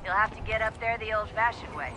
You'll have to get up there the old-fashioned way.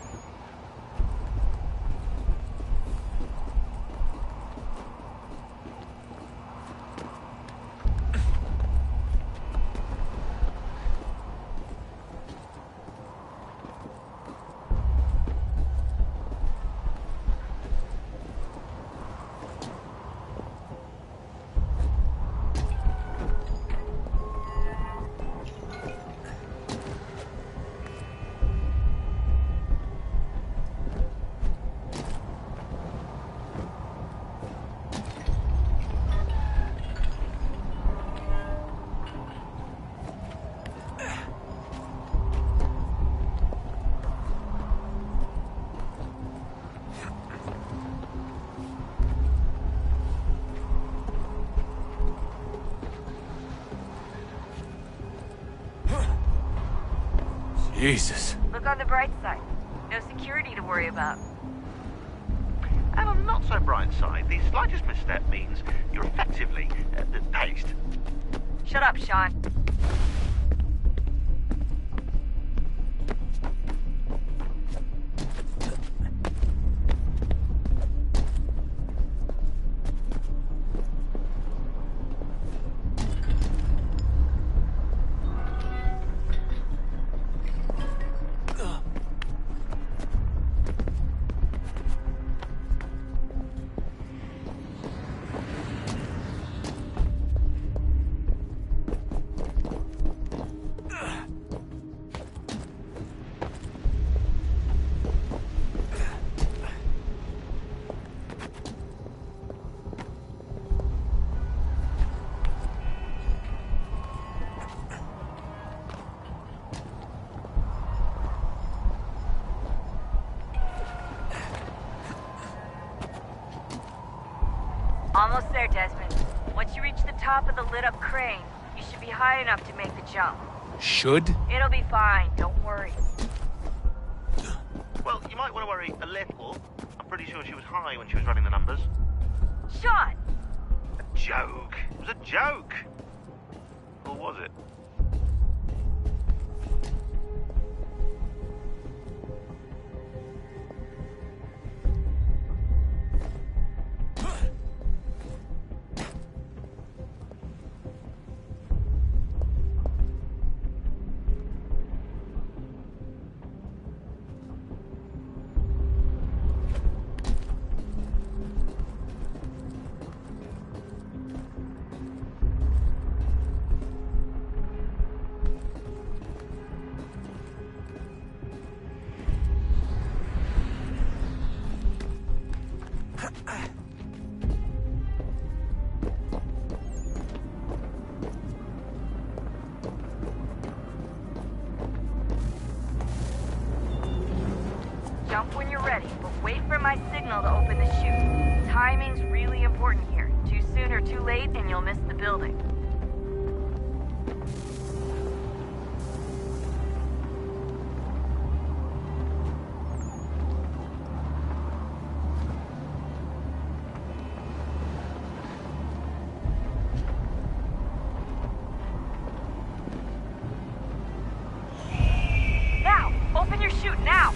Jesus. Look on the bright side. No security to worry about. And on the not so bright side, the slightest misstep means you're effectively paced. Shut up, Sean. Almost there, Desmond. Once you reach the top of the lit-up crane, you should be high enough to make the jump. Should? It'll be fine, don't worry. Well, you might want to worry a little. I'm pretty sure she was high when she was running the numbers. Sean! A joke. It was a joke. Or was it? Jump when you're ready, but wait for my signal to open the chute. Timing's really important here. Too soon or too late, and you'll miss the building. Now! Open your chute, now!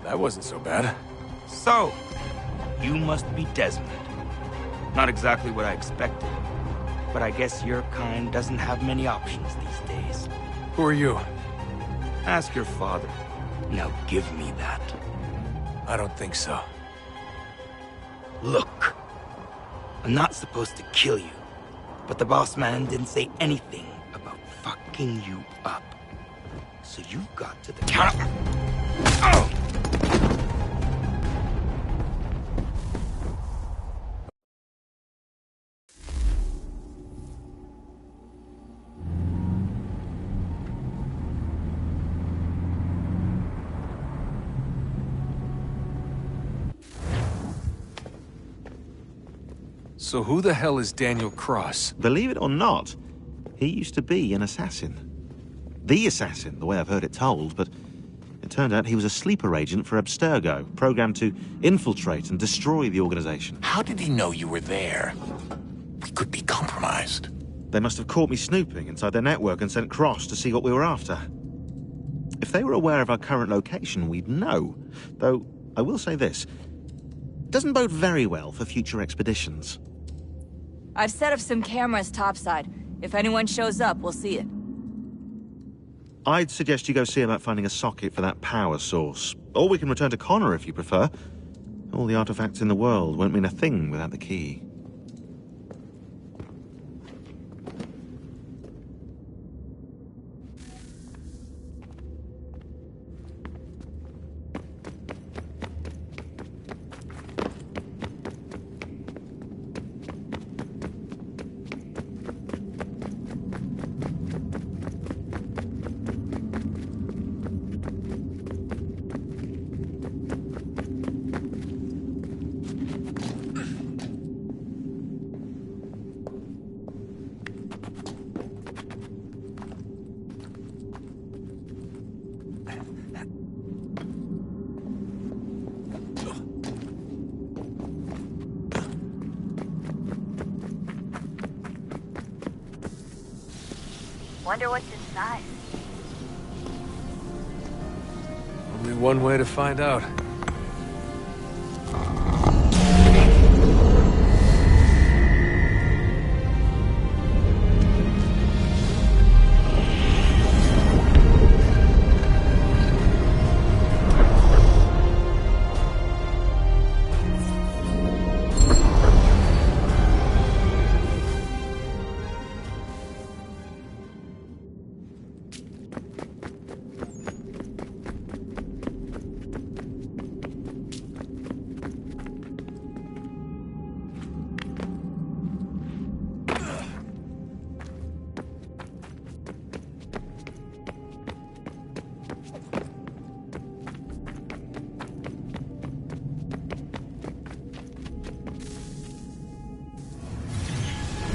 That wasn't so bad. So, you must be Desmond. Not exactly what I expected, but I guess your kind doesn't have many options these days. Who are you? Ask your father. Now give me that. I don't think so. Look, I'm not supposed to kill you, but the boss man didn't say anything about fucking you up. So you've got to the counter. Oh! So who the hell is Daniel Cross? Believe it or not, he used to be an assassin. The assassin, the way I've heard it told, but it turned out he was a sleeper agent for Abstergo, programmed to infiltrate and destroy the organization. How did he know you were there? We could be compromised. They must have caught me snooping inside their network and sent Cross to see what we were after. If they were aware of our current location, we'd know. Though, I will say this, it doesn't bode very well for future expeditions. I've set up some cameras topside. If anyone shows up, we'll see it. I'd suggest you go see about finding a socket for that power source. Or we can return to Connor if you prefer. All the artifacts in the world won't mean a thing without the key. Wonder what's inside. Only one way to find out.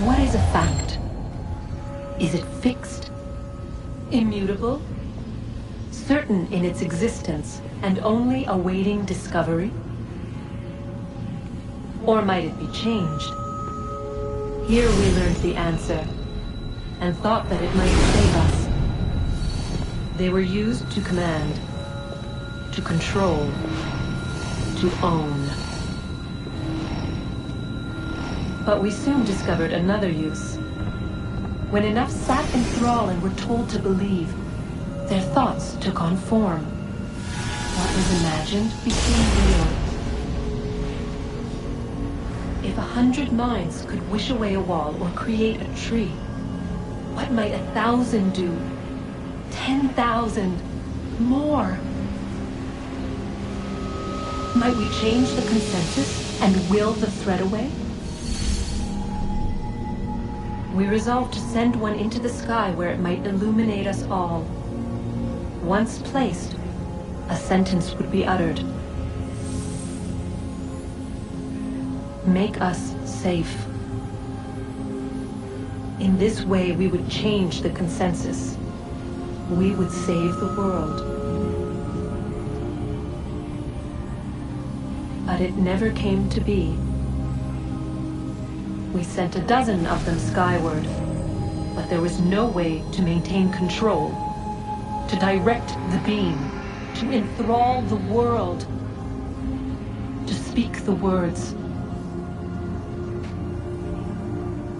What is a fact? Is it fixed? Immutable? Certain in its existence and only awaiting discovery? Or might it be changed? Here we learned the answer and thought that it might save us. They were used to command, to control, to own. But we soon discovered another use. When enough sat in thrall and were told to believe, their thoughts took on form. What was imagined became real. If 100 minds could wish away a wall or create a tree, what might 1,000 do? 10,000? More? Might we change the consensus and will the thread away? We resolved to send one into the sky where it might illuminate us all. Once placed, a sentence would be uttered. Make us safe. In this way, we would change the consensus. We would save the world. But it never came to be. We sent a dozen of them skyward, but there was no way to maintain control, to direct the beam, to enthrall the world, to speak the words.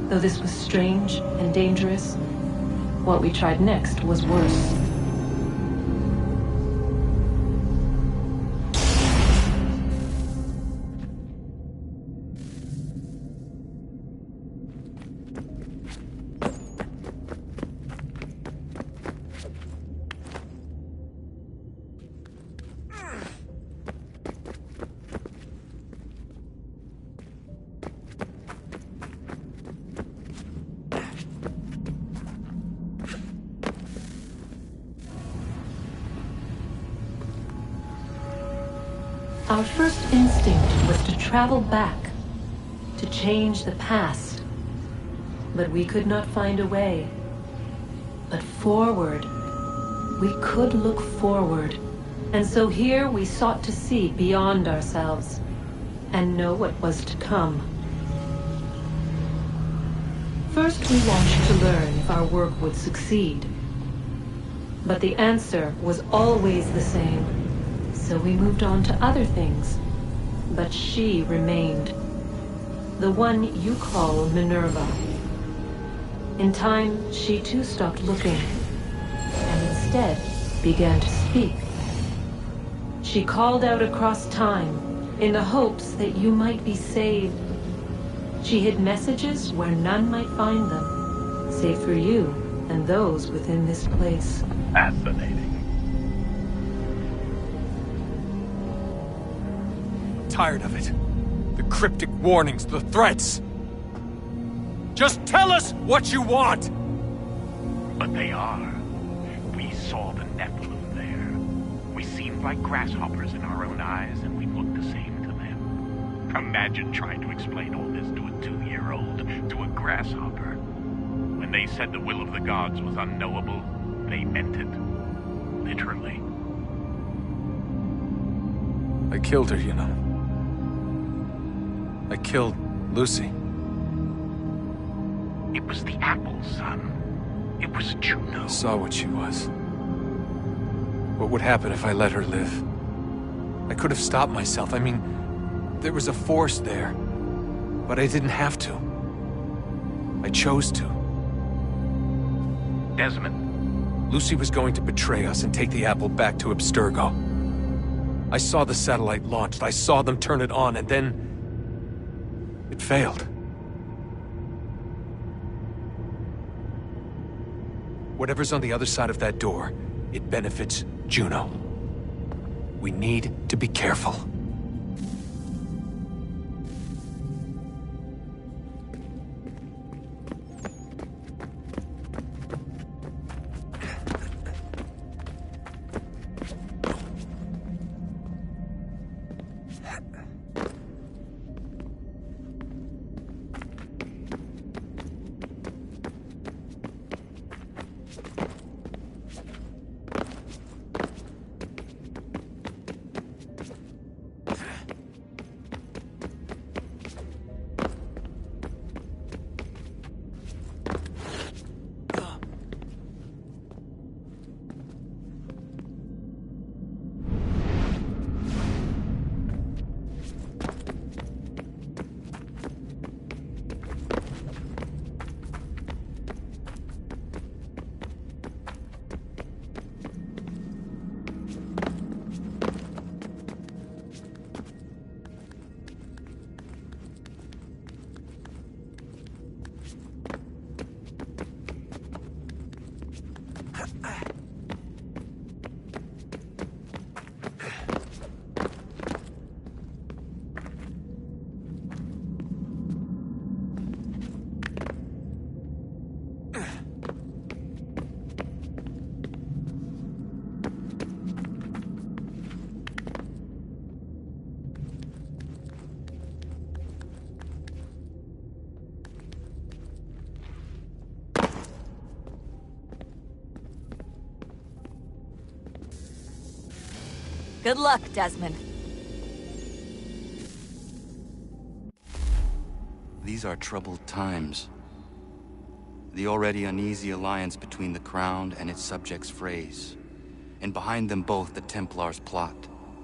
Though this was strange and dangerous, what we tried next was worse. Our first instinct was to travel back, to change the past. But we could not find a way. But forward, we could look forward. And so here we sought to see beyond ourselves, and know what was to come. First, we watched to learn if our work would succeed. But the answer was always the same. So we moved on to other things. But she remained. The one you call Minerva. In time, she too stopped looking, and instead began to speak. She called out across time, in the hopes that you might be saved. She hid messages where none might find them, save for you and those within this place. Fascinating. Tired of it. The cryptic warnings, the threats. Just tell us what you want! But they are. We saw the Nephilim there. We seemed like grasshoppers in our own eyes, and we looked the same to them. Imagine trying to explain all this to a 2-year-old, to a grasshopper. When they said the will of the gods was unknowable, they meant it. Literally. I killed her, you know. I killed Lucy. It was the apple, son. It was Juno. I saw what she was. What would happen if I let her live? I could have stopped myself. I mean, there was a force there. But I didn't have to. I chose to. Desmond. Lucy was going to betray us and take the apple back to Abstergo. I saw the satellite launched. I saw them turn it on, and then it failed. Whatever's on the other side of that door, it benefits Juno. We need to be careful. Good luck, Desmond. These are troubled times. The already uneasy alliance between the Crown and its subjects frays. And behind them both the Templars plot,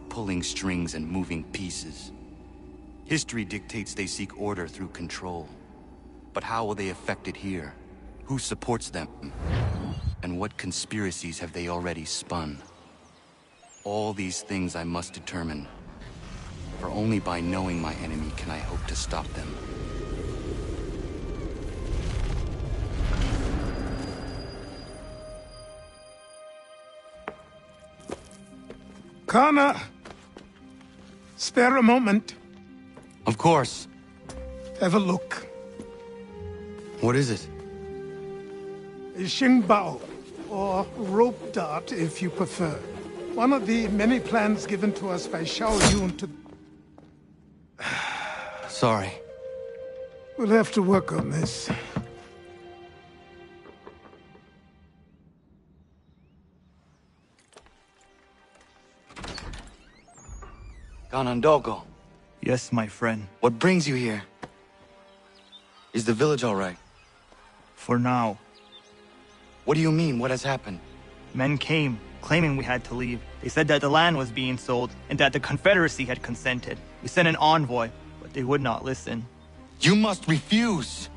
pulling strings and moving pieces. History dictates they seek order through control. But how will they affect it here? Who supports them? And what conspiracies have they already spun? All these things I must determine. For only by knowing my enemy can I hope to stop them. Connor! Spare a moment. Of course. Have a look. What is it? A Xingbao, or rope dart if you prefer. One of the many plans given to us by Xiao Yun to Sorry. We'll have to work on this. Ganondogo, Yes, my friend. what brings you here? Is the village all right? For now. What do you mean? What has happened? Men came, claiming we had to leave. They said that the land was being sold, and that the Confederacy had consented. We sent an envoy, but they would not listen. You must refuse!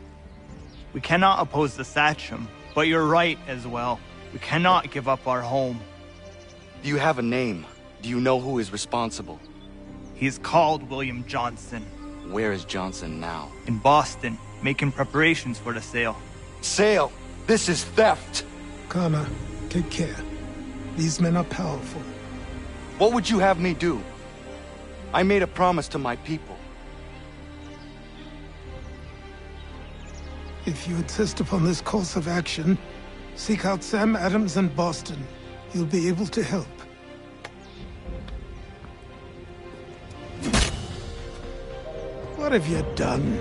We cannot oppose the Sachem, but you're right as well. We cannot give up our home. Do you have a name? Do you know who is responsible? He is called William Johnson. Where is Johnson now? In Boston, making preparations for the sale. Sale! This is theft! Connor, take care. These men are powerful. What would you have me do? I made a promise to my people. If you insist upon this course of action, seek out Sam Adams in Boston. He'll be able to help. What have you done?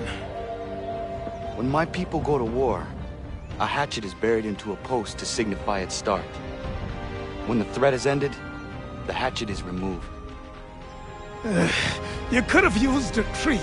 When my people go to war, a hatchet is buried into a post to signify its start. When the threat is ended, the hatchet is removed. You could have used a tree.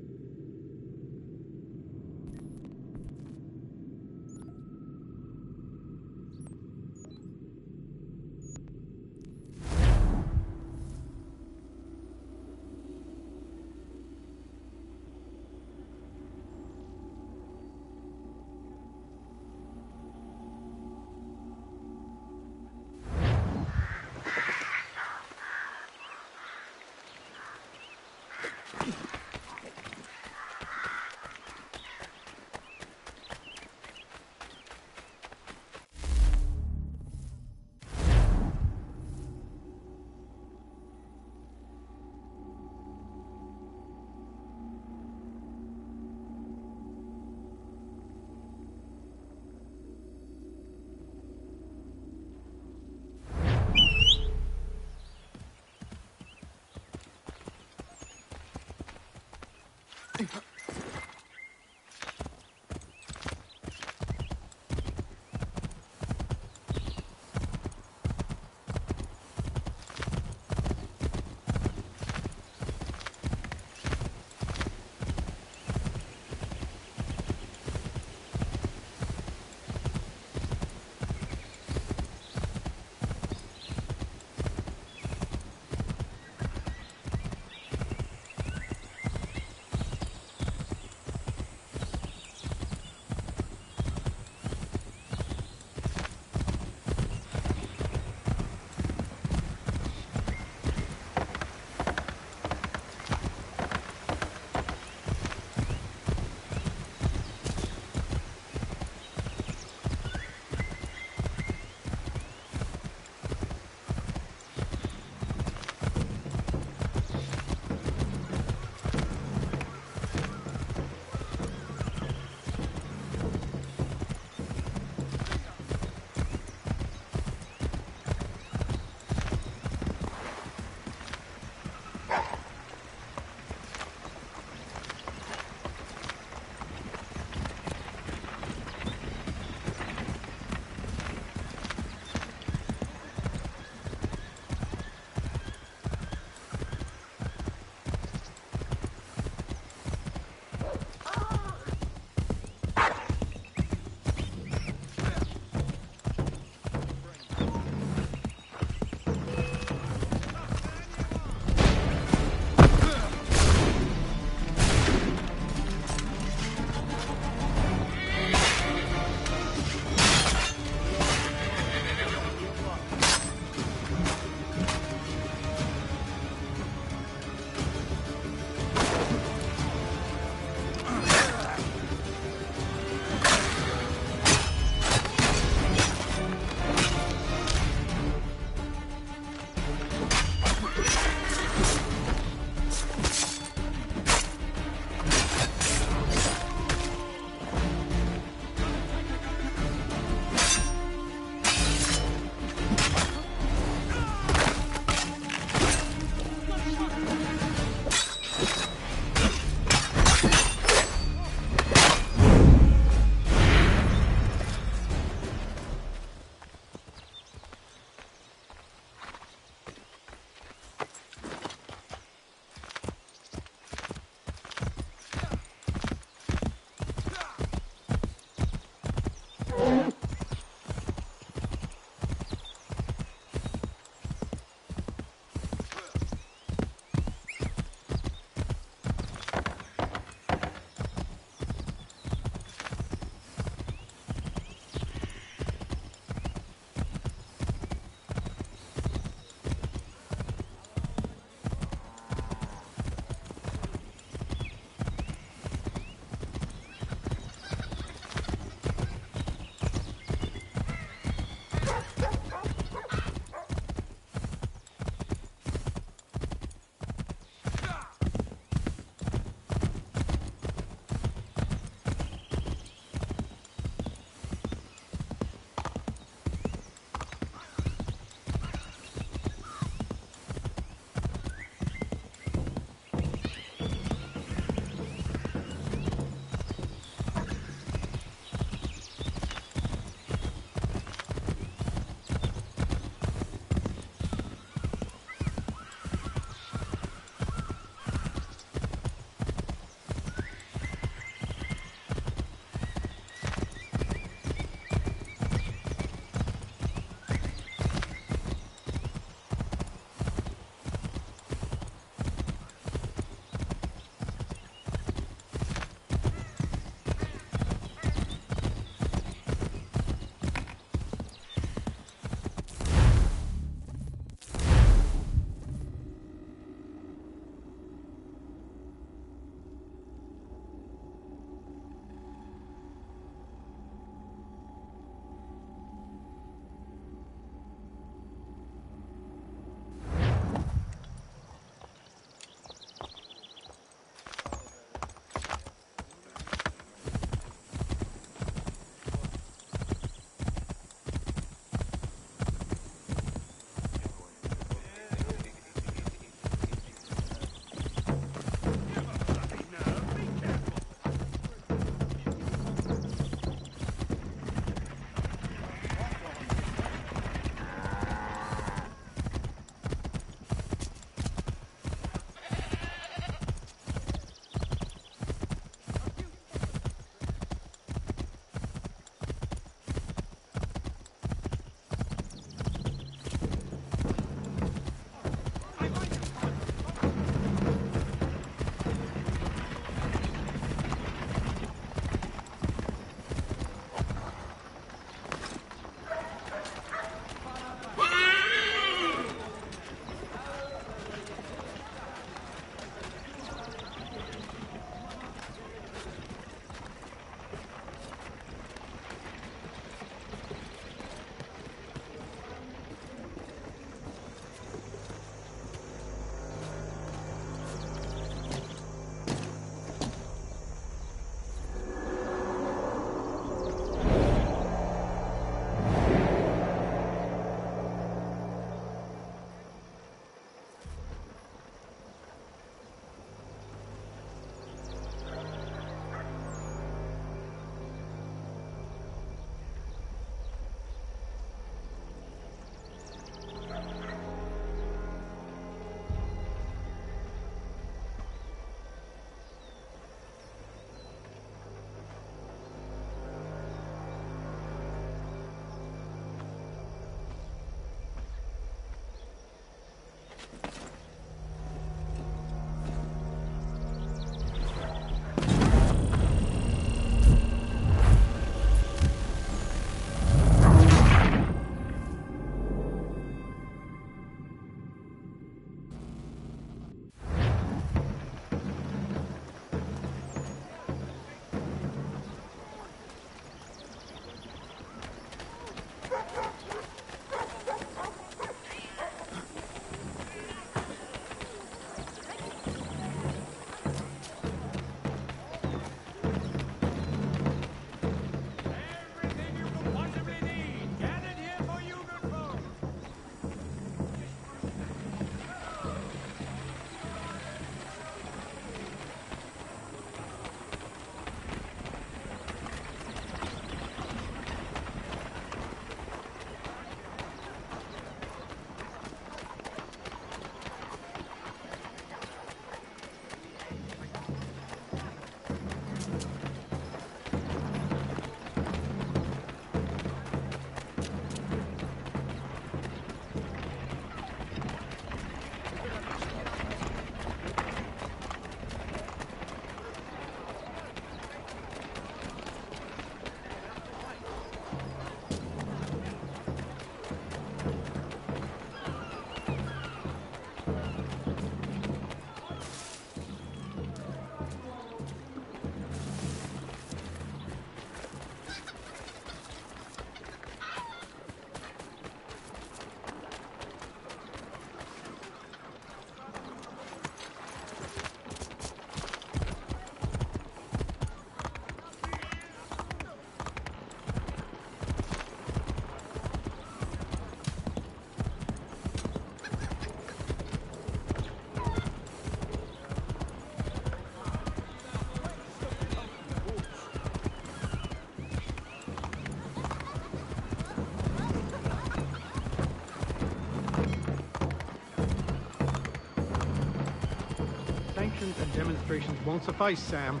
demonstrations won't suffice, Sam.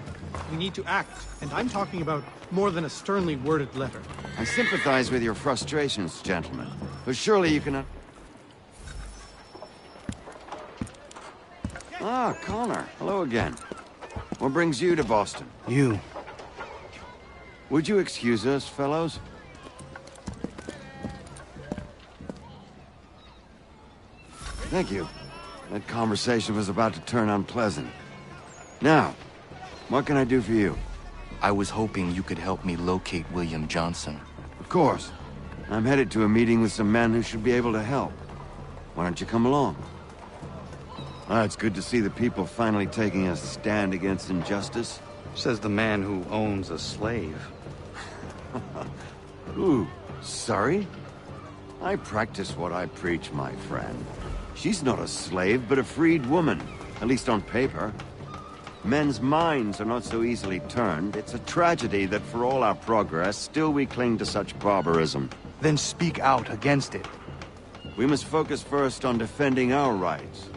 We need to act, and I'm talking about more than a sternly worded letter. I sympathize with your frustrations, gentlemen, but surely you can... Ah, Connor. Hello again. What brings you to Boston? You. Would you excuse us, fellows? Thank you. That conversation was about to turn unpleasant. Now, what can I do for you? I was hoping you could help me locate William Johnson. Of course. I'm headed to a meeting with some men who should be able to help. Why don't you come along? It's good to see the people finally taking a stand against injustice. Says the man who owns a slave. Ooh, sorry? I practice what I preach, my friend. She's not a slave, but a freed woman, at least on paper. Men's minds are not so easily turned. It's a tragedy that for all our progress, still we cling to such barbarism. Then speak out against it. We must focus first on defending our rights.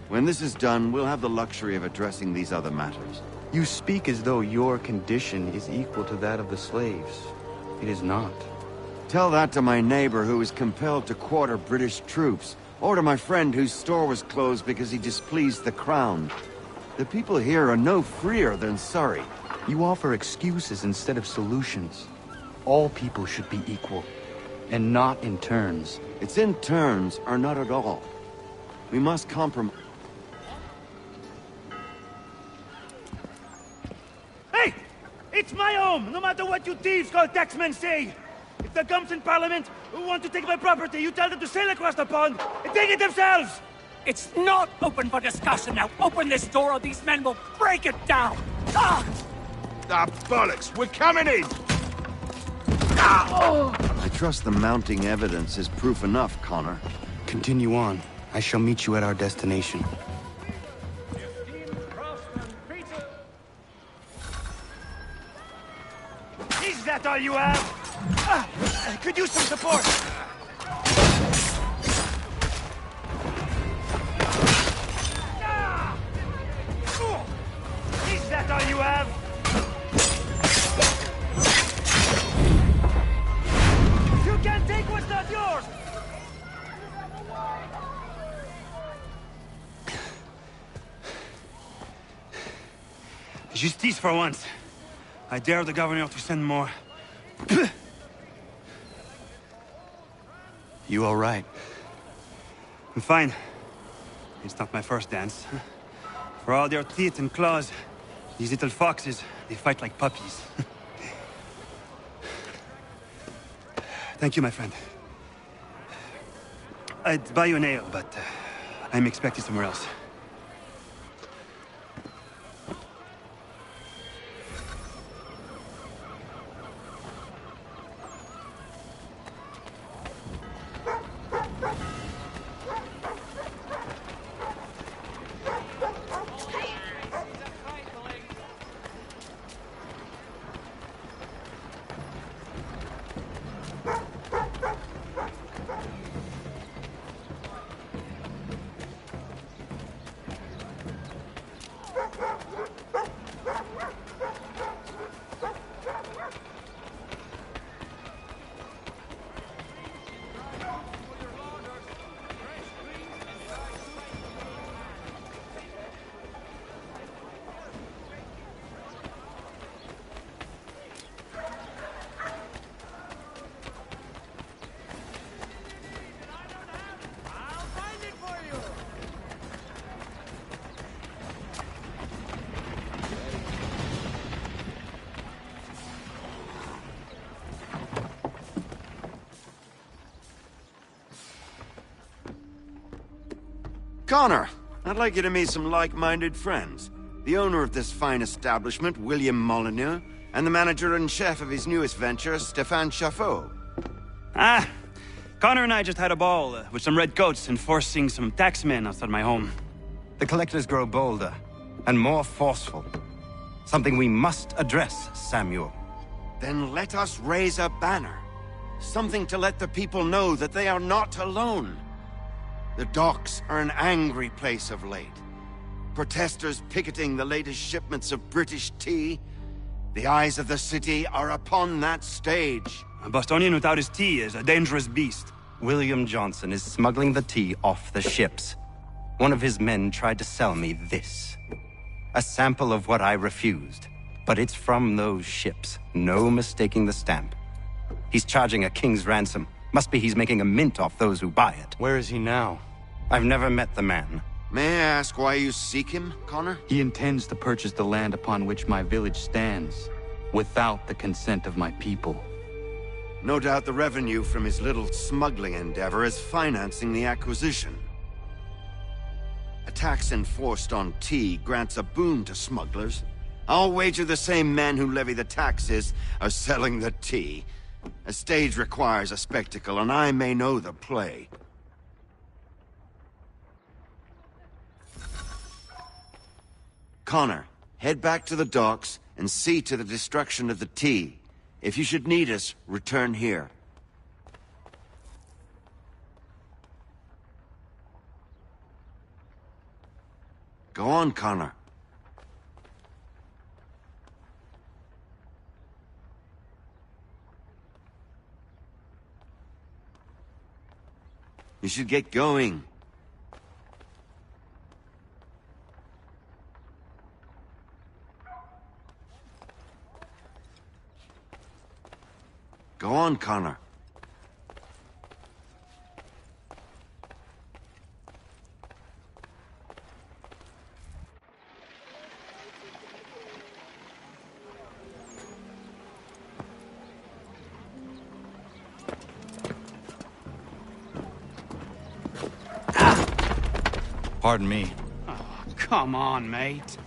When this is done, we'll have the luxury of addressing these other matters. You speak as though your condition is equal to that of the slaves. It is not. Tell that to my neighbor who was compelled to quarter British troops, or to my friend whose store was closed because he displeased the Crown. The people here are no freer than Surrey. You offer excuses instead of solutions. All people should be equal, and not in turns. It's in turns, or not at all. We must compromise. Hey! It's my home, no matter what you thieves called taxmen say! If there comes in Parliament who want to take my property, you tell them to sail across the pond and take it themselves! It's not open for discussion now! Open this door or these men will break it down! Ah! Ah, bollocks! We're coming in! I trust the mounting evidence is proof enough, Connor. Continue on. I shall meet you at our destination. Is that all you have? Could use some support! Is that all you have? You can't take what's not yours! Justice for once. I dare the governor to send more. You all right? I'm fine. It's not my first dance. For all their teeth and claws, these little foxes, they fight like puppies. Thank you, my friend. I'd buy you an ale, but I'm expected somewhere else. Connor, I'd like you to meet some like-minded friends. The owner of this fine establishment, William Molyneux, and the manager and chef of his newest venture, Stéphane Chaffaut. Ah, Connor and I just had a ball with some redcoats enforcing some taxmen outside my home. The collectors grow bolder and more forceful. Something we must address, Samuel. Then let us raise a banner. Something to let the people know that they are not alone. The docks are an angry place of late. Protesters picketing the latest shipments of British tea. The eyes of the city are upon that stage. A Bostonian without his tea is a dangerous beast. William Johnson is smuggling the tea off the ships. One of his men tried to sell me this. A sample of what I refused. But it's from those ships. No mistaking the stamp. He's charging a king's ransom. Must be he's making a mint off those who buy it. Where is he now? I've never met the man. May I ask why you seek him, Connor? He intends to purchase the land upon which my village stands, without the consent of my people. No doubt the revenue from his little smuggling endeavor is financing the acquisition. A tax enforced on tea grants a boon to smugglers. I'll wager the same men who levy the taxes are selling the tea. A stage requires a spectacle, and I may know the play. Connor, head back to the docks and see to the destruction of the tea. If you should need us, return here. Go on, Connor. You should get going. Go on, Connor. Pardon me. Oh, come on, mate.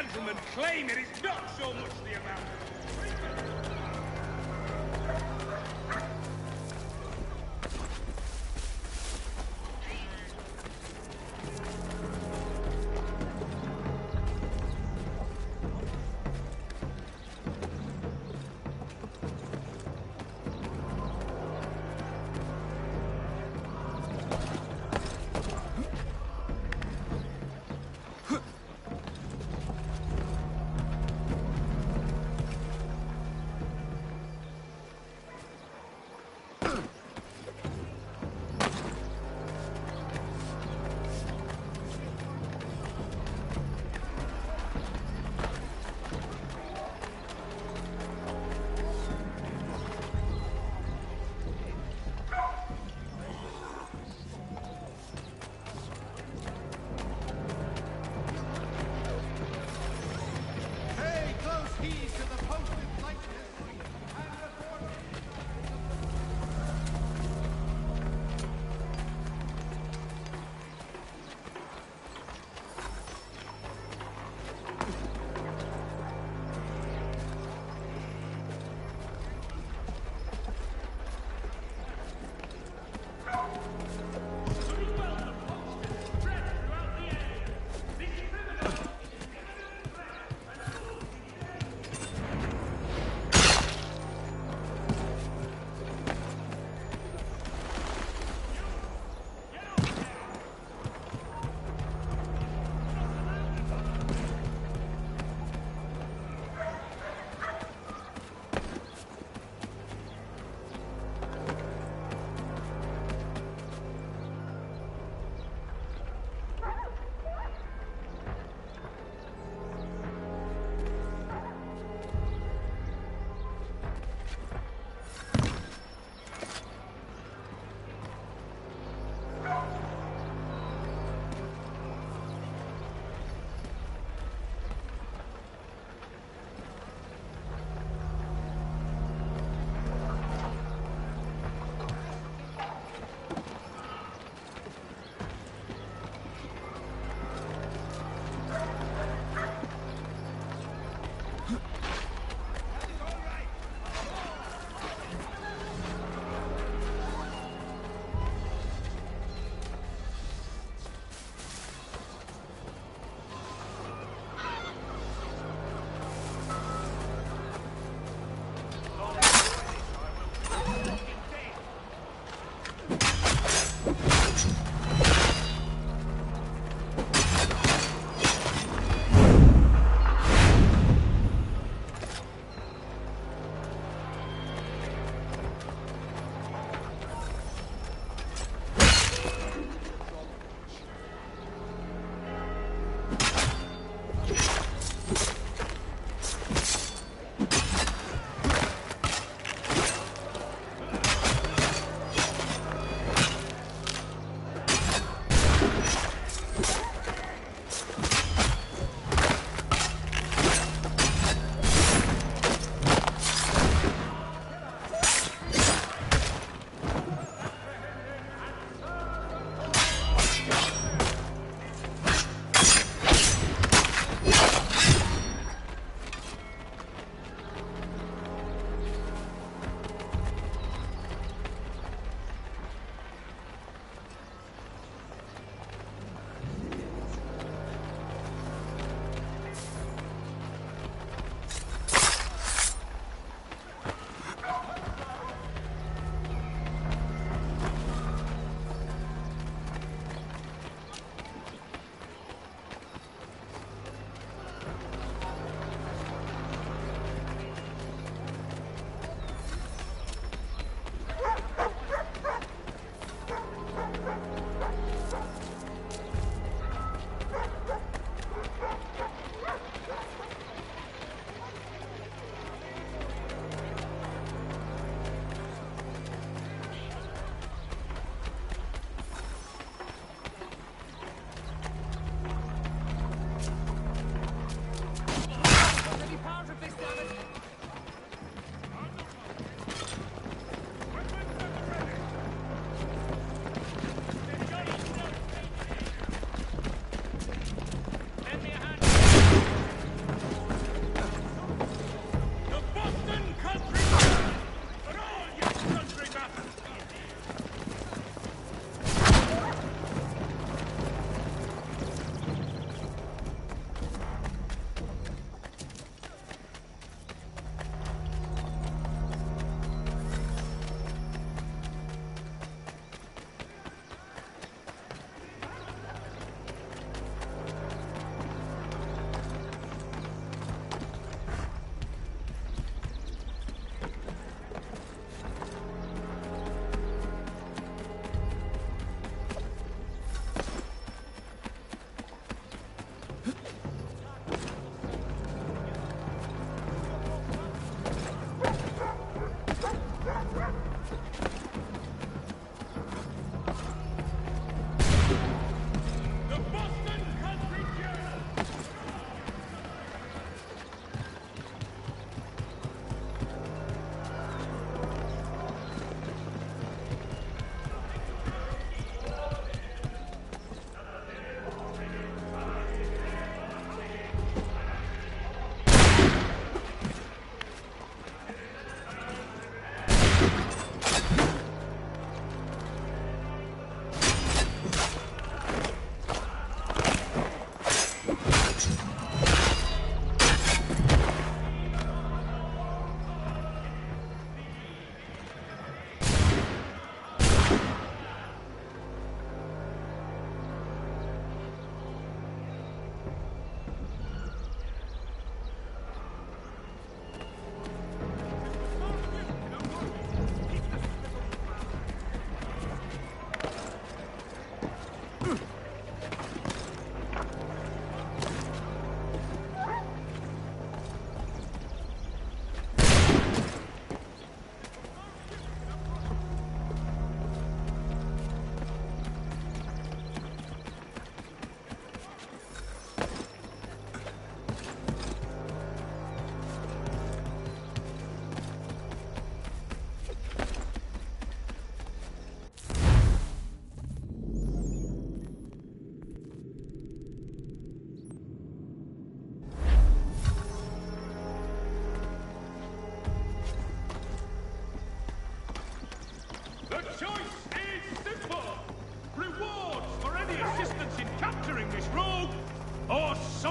gentlemen claim it is not so much the amount.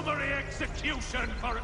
summary execution for it.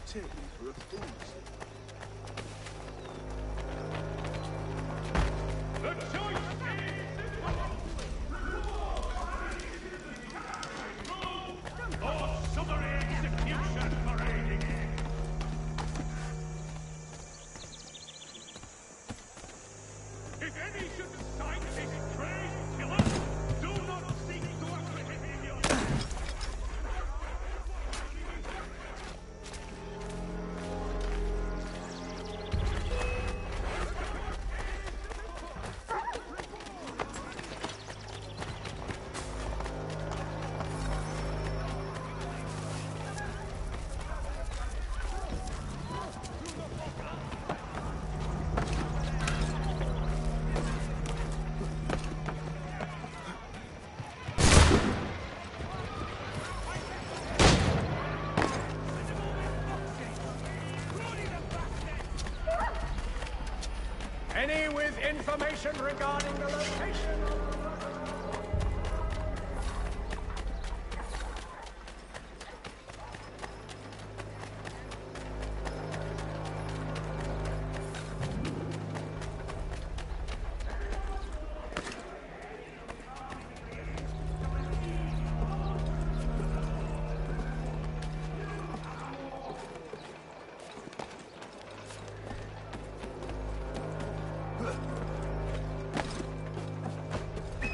Take me for a fool. The choice is or summary execution parading in. If any should decide to take a trained killer, do not seek to apprehend him yourself. Any with information regarding the location of the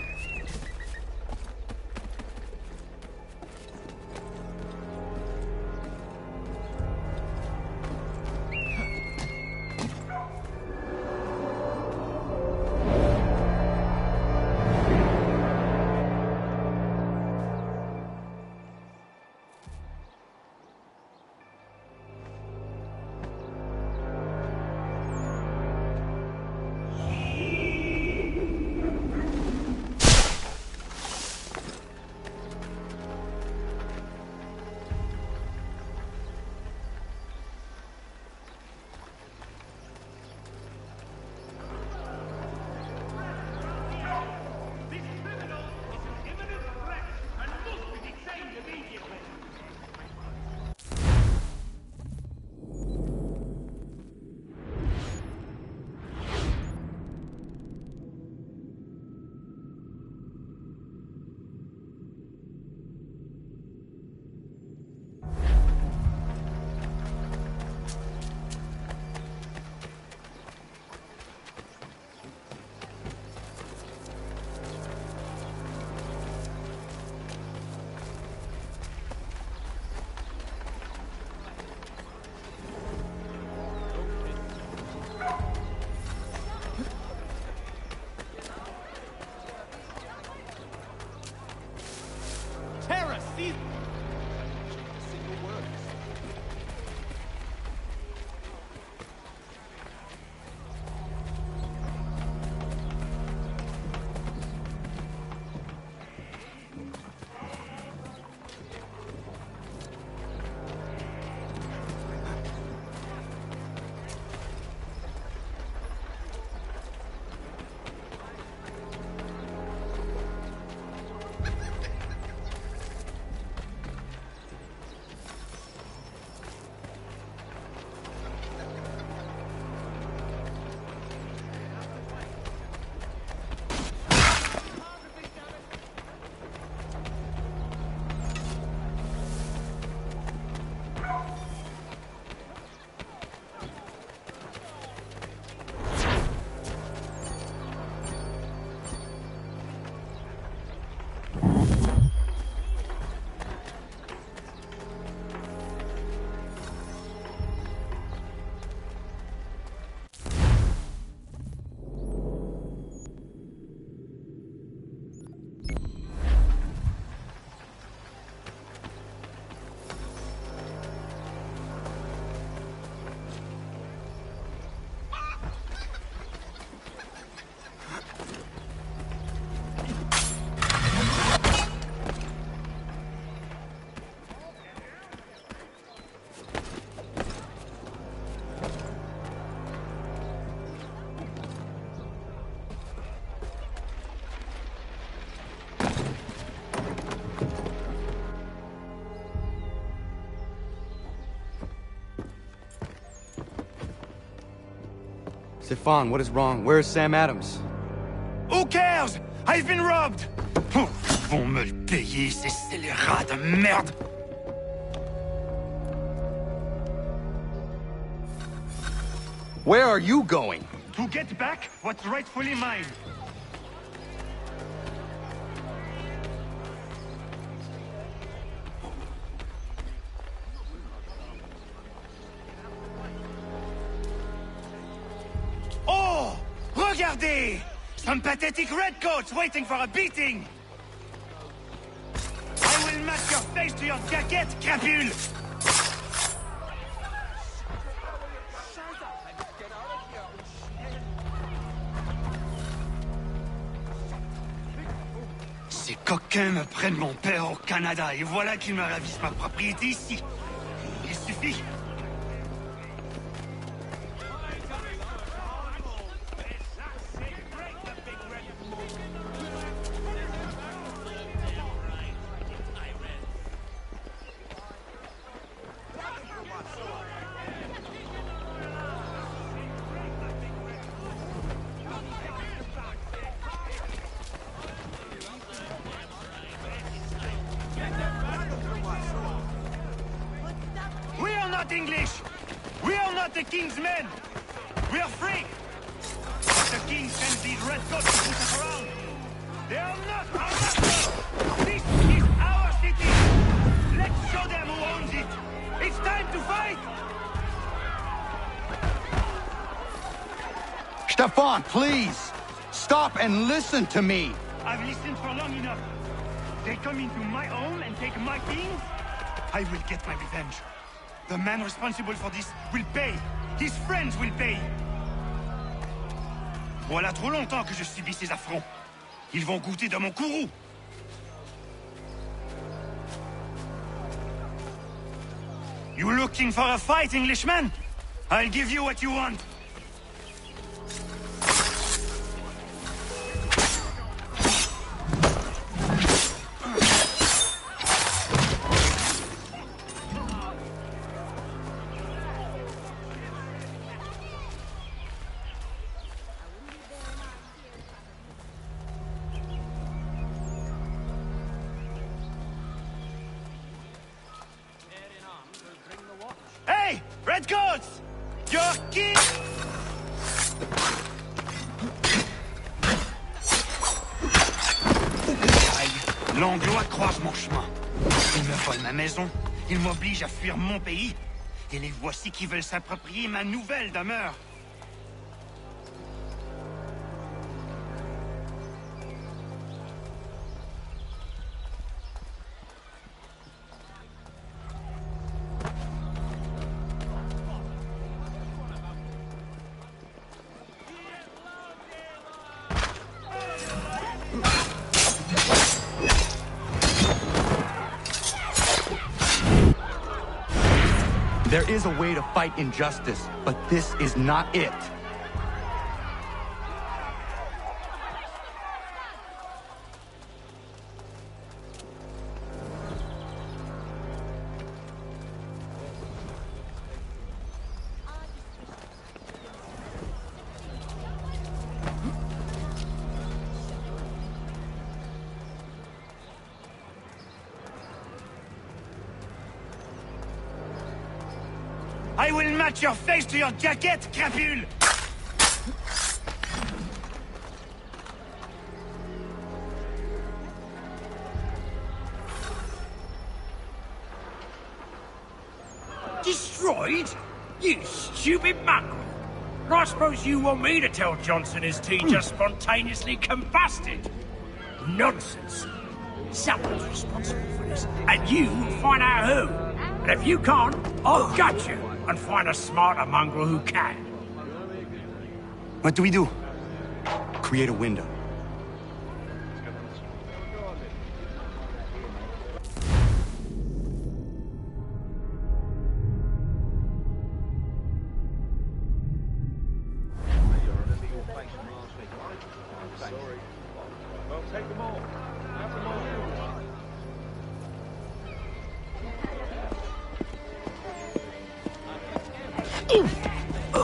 Stefan, what is wrong? Where is Sam Adams? Who cares? I've been robbed! Oh, ils vont me le payer, ces scélérats de merde! Where are you going? To get back what's rightfully mine. Oh! Regardez! Some pathetic redcoats waiting for a beating! I will match your face to your jacket, crapule! Ces coquins me prennent mon père au Canada et voilà qu'ils me ravissent ma propriété ici. Il suffit. English! We are not the king's men! We are free! The king sends these redcoats to push us around! They are not our master! This is our city! Let's show them who owns it! It's time to fight! Stefan, please! Stop and listen to me! I've listened for long enough. They come into my home and take my things? I will get my revenge. The man responsible for this will pay. His friends will pay. Voilà trop longtemps que je subis ces affronts. Ils vont goûter de mon courroux. You looking for a fight, Englishman? I'll give you what you want. Hey! Redcoats! Your king! Aïe, l'Anglois croise mon chemin. Ils me volent ma maison, ils m'obligent à fuir mon pays, et les voici qui veulent s'approprier ma nouvelle demeure. There is a way to fight injustice, but this is not it. I will match your face to your jacket, crapule! Destroyed? You stupid mongrel! I suppose you want me to tell Johnson his tea just spontaneously combusted? Nonsense! Someone's responsible for this, and you will find out who. And if you can't, I'll gut you and find a smarter mongrel who can. What do we do? Create a window.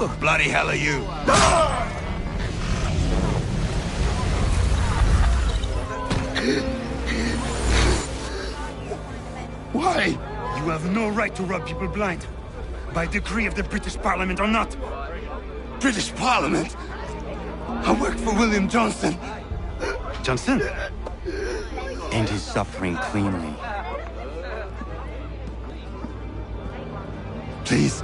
Bloody hell are you? Why? You have no right to rob people blind. By decree of the British Parliament or not. British Parliament? I work for William Johnson. Johnson? And he's suffering cleanly. Please.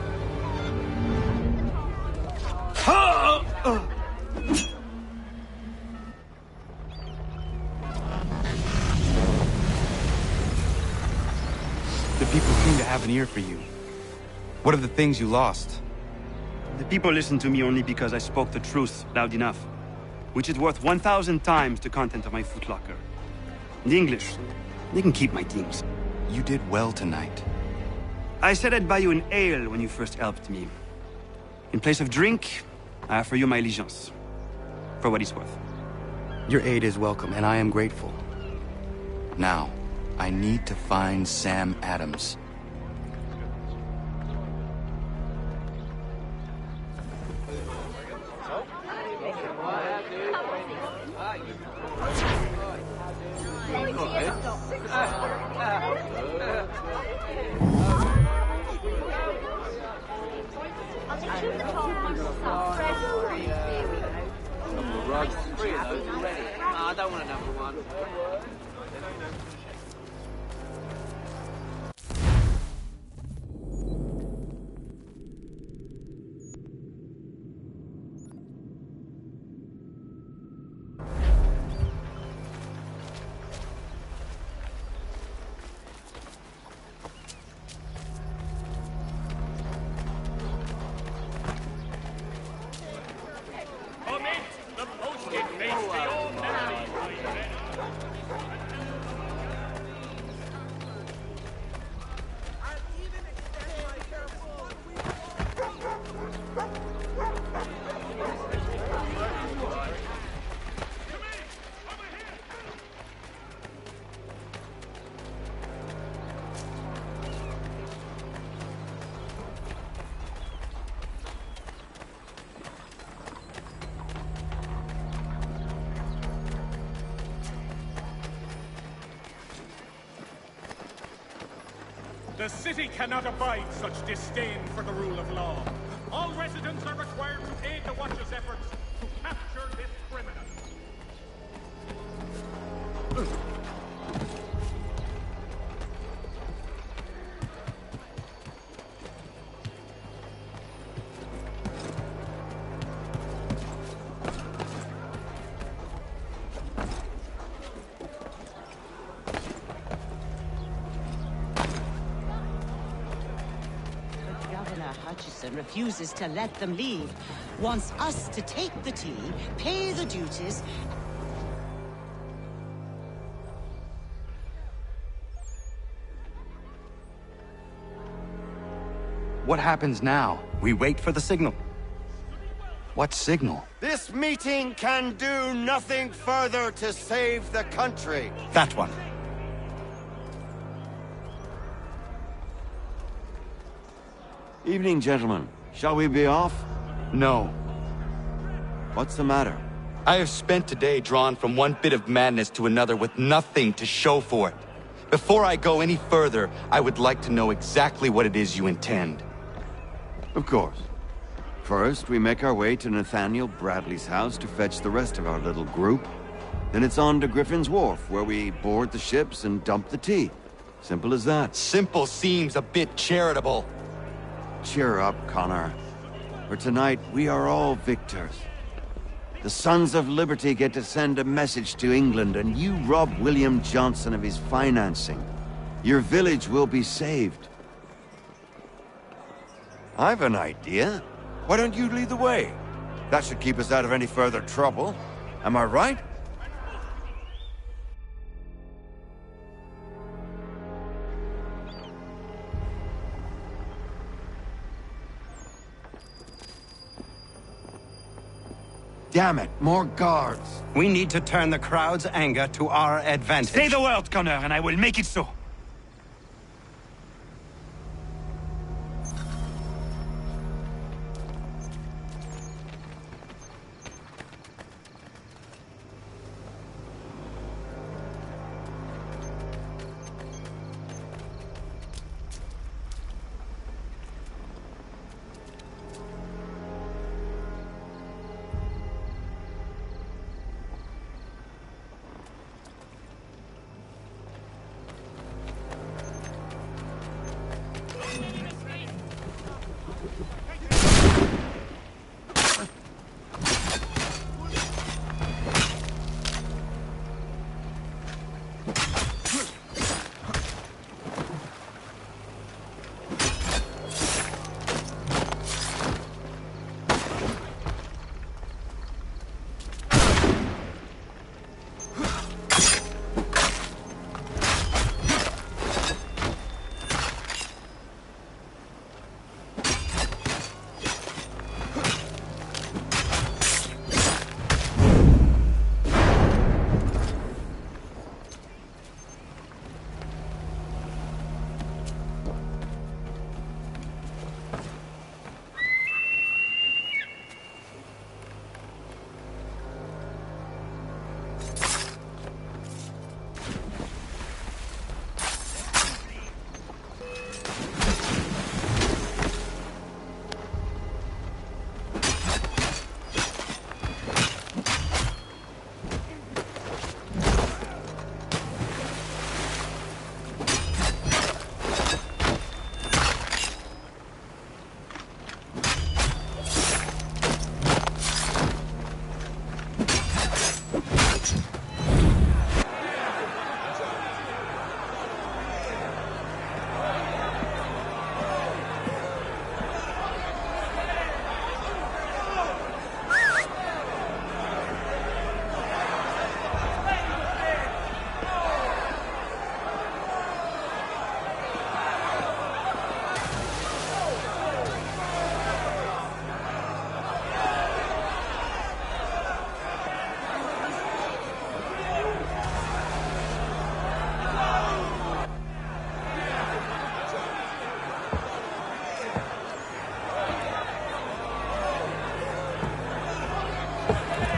The people seem to have an ear for you. What are the things you lost? The people listen to me only because I spoke the truth loud enough, which is worth 1,000 times the content of my footlocker. The English, they can keep my things. You did well tonight. I said I'd buy you an ale when you first helped me. In place of drink, I offer you my allegiance. For what it's worth. Your aid is welcome, and I am grateful. Now, I need to find Sam Adams. I don't want another one. The city cannot abide such disdain for the rule of law. All residents are required to aid the Watch's efforts to capture this criminal. Hutchison refuses to let them leave. Wants us to take the tea, pay the duties. What happens now? We wait for the signal. What signal? This meeting can do nothing further to save the country. That one. Evening, gentlemen. Shall we be off? No. What's the matter? I have spent today drawn from one bit of madness to another with nothing to show for it. Before I go any further, I would like to know exactly what it is you intend. Of course. First, we make our way to Nathaniel Bradley's house to fetch the rest of our little group. Then it's on to Griffin's Wharf, where we board the ships and dump the tea. Simple as that. Simple seems a bit charitable. Cheer up, Connor. For tonight, we are all victors. The Sons of Liberty get to send a message to England, and you rob William Johnson of his financing. Your village will be saved. I've an idea. Why don't you lead the way? That should keep us out of any further trouble. Am I right? Damn it, more guards. We need to turn the crowd's anger to our advantage. Say the word, Connor, and I will make it so.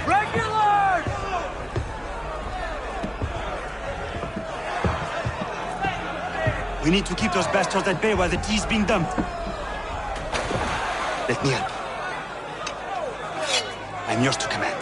Regulars! We need to keep those bastards at bay while the tea's being dumped. Let me help. I'm yours to command.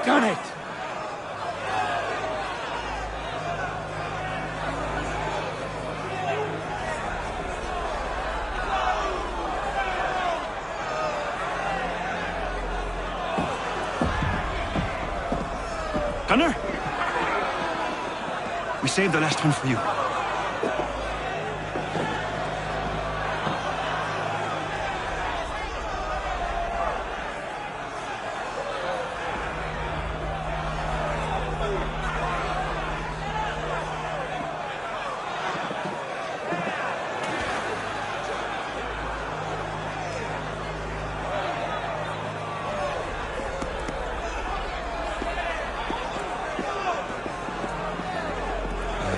Done it! Gunner? We saved the last one for you.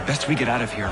Best we get out of here.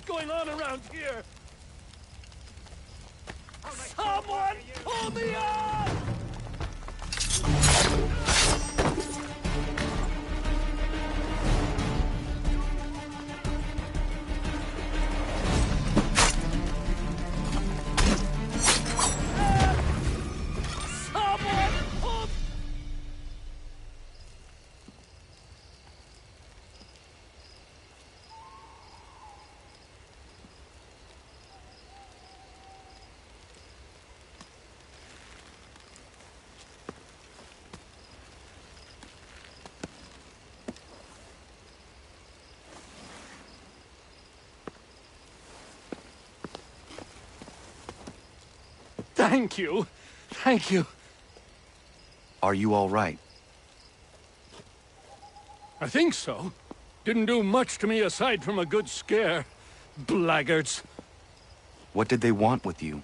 going on around here? Someone pull me up! Thank you. Thank you. Are you all right? I think so. Didn't do much to me aside from a good scare. Blackguards. What did they want with you?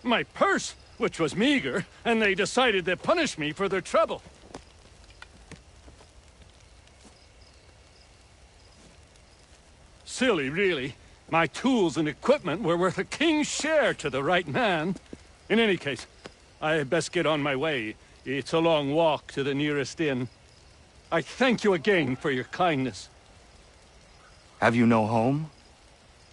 My purse, which was meager, and they decided to punish me for their trouble. Silly, really. My tools and equipment were worth a king's share to the right man. In any case, I had best get on my way. It's a long walk to the nearest inn. I thank you again for your kindness. Have you no home?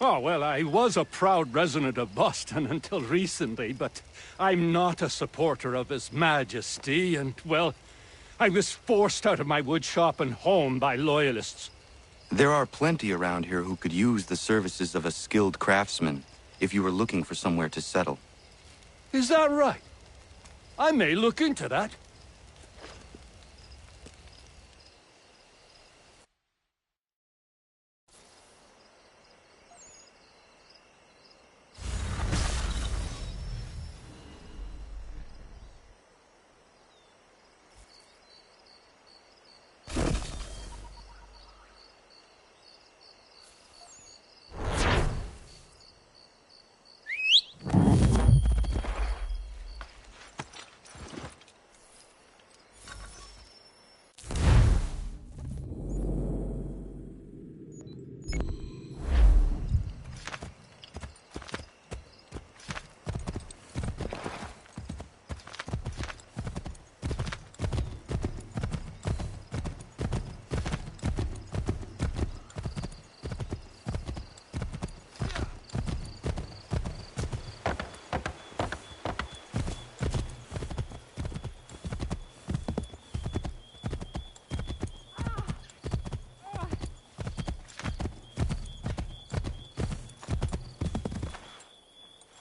Oh, well, I was a proud resident of Boston until recently, but I'm not a supporter of His Majesty, and, well, I was forced out of my woodshop and home by loyalists. There are plenty around here who could use the services of a skilled craftsman if you were looking for somewhere to settle. Is that right? I may look into that.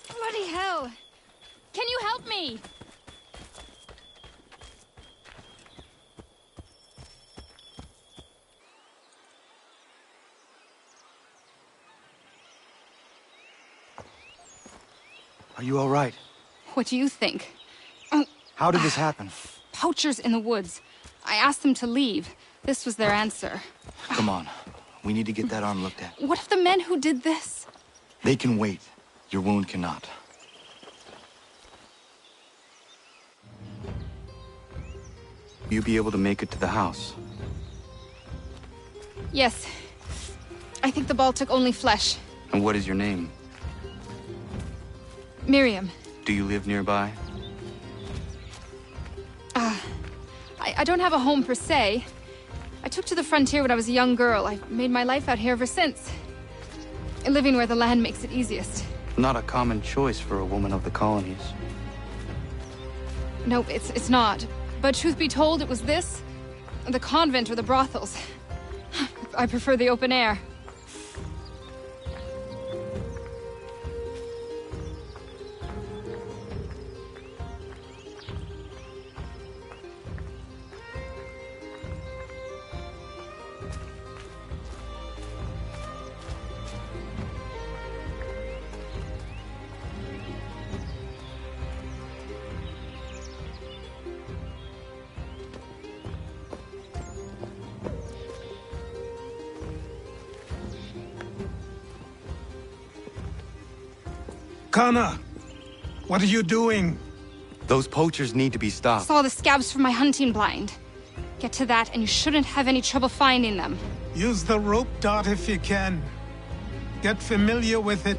Bloody hell! Can you help me? Are you all right? What do you think? How did this happen? Poachers in the woods. I asked them to leave. This was their answer. Come on. We need to get that arm looked at. What if the men who did this? They can wait. Your wound cannot. You be able to make it to the house? Yes. I think the ball took only flesh. And what is your name? Miriam. Do you live nearby? I don't have a home per se. I took to the frontier when I was a young girl. I've made my life out here ever since. Living where the land makes it easiest. Not a common choice for a woman of the colonies. Nope, it's not. But truth be told, it was this, the convent or the brothels. I prefer the open air. Kana, what are you doing? Those poachers need to be stopped. Saw the scabs from my hunting blind. Get to that and you shouldn't have any trouble finding them. Use the rope dart if you can. Get familiar with it.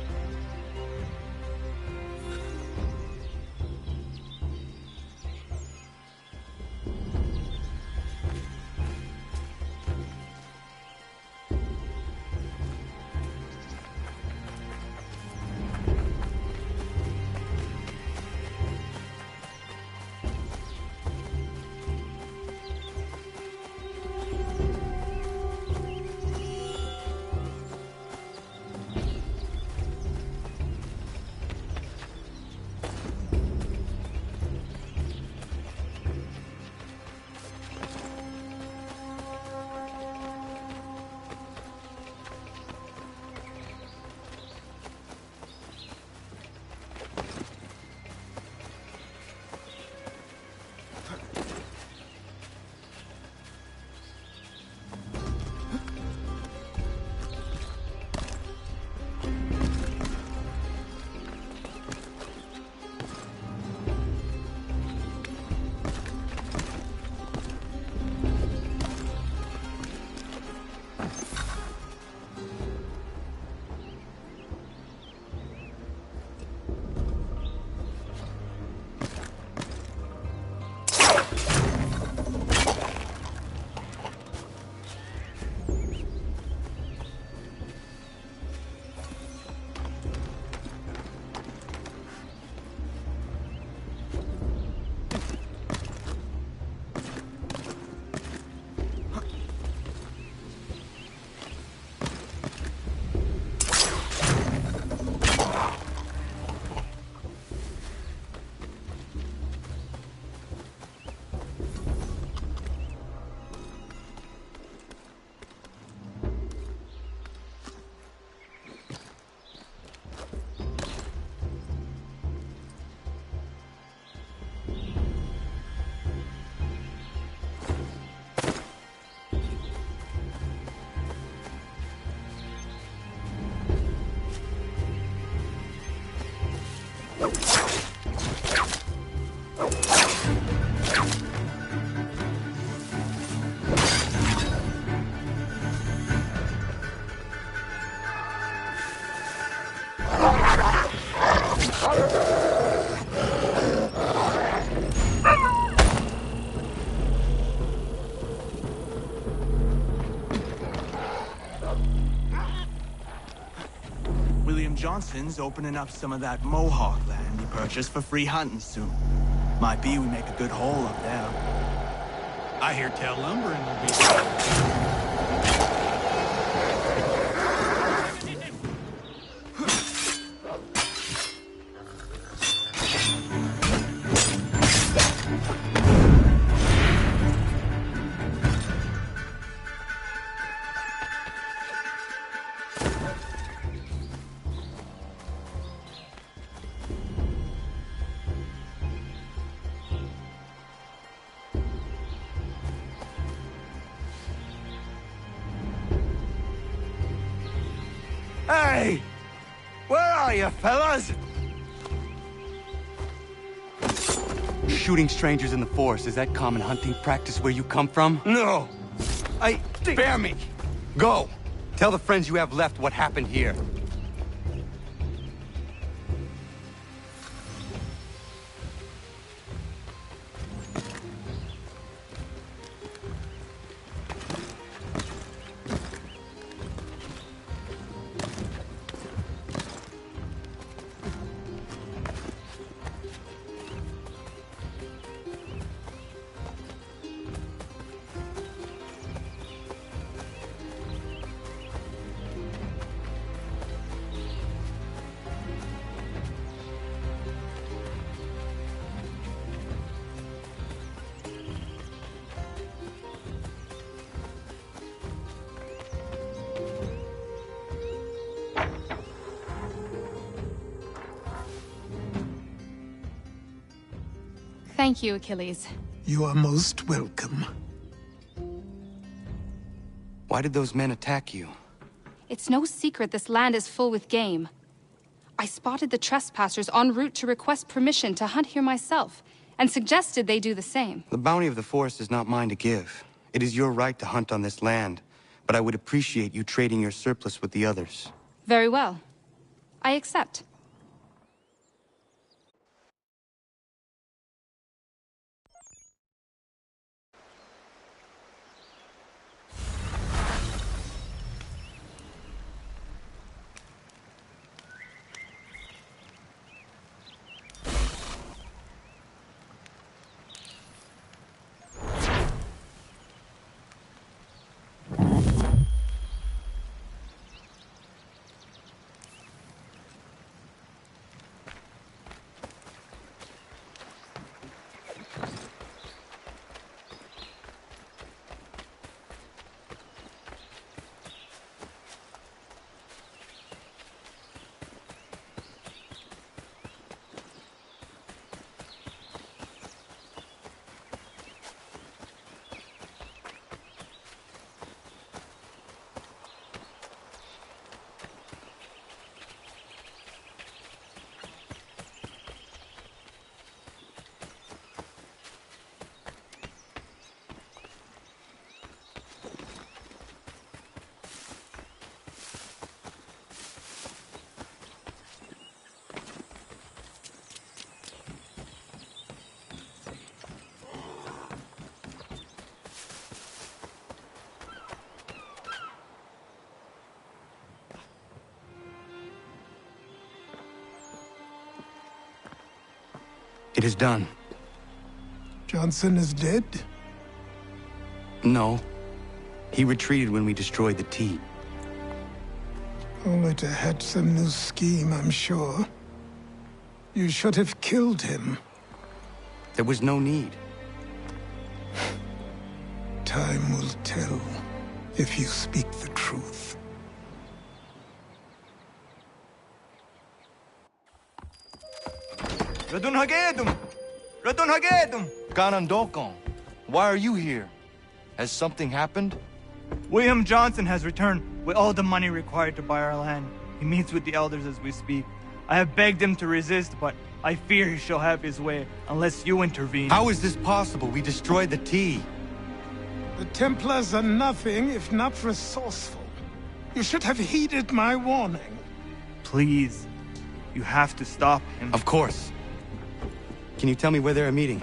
Johnson's opening up some of that Mohawk land he purchased for free hunting soon. Might be we make a good haul up there. I hear tell lumbering will be... Hey! Where are you, fellas? Shooting strangers in the forest, is that common hunting practice where you come from? No! Spare me! Go! Tell the friends you have left what happened here. Thank you, Achilles. You are most welcome. Why did those men attack you? It's no secret this land is full with game. I spotted the trespassers en route to request permission to hunt here myself, and suggested they do the same. The bounty of the forest is not mine to give. It is your right to hunt on this land, but I would appreciate you trading your surplus with the others. Very well. I accept. It is done. Johnson is dead? No. He retreated when we destroyed the T. Only to hatch some new scheme, I'm sure. You should have killed him. There was no need. Time will tell if you speak the truth. Radun Hagedum! Radun Hagedum! Ganondokon, why are you here? Has something happened? William Johnson has returned with all the money required to buy our land. He meets with the elders as we speak. I have begged him to resist, but I fear he shall have his way unless you intervene. How is this possible? We destroyed the T. The Templars are nothing if not resourceful. You should have heeded my warning. Please, you have to stop him. Of course. Can you tell me where they're meeting?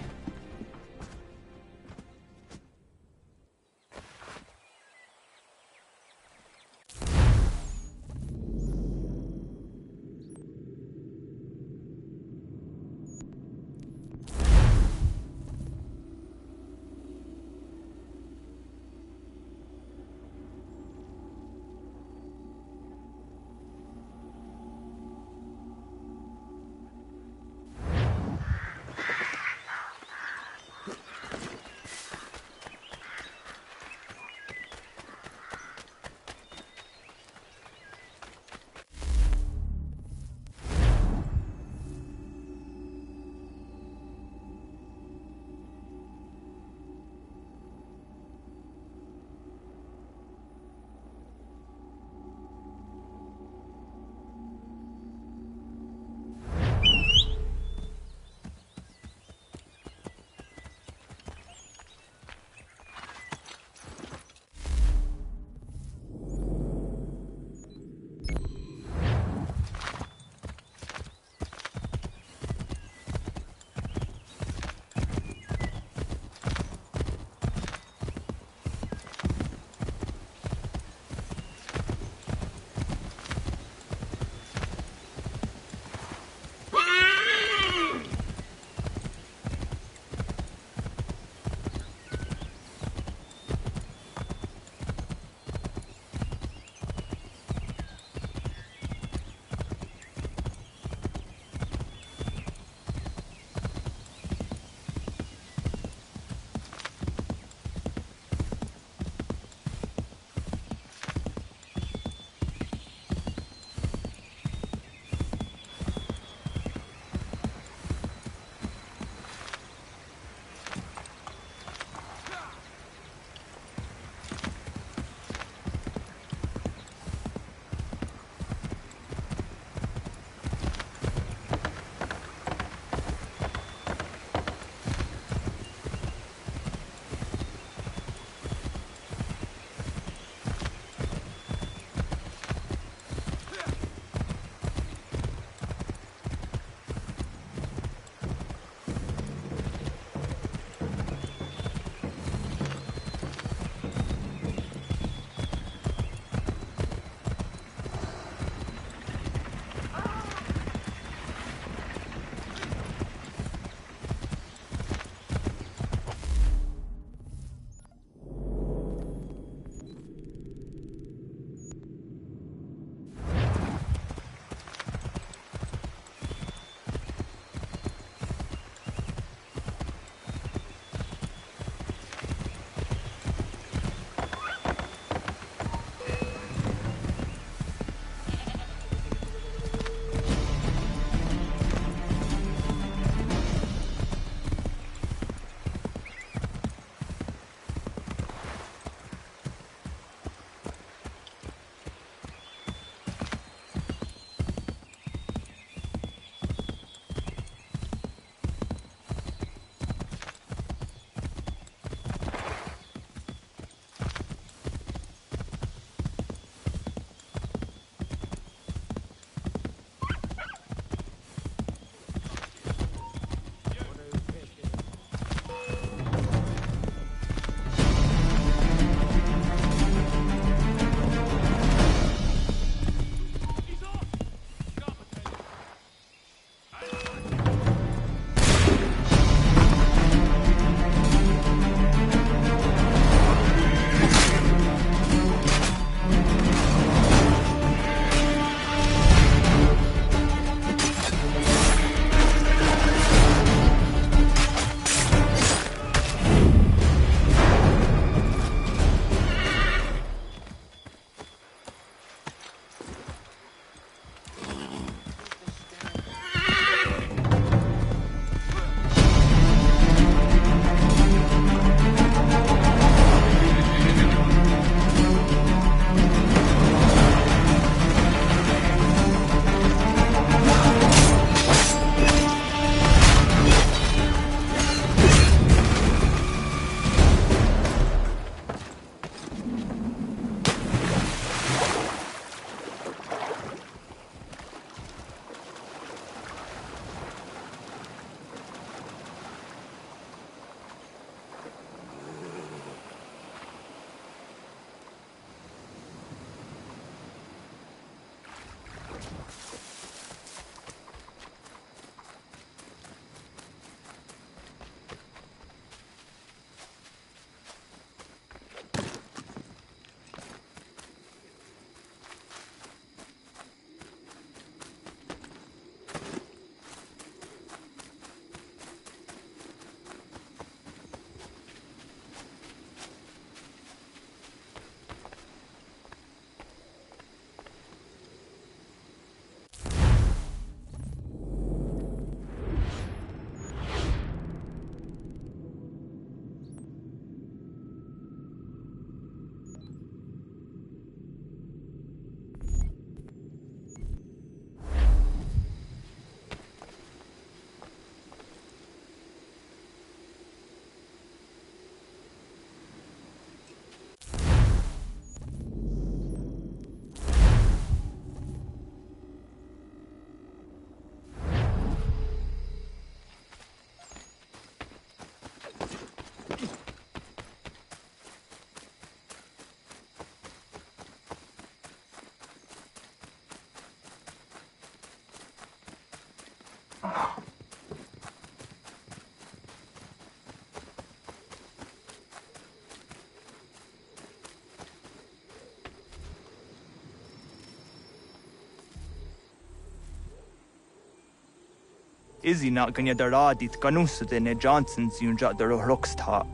Izzy not gonna daradi tkanusa de ne Johnson's yunja der rocksta.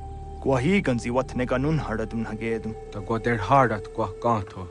Guahiganzi what ne ganun haradum hagedum. Ta go der hardat gwa ganto.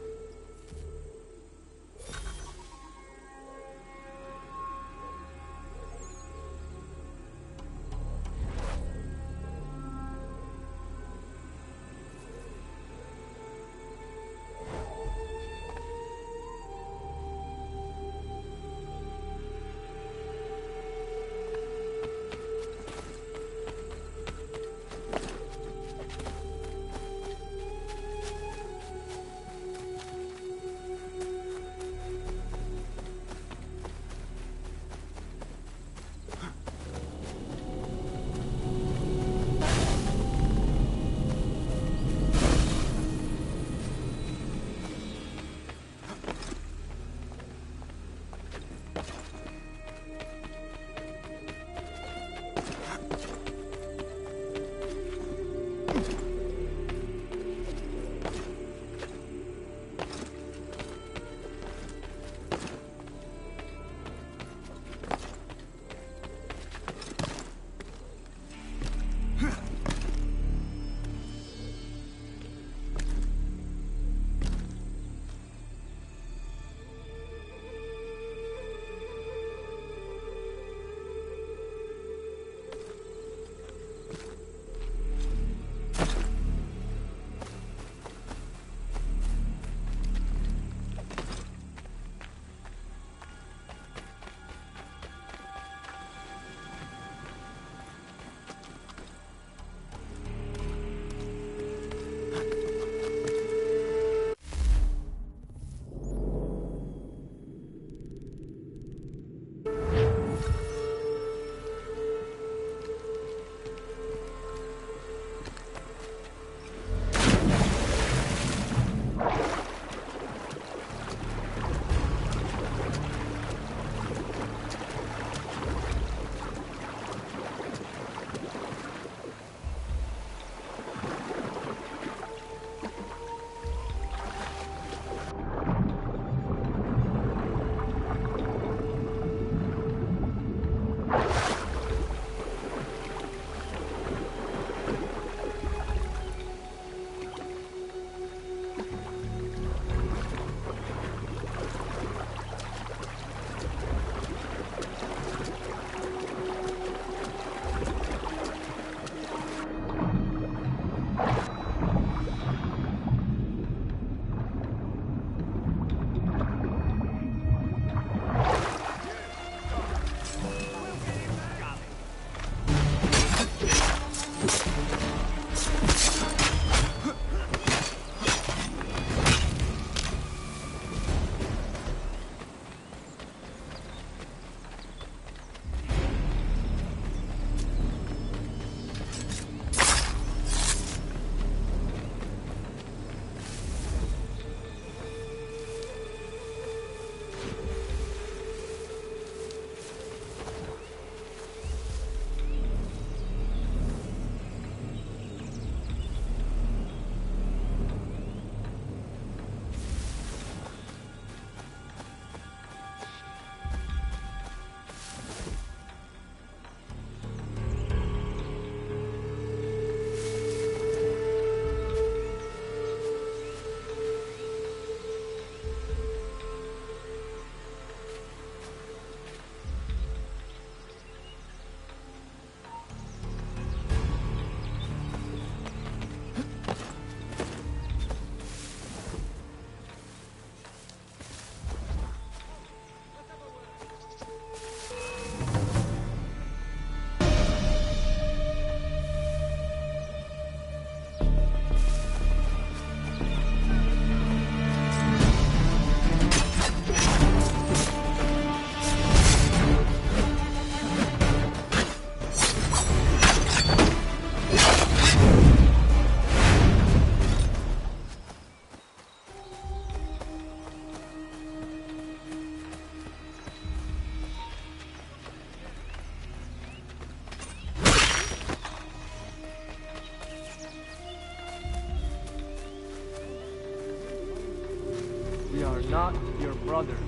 brothers.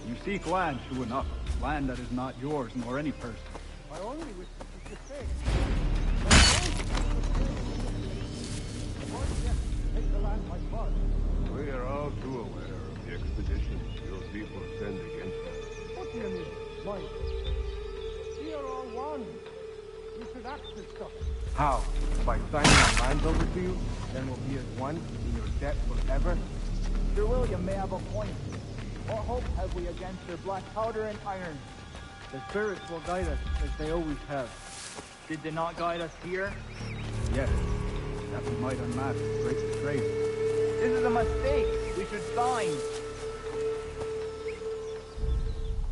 You seek land, true enough. Land that is not yours nor any person. I only wish to take. Take the land by force. We are all too aware of the expedition your people send against us. What do you mean, mine? We are all one. We should act as such. How? By signing our lands over to you? Then we'll be as one in your debt forever? Sir William may have a point. What hope have we against their black powder and iron? The spirits will guide us, as they always have. Did they not guide us here? Yes, that we might unmask great disgrace. This is a mistake. We should sign.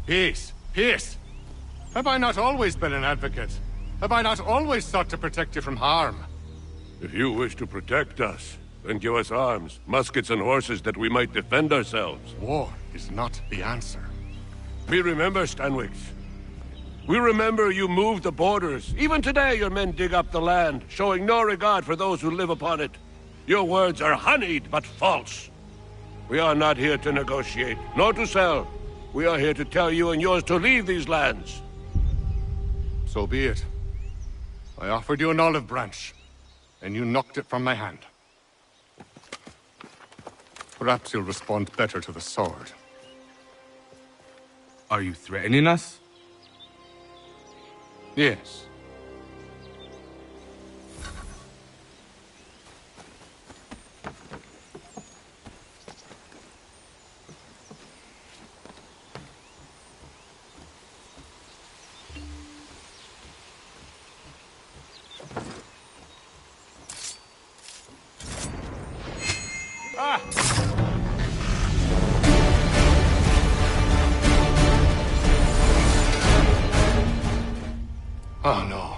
Peace! Peace! Have I not always been an advocate? Have I not always sought to protect you from harm? If you wish to protect us, then give us arms, muskets and horses that we might defend ourselves. War is not the answer. We remember, Stanwix. We remember you moved the borders. Even today your men dig up the land, showing no regard for those who live upon it. Your words are honeyed, but false. We are not here to negotiate, nor to sell. We are here to tell you and yours to leave these lands. So be it. I offered you an olive branch, and you knocked it from my hand. Perhaps you'll respond better to the sword. Are you threatening us? Yes. Oh no.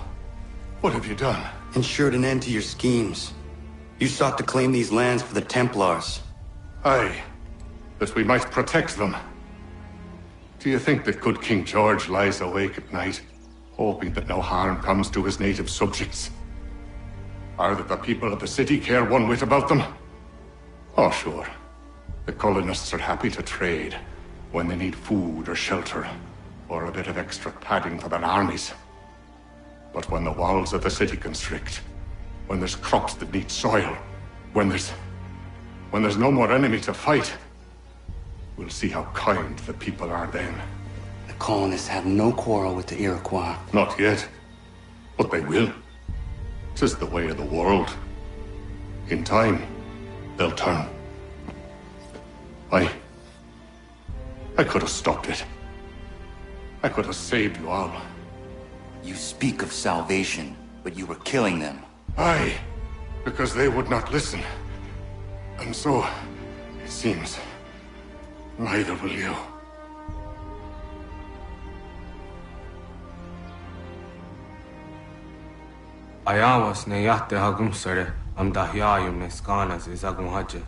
What have you done? Ensured an end to your schemes. You sought to claim these lands for the Templars. Aye, that we might protect them. Do you think that good King George lies awake at night, hoping that no harm comes to his native subjects? Or that the people of the city care one whit about them? Oh, sure. The colonists are happy to trade when they need food or shelter, or a bit of extra padding for their armies. But when the walls of the city constrict, when there's crops that need soil, when there's no more enemy to fight, we'll see how kind the people are then. The colonists have no quarrel with the Iroquois. Not yet, but they will. 'Tis the way of the world. In time, they'll turn. I could have stopped it. I could have saved you all. You speak of salvation, but you were killing them. Aye, because they would not listen. And so, it seems, neither will you. Ayawas ne yate hagum sare am dahyayum ne skanas izagum haje.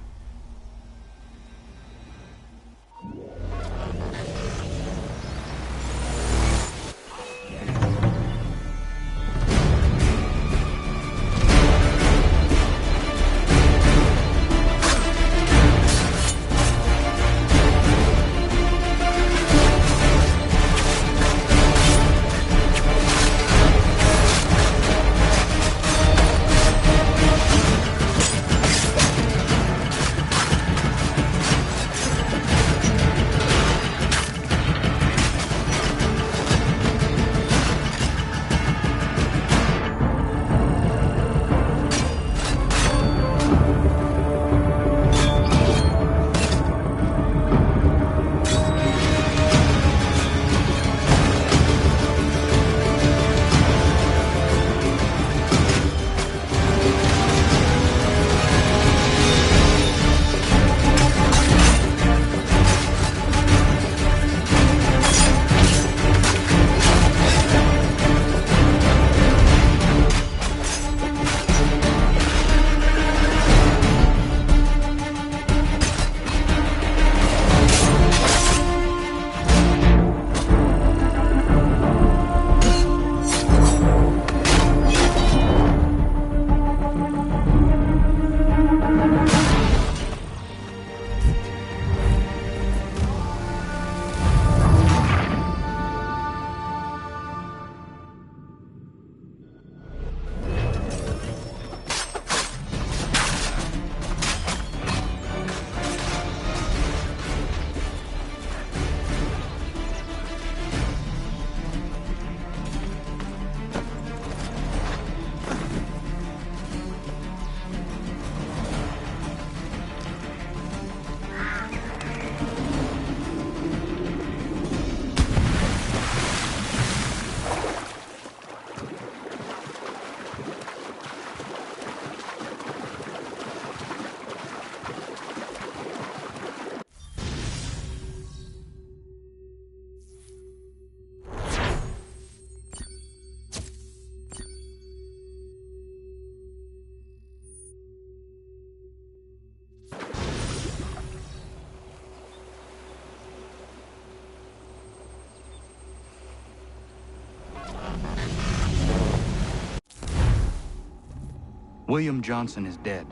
William Johnson is dead,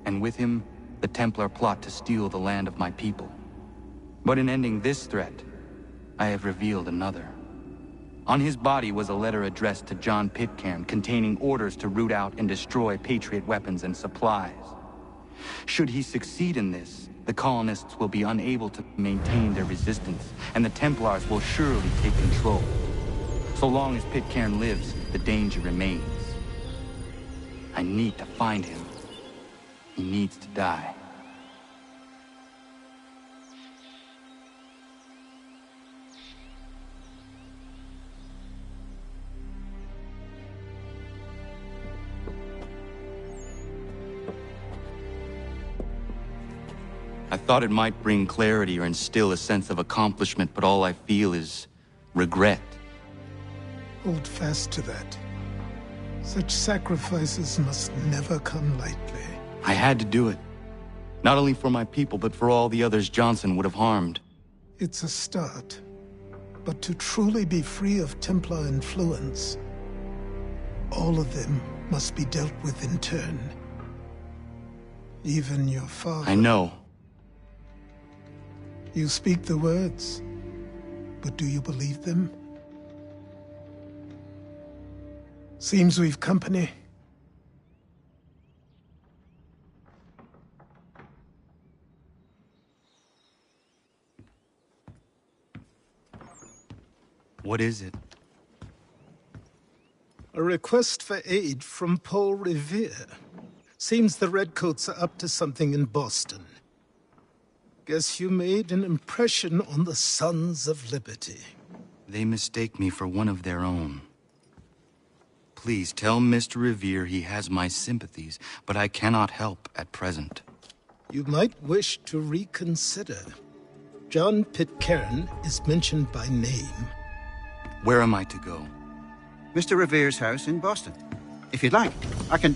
and with him, the Templar plot to steal the land of my people. But in ending this threat, I have revealed another. On his body was a letter addressed to John Pitcairn containing orders to root out and destroy Patriot weapons and supplies. Should he succeed in this, the colonists will be unable to maintain their resistance, and the Templars will surely take control. So long as Pitcairn lives, the danger remains. I need to find him. He needs to die. I thought it might bring clarity or instill a sense of accomplishment, but all I feel is regret. Hold fast to that. Such sacrifices must never come lightly. I had to do it. Not only for my people, but for all the others Johnson would have harmed. It's a start. But to truly be free of Templar influence, all of them must be dealt with in turn. Even your father. I know. You speak the words, but do you believe them? Seems we've company. What is it? A request for aid from Paul Revere. Seems the Redcoats are up to something in Boston. Guess you made an impression on the Sons of Liberty. They mistake me for one of their own. Please tell Mr. Revere he has my sympathies, but I cannot help at present. You might wish to reconsider. John Pitcairn is mentioned by name. Where am I to go? Mr. Revere's house in Boston. If you'd like, I can...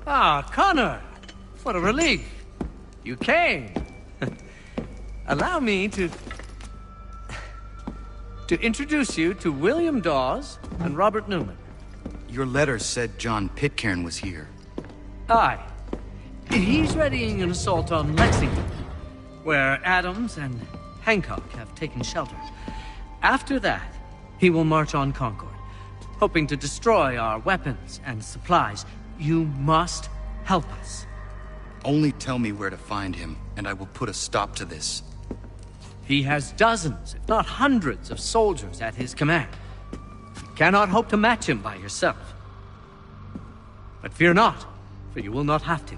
Ah, Connor! What a relief. You came. Allow me to introduce you to William Dawes and Robert Newman. Your letter said John Pitcairn was here. Aye. He's readying an assault on Lexington, where Adams and Hancock have taken shelter. After that, he will march on Concord, hoping to destroy our weapons and supplies. You must help us. Only tell me where to find him, and I will put a stop to this. He has dozens, if not hundreds, of soldiers at his command. You cannot hope to match him by yourself. But fear not, for you will not have to.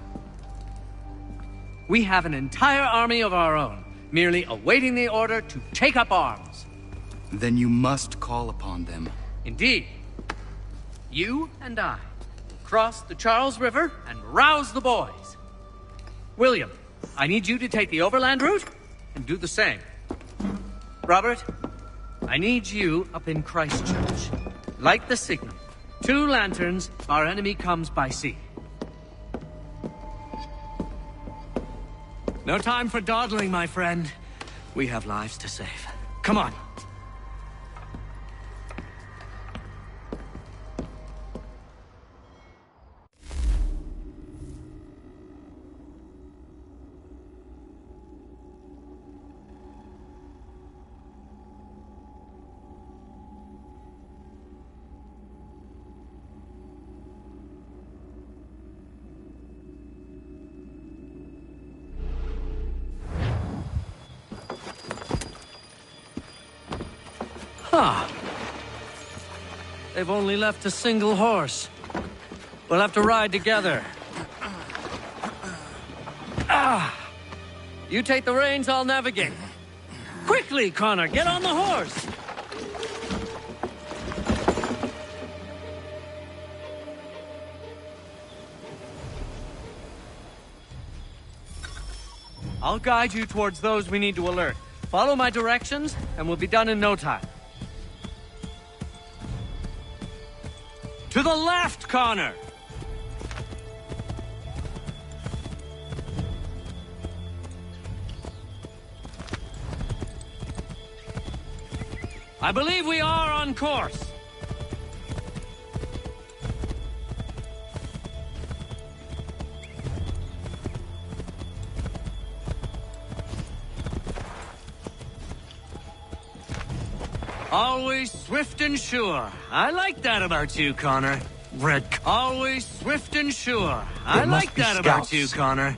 We have an entire army of our own, merely awaiting the order to take up arms. Then you must call upon them. Indeed. You and I cross the Charles River and rouse the boys. William, I need you to take the overland route and do the same. Robert, I need you up in Christchurch. Light the signal. 2 lanterns, our enemy comes by sea. No time for dawdling, my friend. We have lives to save. Come on. Huh. They've only left a single horse. We'll have to ride together. Ah! You take the reins, I'll navigate. Quickly, Connor, get on the horse! I'll guide you towards those we need to alert. Follow my directions, and we'll be done in no time. To the left, Connor! I believe we are on course. Always swift and sure. I like that about you, Connor. Always swift and sure. I like that about you, Connor.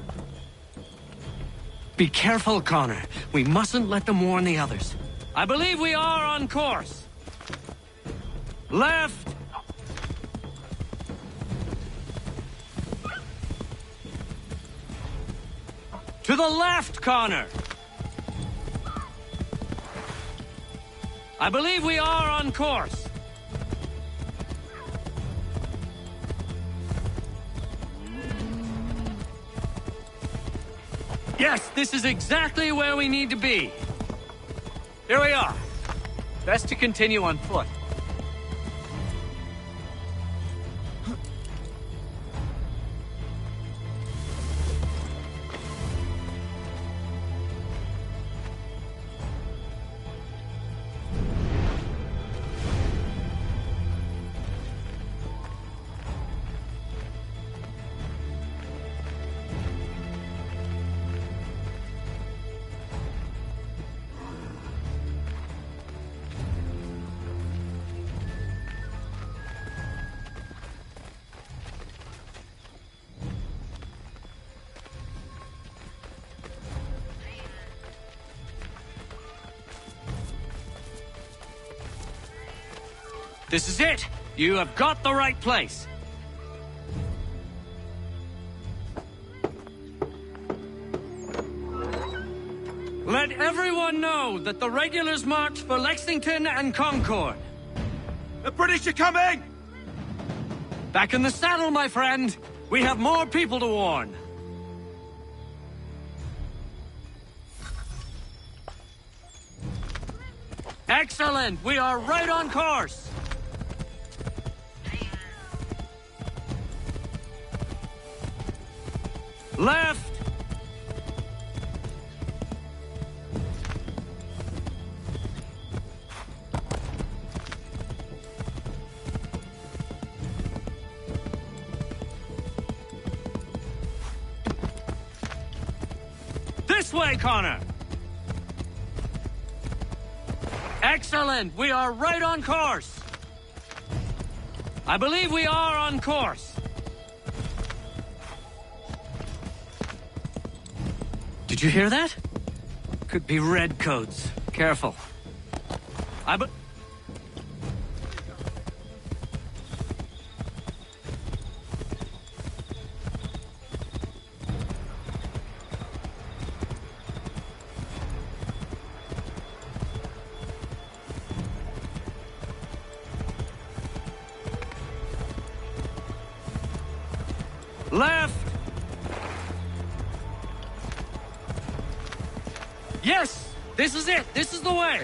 Be careful, Connor. We mustn't let them warn the others. I believe we are on course. Left. To the left, Connor. I believe we are on course. Yes, this is exactly where we need to be. Here we are. Best to continue on foot. This is it! You have got the right place! Let everyone know that the regulars marched for Lexington and Concord. The British are coming! Back in the saddle, my friend! We have more people to warn. Excellent! We are right on course! Left! This way, Connor! Excellent! We are right on course! I believe we are on course. Did you hear that? Could be redcoats. Careful. Left! Yes! This is it! This is the way!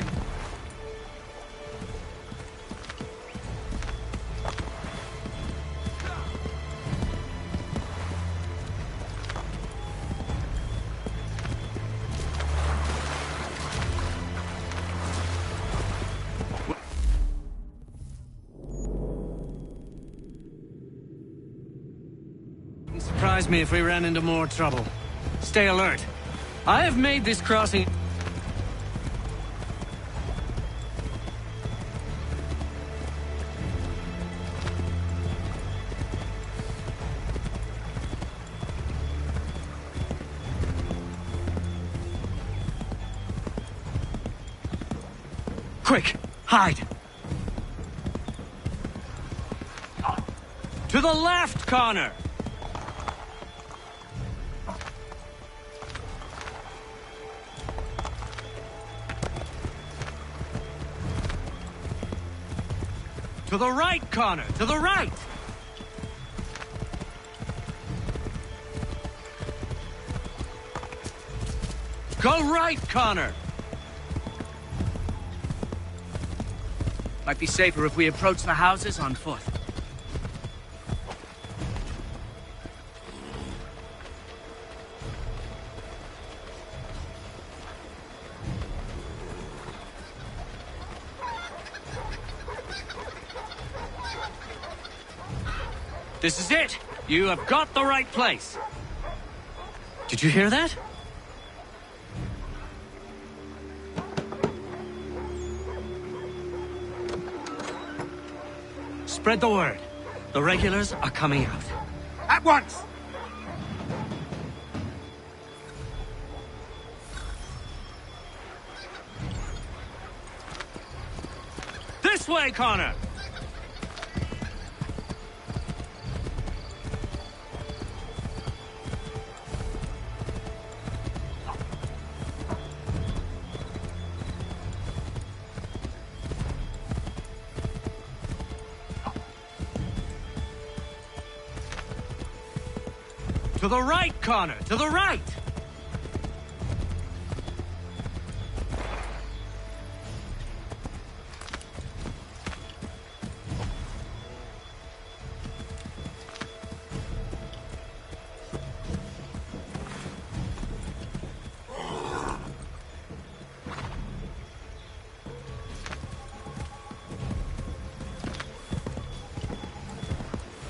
Wouldn't surprise me if we ran into more trouble. Stay alert. I have made this crossing... Quick! Hide! To the left, Connor! To the right, Connor! To the right! Go right, Connor! Might be safer if we approach the houses on foot. This is it! You have got the right place! Did you hear that? Spread the word. The regulars are coming out. At once! This way, Connor! To the right, Connor! To the right!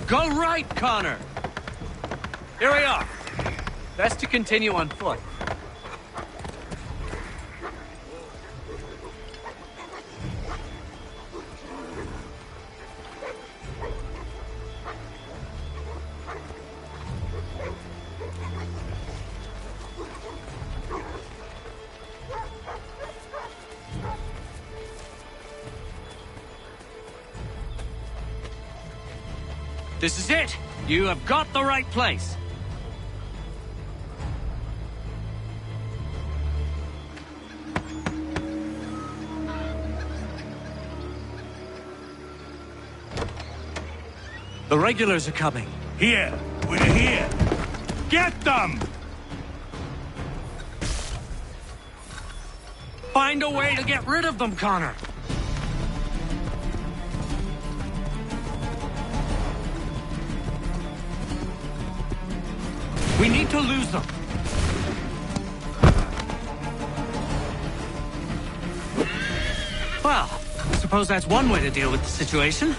Go right, Connor! Here we are. Best to continue on foot. This is it! You have got the right place! The regulars are coming. Here! We're here! Get them! Find a way to get rid of them, Connor! We need to lose them. Well, I suppose that's one way to deal with the situation.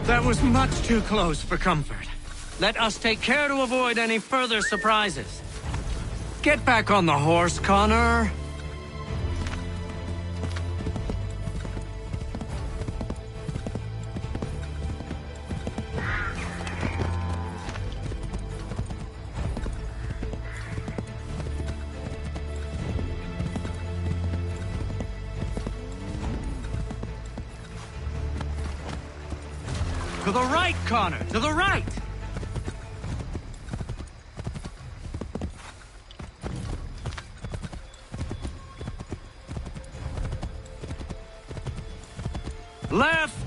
That was much too close for comfort. Let us take care to avoid any further surprises. Get back on the horse, Connor. To the right, Connor! To the right! Left!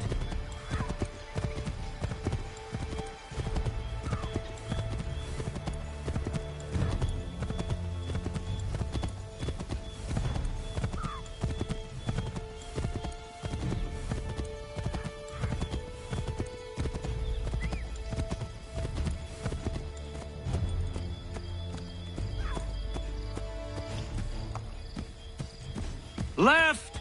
Left!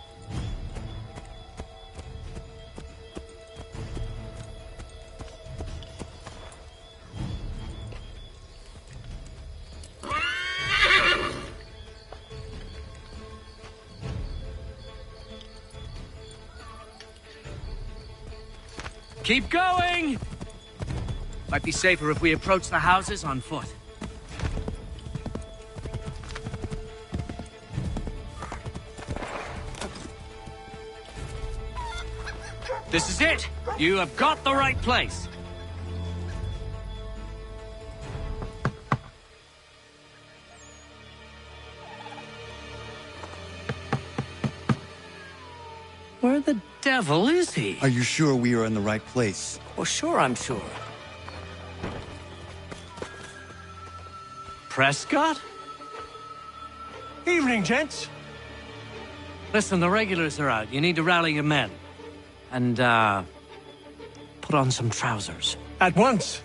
Keep going! Might be safer if we approach the houses on foot. This is it! You have got the right place! Where the devil is he? Are you sure we are in the right place? Well, sure, I'm sure. Prescott? Evening, gents. Listen, the regulars are out. You need to rally your men. And, put on some trousers. At once.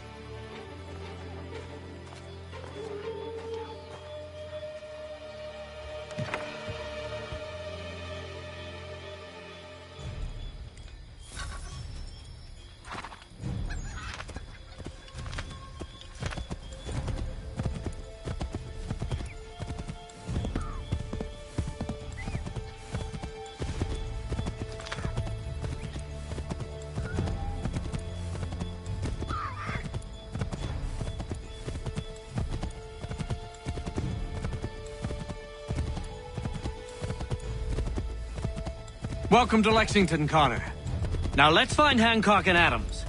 Welcome to Lexington, Connor. Now let's find Hancock and Adams.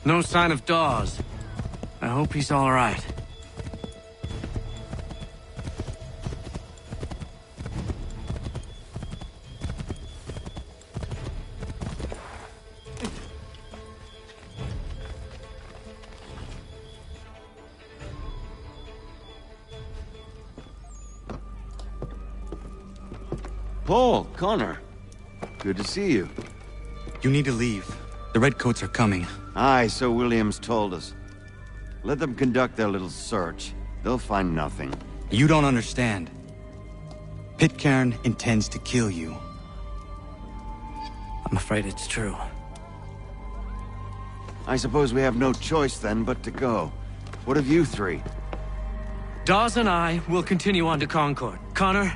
No sign of Dawes. I hope he's all right. Paul, Connor. Good to see you. You need to leave. The Redcoats are coming. Aye, so Williams told us. Let them conduct their little search. They'll find nothing. You don't understand. Pitcairn intends to kill you. I'm afraid it's true. I suppose we have no choice then but to go. What of you three? Dawes and I will continue on to Concord. Connor,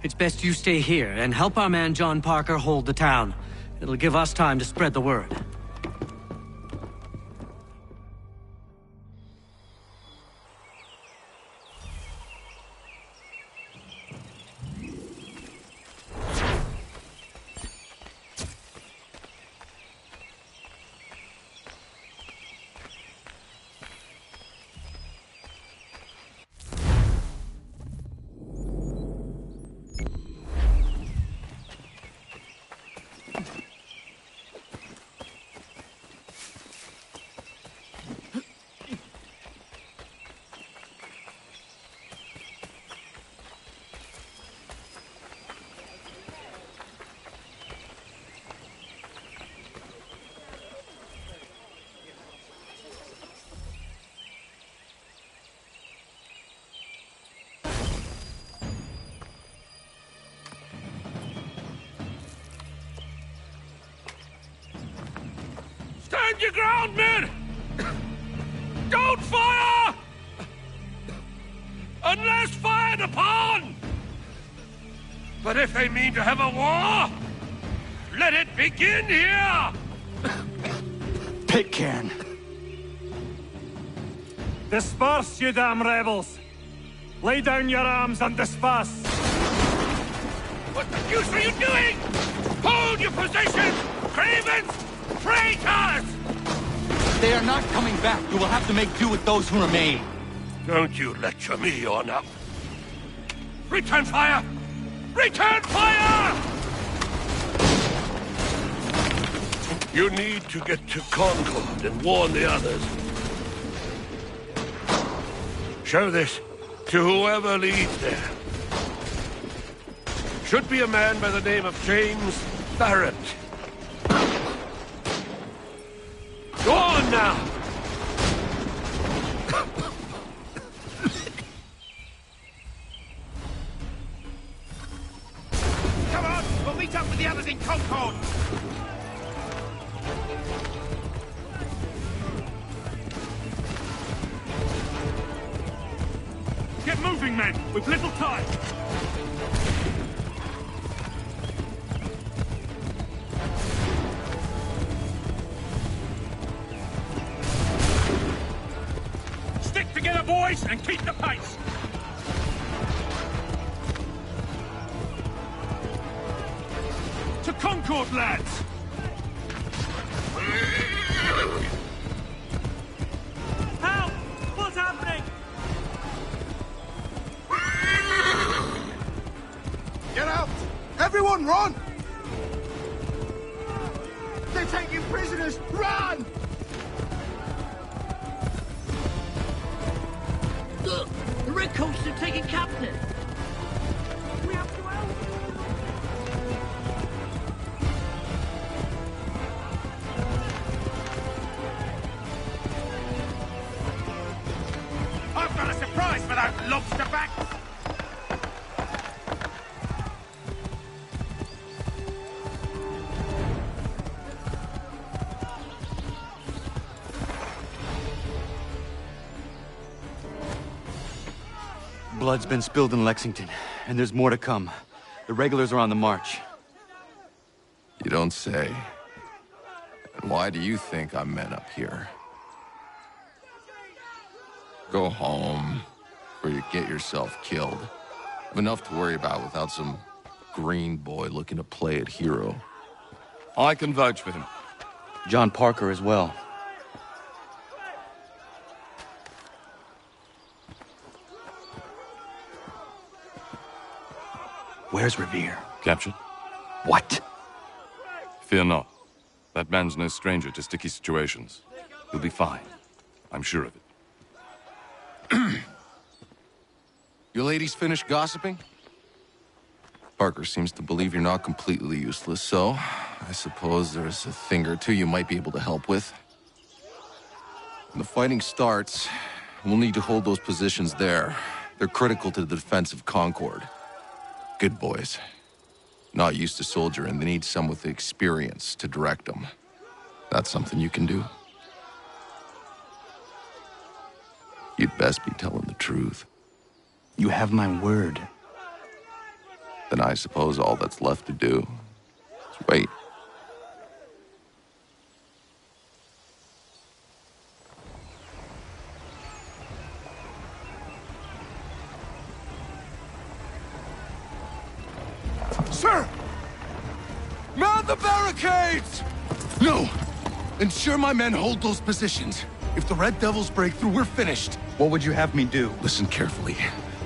it's best you stay here and help our man John Parker hold the town. It'll give us time to spread the word. Stand your ground, men! Don't fire! Unless fired upon! But if they mean to have a war, let it begin here! Pitcairn. Disperse, you damn rebels! Lay down your arms and disperse! What the deuce are you doing? Hold your position! Cravens! Traitors! They are not coming back. You will have to make do with those who remain. Don't you lecture me on up. Return fire! Return fire! You need to get to Concord and warn the others. Show this to whoever leads there. Should be a man by the name of James Barrett. Go on now! Come on, we'll meet up with the others in Concord! Get moving, men! We've little time! boys, and keep the pace! To Concord, lads! Help! What's happening? Get out! Everyone run! They're taking prisoners! Run! Look! The Redcoats are taking captive! We have to help! I've got a surprise for those lobster backs! Blood's been spilled in Lexington, and there's more to come. The regulars are on the march. You don't say. And why do you think I'm men up here? Go home, or you get yourself killed. I've enough to worry about without some green boy looking to play it hero. I can vouch for him. John Parker as well. Where's Revere? Captured? What? Fear not. That man's no stranger to sticky situations. He'll be fine. I'm sure of it. You ladies finished gossiping? Parker seems to believe you're not completely useless, so I suppose there's a thing or two you might be able to help with. When the fighting starts, we'll need to hold those positions there. They're critical to the defense of Concord. Good boys. Not used to soldiering, they need some with the experience to direct them. That's something you can do. You'd best be telling the truth. You have my word. Then I suppose all that's left to do is wait. Sir! Mount the barricades! No! Ensure my men hold those positions. If the Red Devils break through, we're finished. What would you have me do? Listen carefully.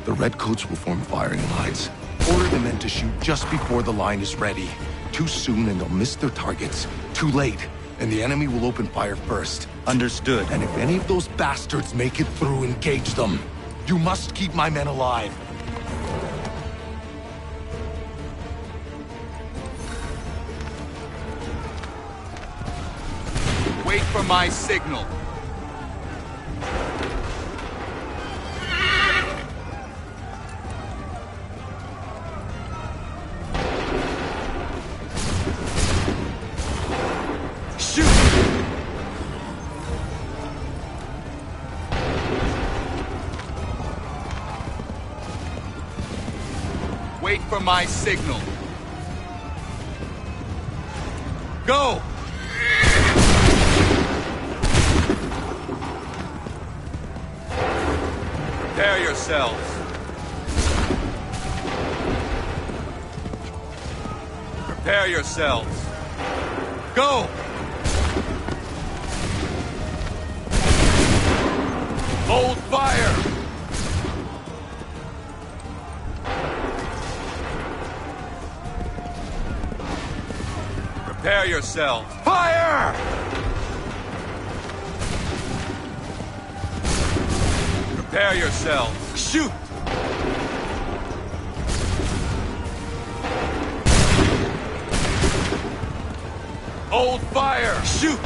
The Redcoats will form firing lines. Order the men to shoot just before the line is ready. Too soon and they'll miss their targets. Too late, and the enemy will open fire first. Understood. And if any of those bastards make it through, engage them. You must keep my men alive. Wait for my signal. Shoot! Wait for my signal. Go! Prepare yourselves. Prepare yourselves. Go! Hold fire! Prepare yourselves. Fire! Prepare yourselves. Shoot! Hold fire! Shoot!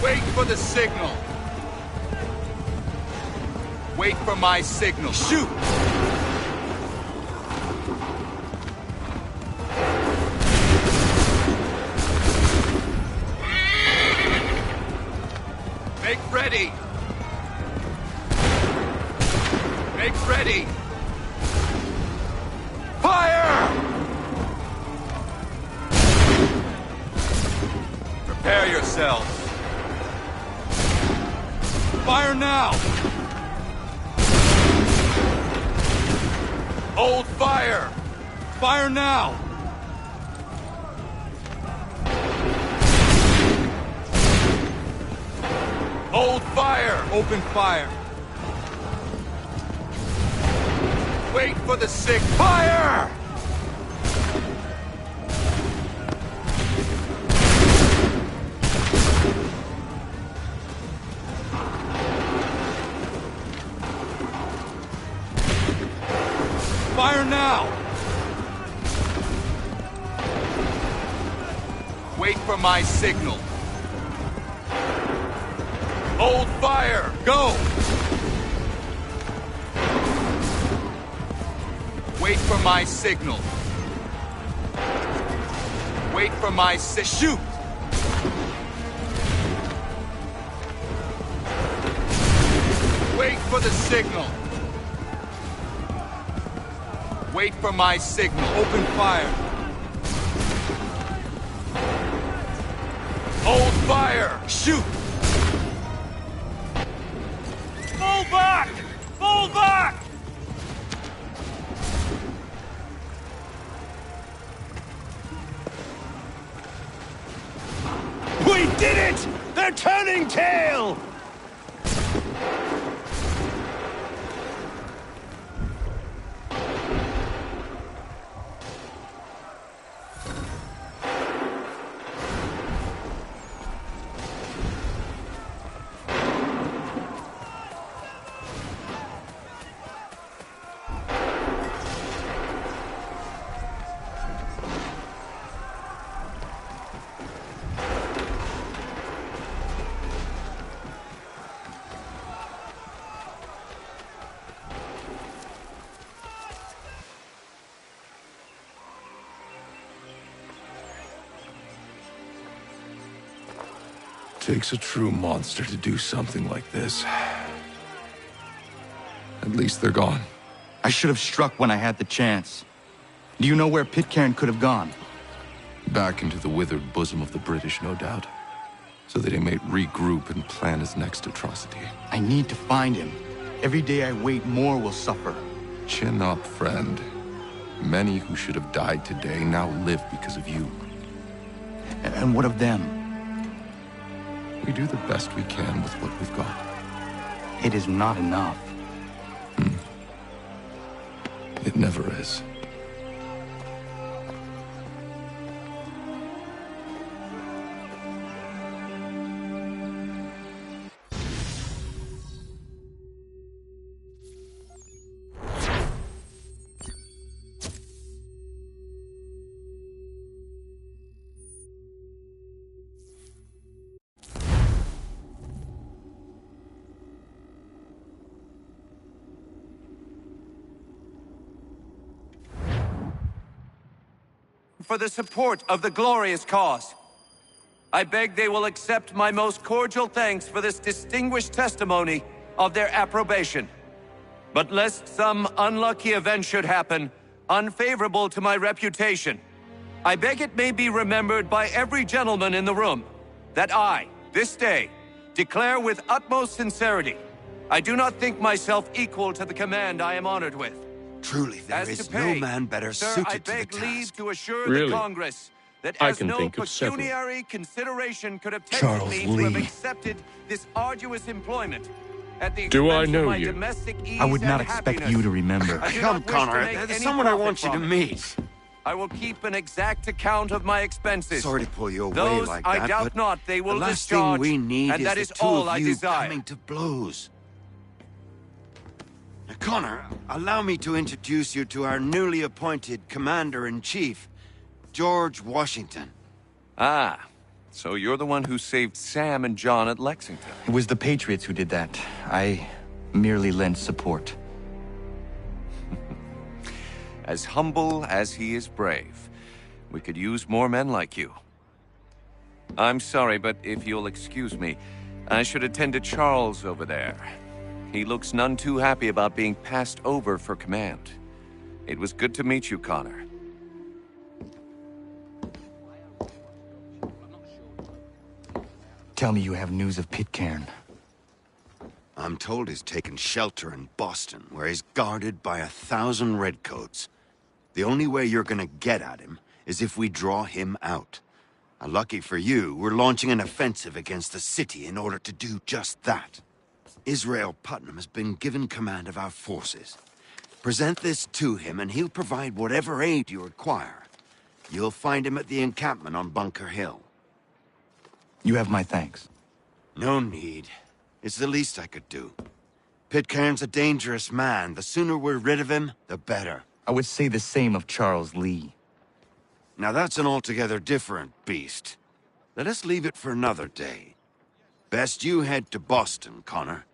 Wait for the signal. Wait for my signal. Shoot! Make ready! Make ready! Fire! Prepare yourself. yourselves. Fire now! Hold fire! Fire now! Hold fire! Open fire! Wait for the sick. Fire! Fire now! Wait for my signal. Hold fire! Go! Wait for my signal. Wait for my shoot! Wait for the signal. Wait for my signal. Open fire. Hold fire! Shoot! Fall back! Fall back! We did it! They're turning tail! Takes a true monster to do something like this. At least they're gone. I should have struck when I had the chance. Do you know where Pitcairn could have gone? Back into the withered bosom of the British, no doubt. So that he may regroup and plan his next atrocity. I need to find him. Every day I wait, more will suffer. Chin up, friend. Many who should have died today now live because of you. And what of them? We do the best we can with what we've got. It is not enough. It never is. For the support of the glorious cause. I beg they will accept my most cordial thanks for this distinguished testimony of their approbation. But lest some unlucky event should happen, unfavorable to my reputation, I beg it may be remembered by every gentleman in the room that I, this day, declare with utmost sincerity, I do not think myself equal to the command I am honored with. Truly, there is no man better suited to the task. Leave to assure Really? the Congress that I as can no think of several. pecuniary consideration could have tempted Charles me to Lee. have accepted this arduous employment at the Do I expense know of my you? domestic ease I would not and expect happiness. you to remember. I do Come, not wish Connor. to make There's any someone I profit want you to from it. meet. I will keep an exact account of my expenses. Sorry to pull you away Those like I that, doubt but not they will the last discharge, thing we need and that is is the two all of I you desire. coming to blows. Now, Connor, allow me to introduce you to our newly appointed Commander-in-Chief, George Washington. Ah, so you're the one who saved Sam and John at Lexington. It was the Patriots who did that. I merely lent support. As humble as he is brave. We could use more men like you. I'm sorry, but if you'll excuse me, I should attend to Charles over there. He looks none too happy about being passed over for command. It was good to meet you, Connor. Tell me you have news of Pitcairn. I'm told he's taken shelter in Boston, where he's guarded by 1,000 redcoats. The only way you're gonna get at him is if we draw him out. Lucky for you, we're launching an offensive against the city in order to do just that. Israel Putnam has been given command of our forces. Present this to him and he'll provide whatever aid you require. You'll find him at the encampment on Bunker Hill. You have my thanks. No need. It's the least I could do. Pitcairn's a dangerous man. The sooner we're rid of him, the better. I would say the same of Charles Lee. Now that's an altogether different beast. Let us leave it for another day. Best you head to Boston, Connor.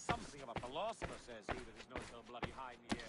Something of a philosopher, says he, with his nose so bloody high in the air.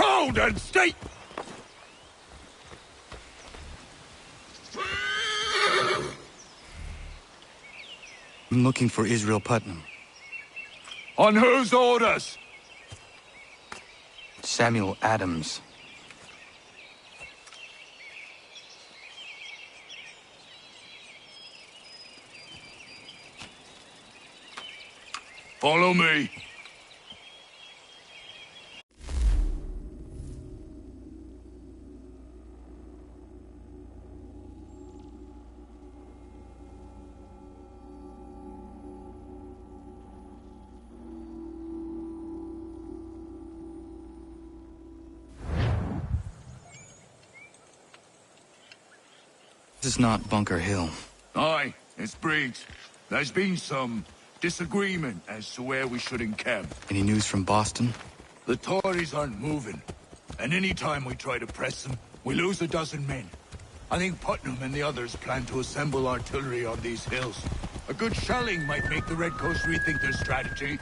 Hold and stay! I'm looking for Israel Putnam. On whose orders? Samuel Adams. Follow me. This is not Bunker Hill. Aye, it's Briggs. There's been some disagreement as to where we should encamp. Any news from Boston? The Tories aren't moving, and any time we try to press them, we lose a dozen men. I think Putnam and the others plan to assemble artillery on these hills. A good shelling might make the Redcoats rethink their strategy.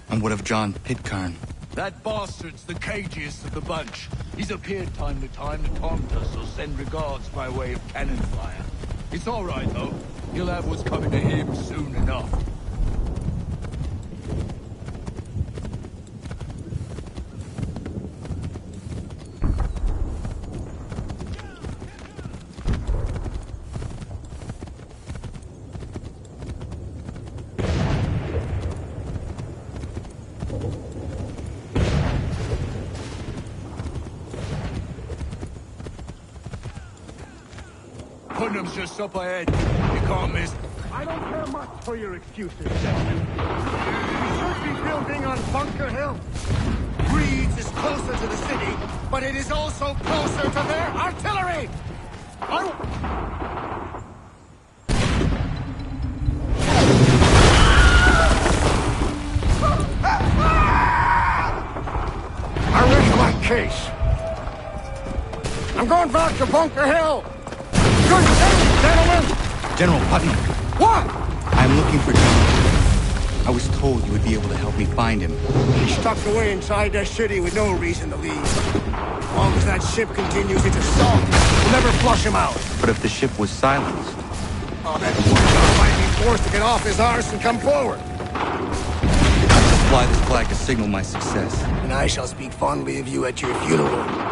And what of John Pitcairn? That bastard's the cagiest of the bunch. He's appeared time to taunt us or send regards by way of cannon fire. It's all right, though. He'll have what's coming to him soon enough. Putnam's just up ahead. You can't miss. I don't care much for your excuses, gentlemen. We should be building on Bunker Hill. Reed's is closer to the city, but it is also closer to their artillery! case. I'm going back to Bunker Hill. Good day, gentlemen. General Putnam, What? I'm looking for John. I was told you would be able to help me find him. He's tucked away inside that city with no reason to leave. As long as that ship continues its assault, we'll never flush him out. But if the ship was silenced, Oh, that poor guy might be forced to get off his arse and come forward. I'll fly this flag to signal my success. And I shall speak fondly of you at your funeral.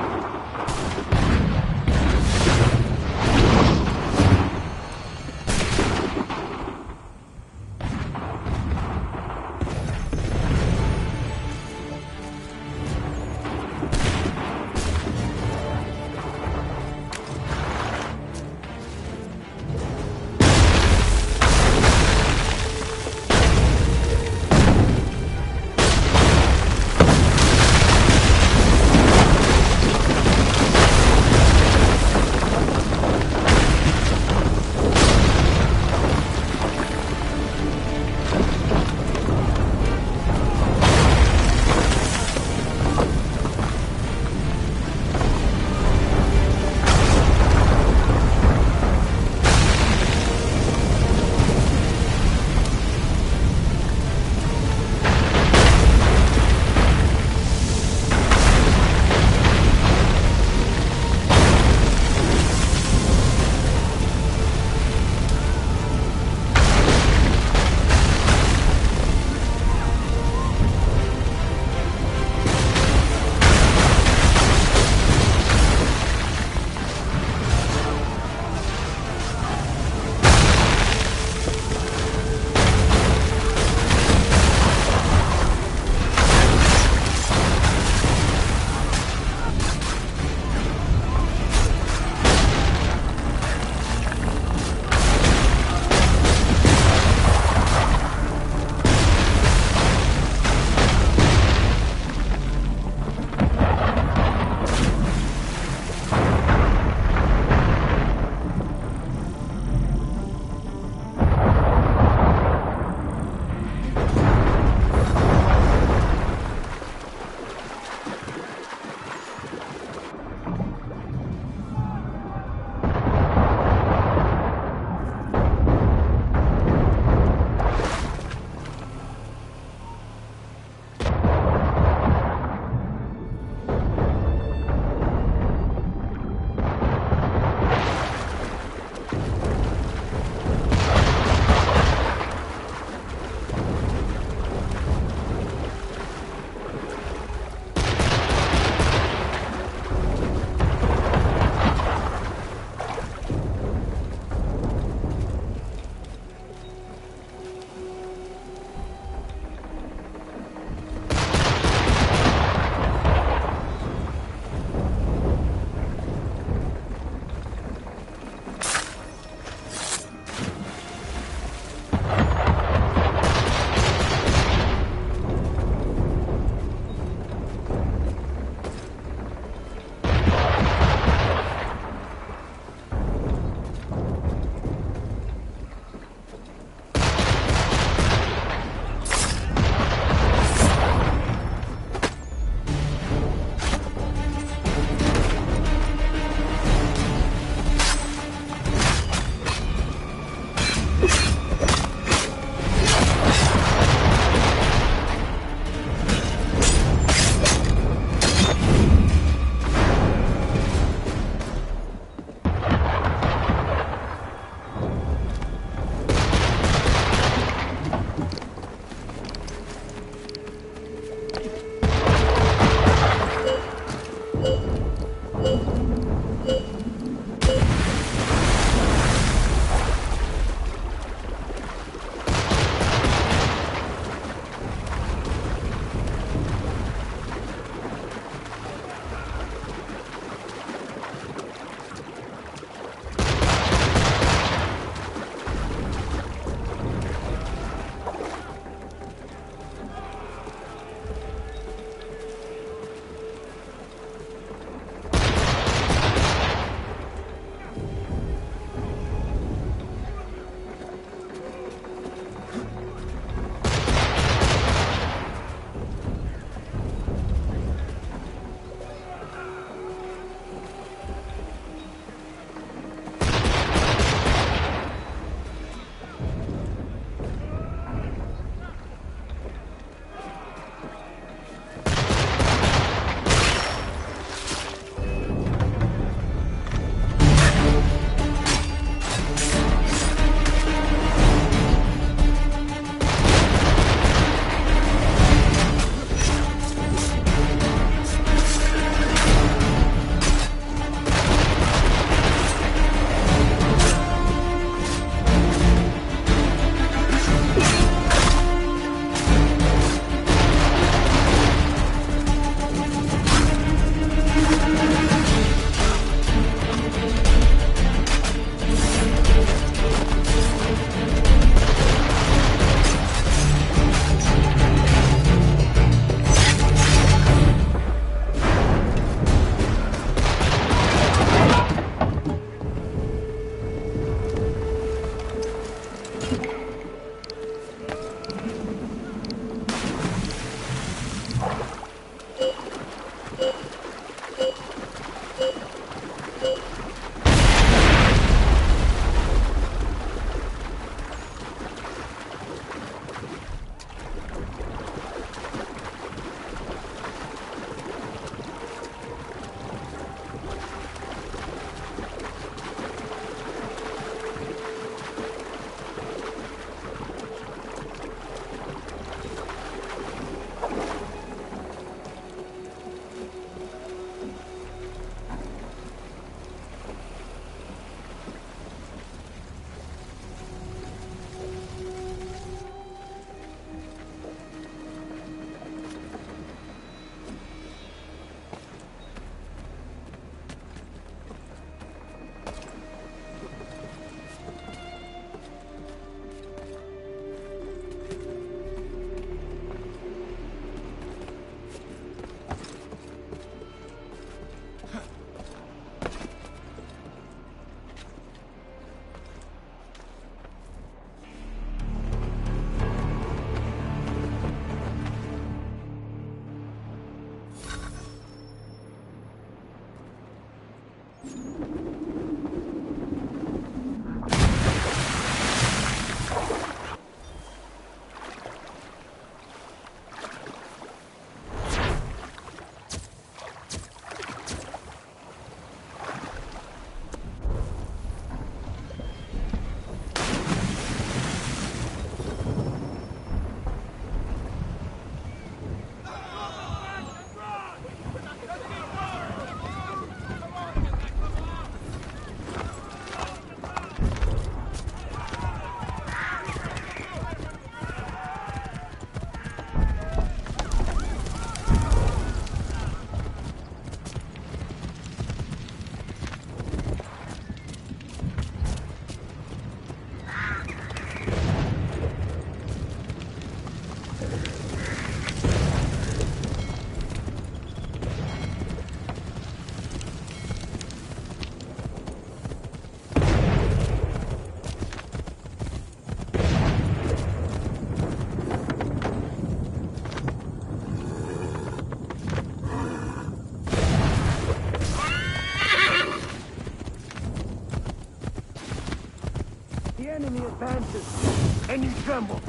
enemy advances, and you tremble.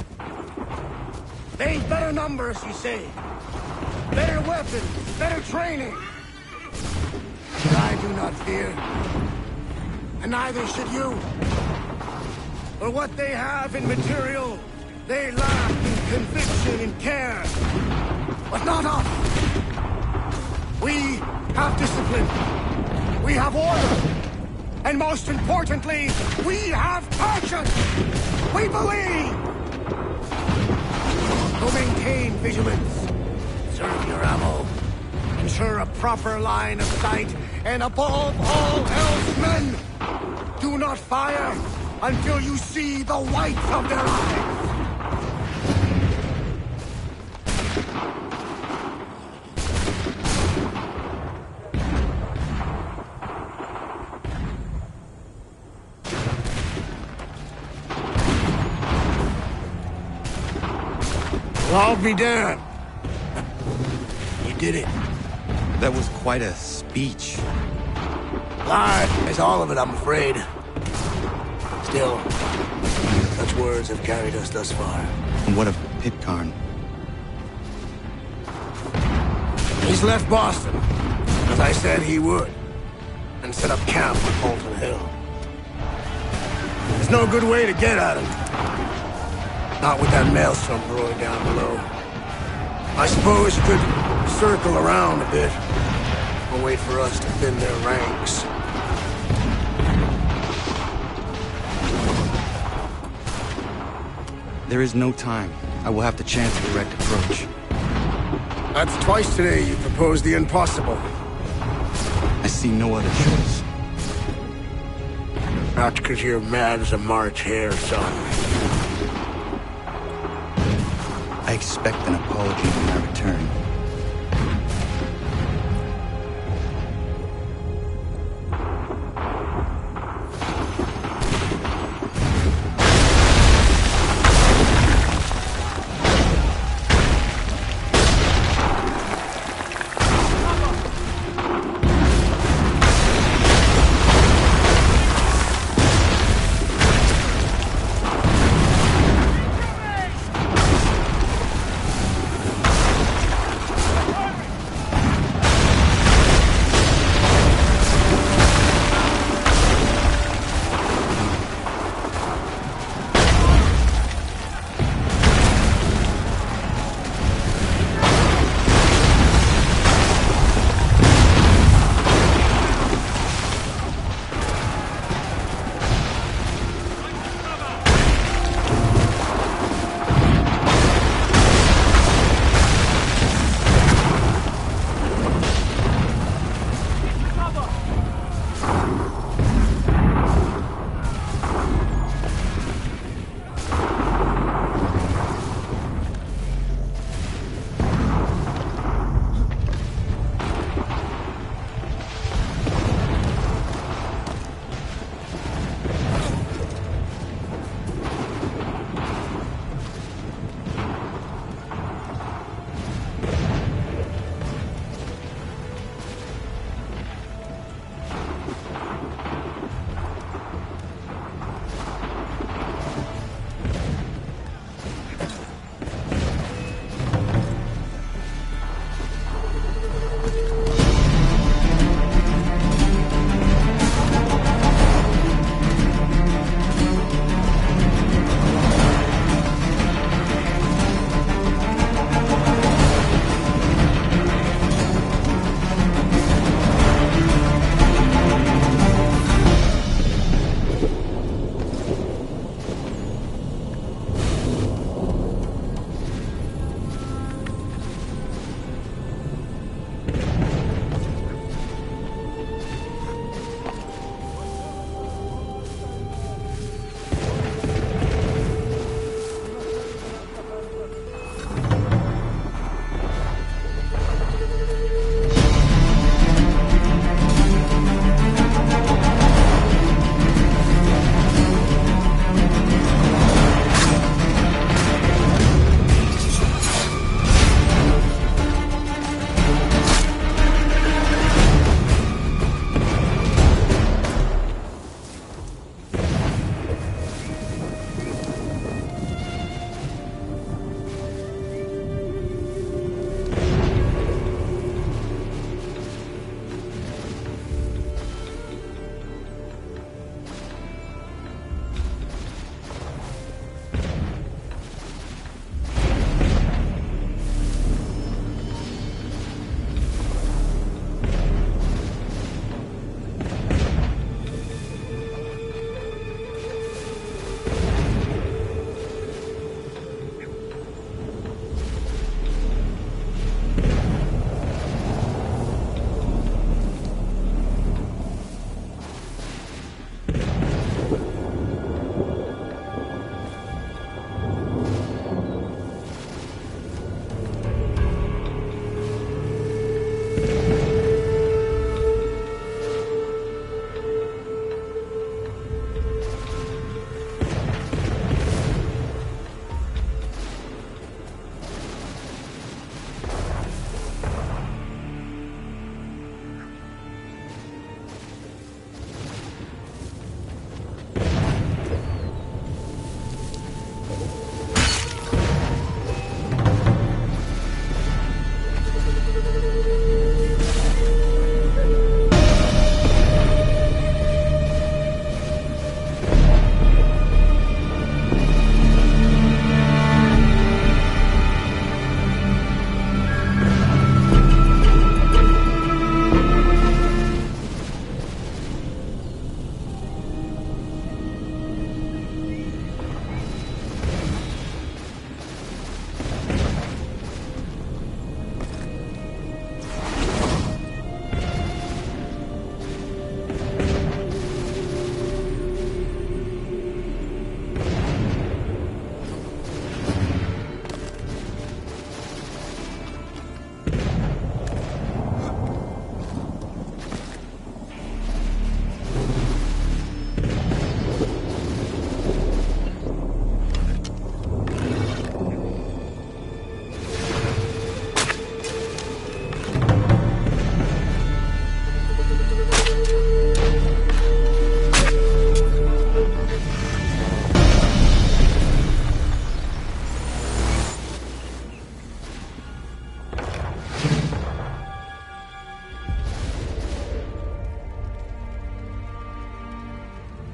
They've better numbers, you say. Better weapons, better training. But I do not fear. And neither should you. For what they have in material, they lack in conviction and care. But not us. We have discipline. We have order. And most importantly, we have passion. We believe. So maintain vigilance. Serve your ammo. Ensure a proper line of sight. And above all else, men, do not fire until you see the whites of their eyes. Well, I'll be damned. You did it. That was quite a speech. Lied as all of it, I'm afraid. Still, such words have carried us thus far. And what of Pitcairn? He's left Boston, as I said he would, and set up camp on Holton Hill. There's no good way to get at him. Not with that maelstrom brewing down below. I suppose you could circle around a bit, or wait for us to thin their ranks. There is no time. I will have to chance a direct approach. That's twice today you proposed the impossible. I see no other choice. Not because you're mad as a March hare, son. I expect an apology when I return.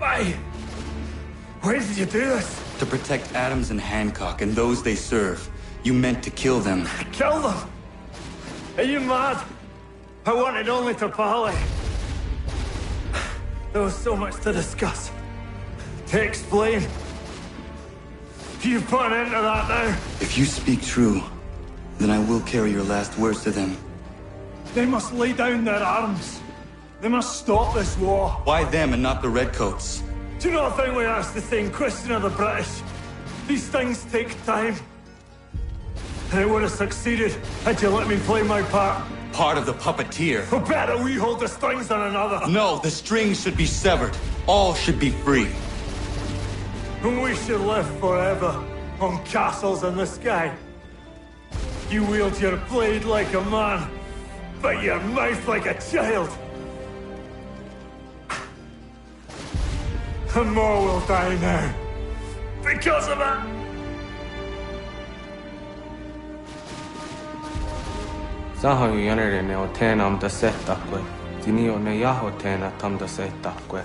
Why? Why did you do this? To protect Adams and Hancock and those they serve, you meant to kill them. Kill them? Are you mad? I wanted only to parley. There was so much to discuss, to explain. You put an end to that now. If you speak true, then I will carry your last words to them. They must lay down their arms. They must stop this war. Why them and not the Redcoats? Do you not think we asked the same question of the British? These things take time. And it would have succeeded had you let me play my part. Part of the puppeteer. Or better we hold the strings on another. No, the strings should be severed. All should be free. And we should live forever on castles in the sky. You wield your blade like a man, but your mouth like a child. And more will die now. Because of it. Saho yanere ne otenam da setakwe. Dinio ne yahotena tam da setakwe.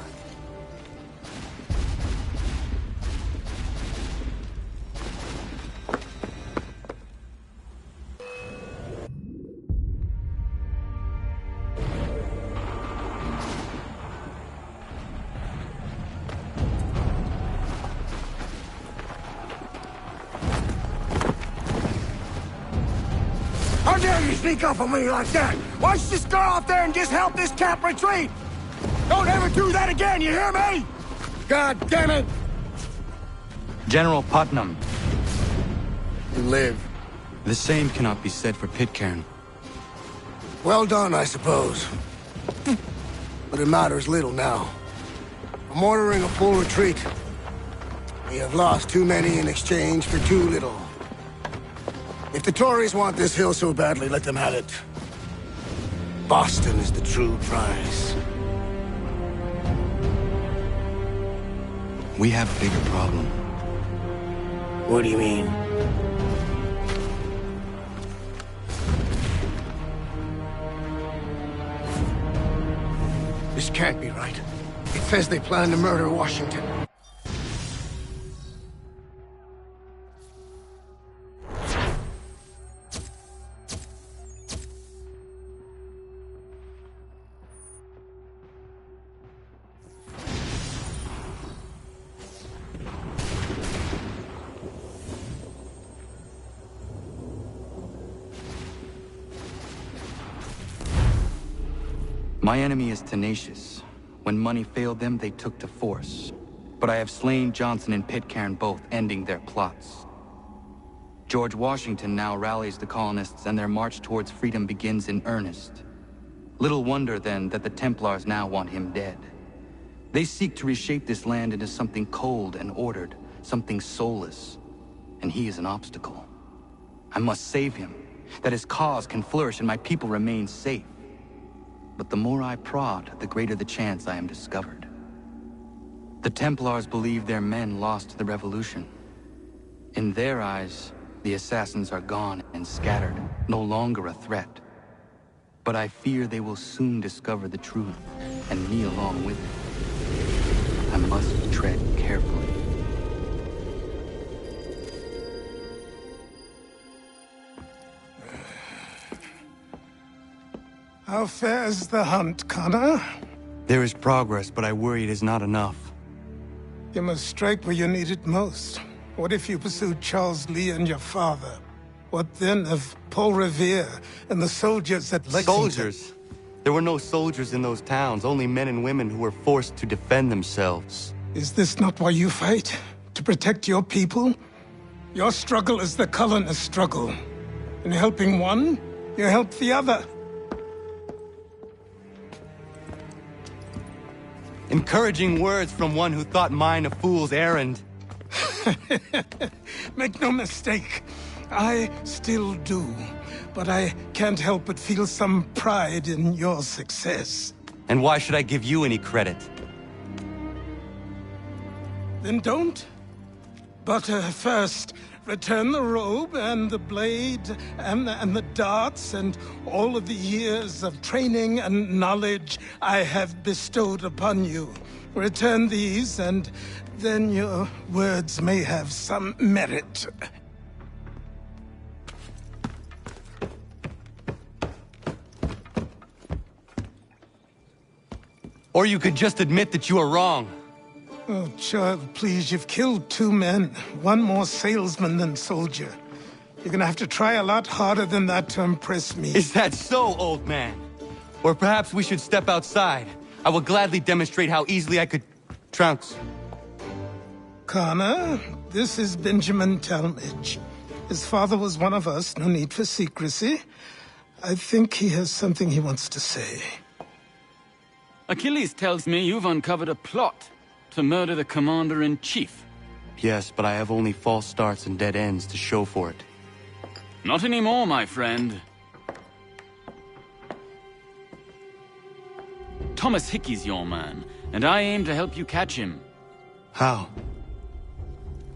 How dare you sneak up on me like that? Why don't you just go off there and just help this camp retreat? Don't ever do that again, you hear me? God damn it! General Putnam. You live. The same cannot be said for Pitcairn. Well done, I suppose. But it matters little now. I'm ordering a full retreat. We have lost too many in exchange for too little. If the Tories want this hill so badly, let them have it. Boston is the true prize. We have a bigger problem. What do you mean? This can't be right. It says they plan to murder Washington. My enemy is tenacious. When money failed them, they took to force. But I have slain Johnson and Pitcairn both, ending their plots. George Washington now rallies the colonists, and their march towards freedom begins in earnest. Little wonder, then, that the Templars now want him dead. They seek to reshape this land into something cold and ordered, something soulless. And he is an obstacle. I must save him, that his cause can flourish and my people remain safe. But the more I prod, the greater the chance I am discovered. The Templars believe their men lost the revolution. In their eyes, the assassins are gone and scattered, no longer a threat. But I fear they will soon discover the truth, and me along with it. I must tread carefully. How fares the hunt, Connor? There is progress, but I worry it is not enough. You must strike where you need it most. What if you pursued Charles Lee and your father? What then of Paul Revere and the soldiers at Lexington? Soldiers? There were no soldiers in those towns, only men and women who were forced to defend themselves. Is this not why you fight? To protect your people? Your struggle is the colonist struggle. In helping one, you help the other. Encouraging words from one who thought mine a fool's errand. Make no mistake, I still do. But I can't help but feel some pride in your success. And why should I give you any credit? Then don't. But first, return the robe and the blade and the darts and all of the years of training and knowledge I have bestowed upon you. Return these, and then your words may have some merit. Or you could just admit that you are wrong. Oh, child, please, you've killed 2 men. One more salesman than soldier. You're gonna have to try a lot harder than that to impress me. Is that so, old man? Or perhaps we should step outside. I will gladly demonstrate how easily I could trounce. Connor, this is Benjamin Talmadge. His father was one of us, no need for secrecy. I think he has something he wants to say. Achilles tells me you've uncovered a plot to murder the Commander-in-Chief. Yes, but I have only false starts and dead ends to show for it. Not anymore, my friend. Thomas Hickey's your man, and I aim to help you catch him. How?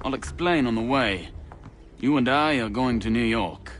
I'll explain on the way. You and I are going to New York.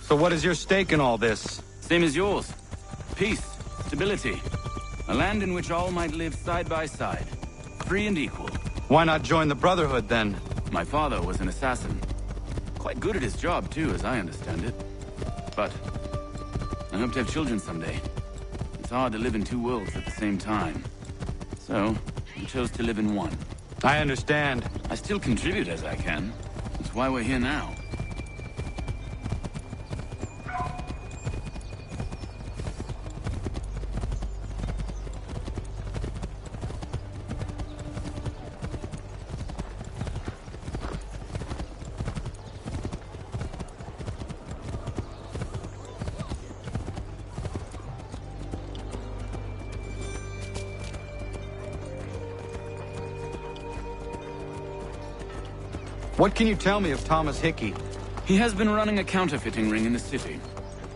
So what is your stake in all this? Same as yours. Peace, stability. A land in which all might live side by side. Free and equal. Why not join the Brotherhood, then? My father was an assassin. Quite good at his job, too, as I understand it. But I hope to have children someday. It's hard to live in 2 worlds at the same time. So, I chose to live in one. I understand. I still contribute as I can. That's why we're here now. What can you tell me of Thomas Hickey? He has been running a counterfeiting ring in the city.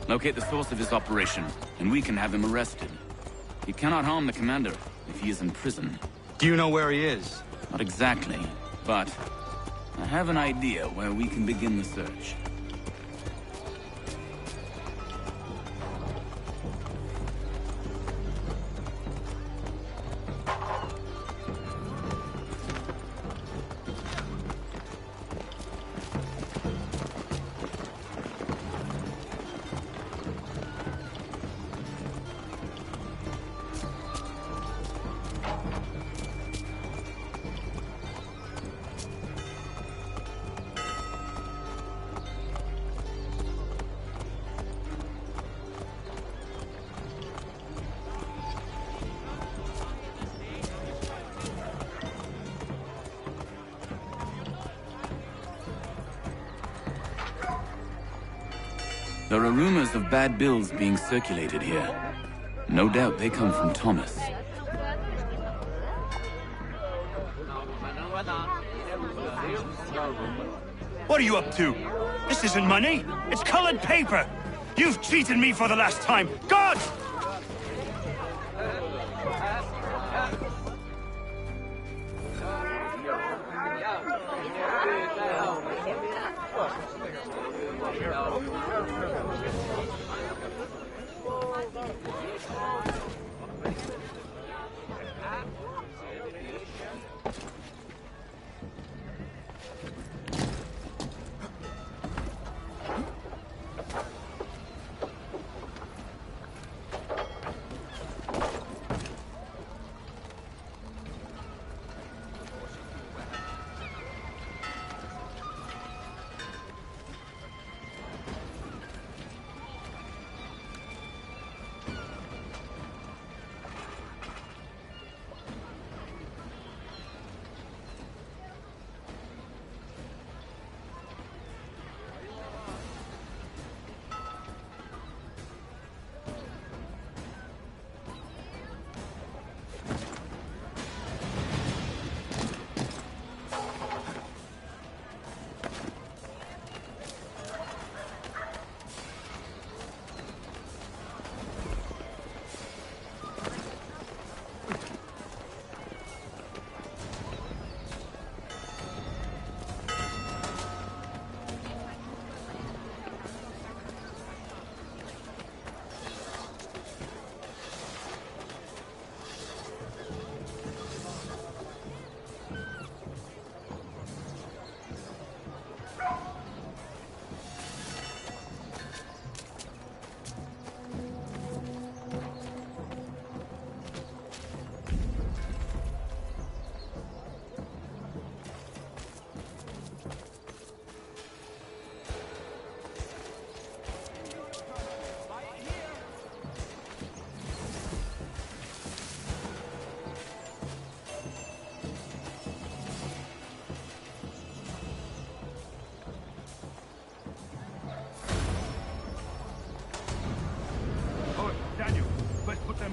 Locate the source of his operation, and we can have him arrested. He cannot harm the commander if he is in prison. Do you know where he is? Not exactly, but I have an idea where we can begin the search. There are rumors of bad bills being circulated here. No doubt they come from Thomas. What are you up to? This isn't money. It's colored paper. You've cheated me for the last time. God!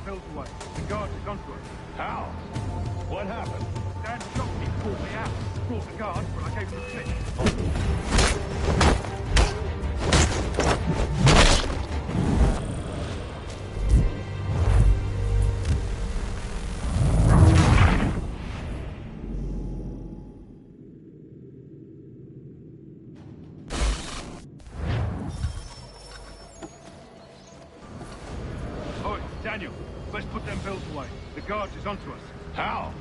pills away. The guard is onto us. How? What happened? Dan shot me, pulled me out. Brought the guard, but I gave him the slip. Daniel, let's put them bills away. The guard is onto us. How?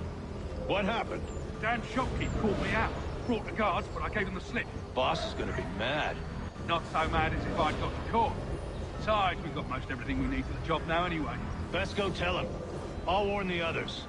What happened? Dan Shopkeep called me out. Brought the guards, but I gave him the slip. Boss is gonna be mad. Not so mad as if I'd got the caught. Besides, we've got most everything we need for the job now anyway. Best go tell him. I'll warn the others.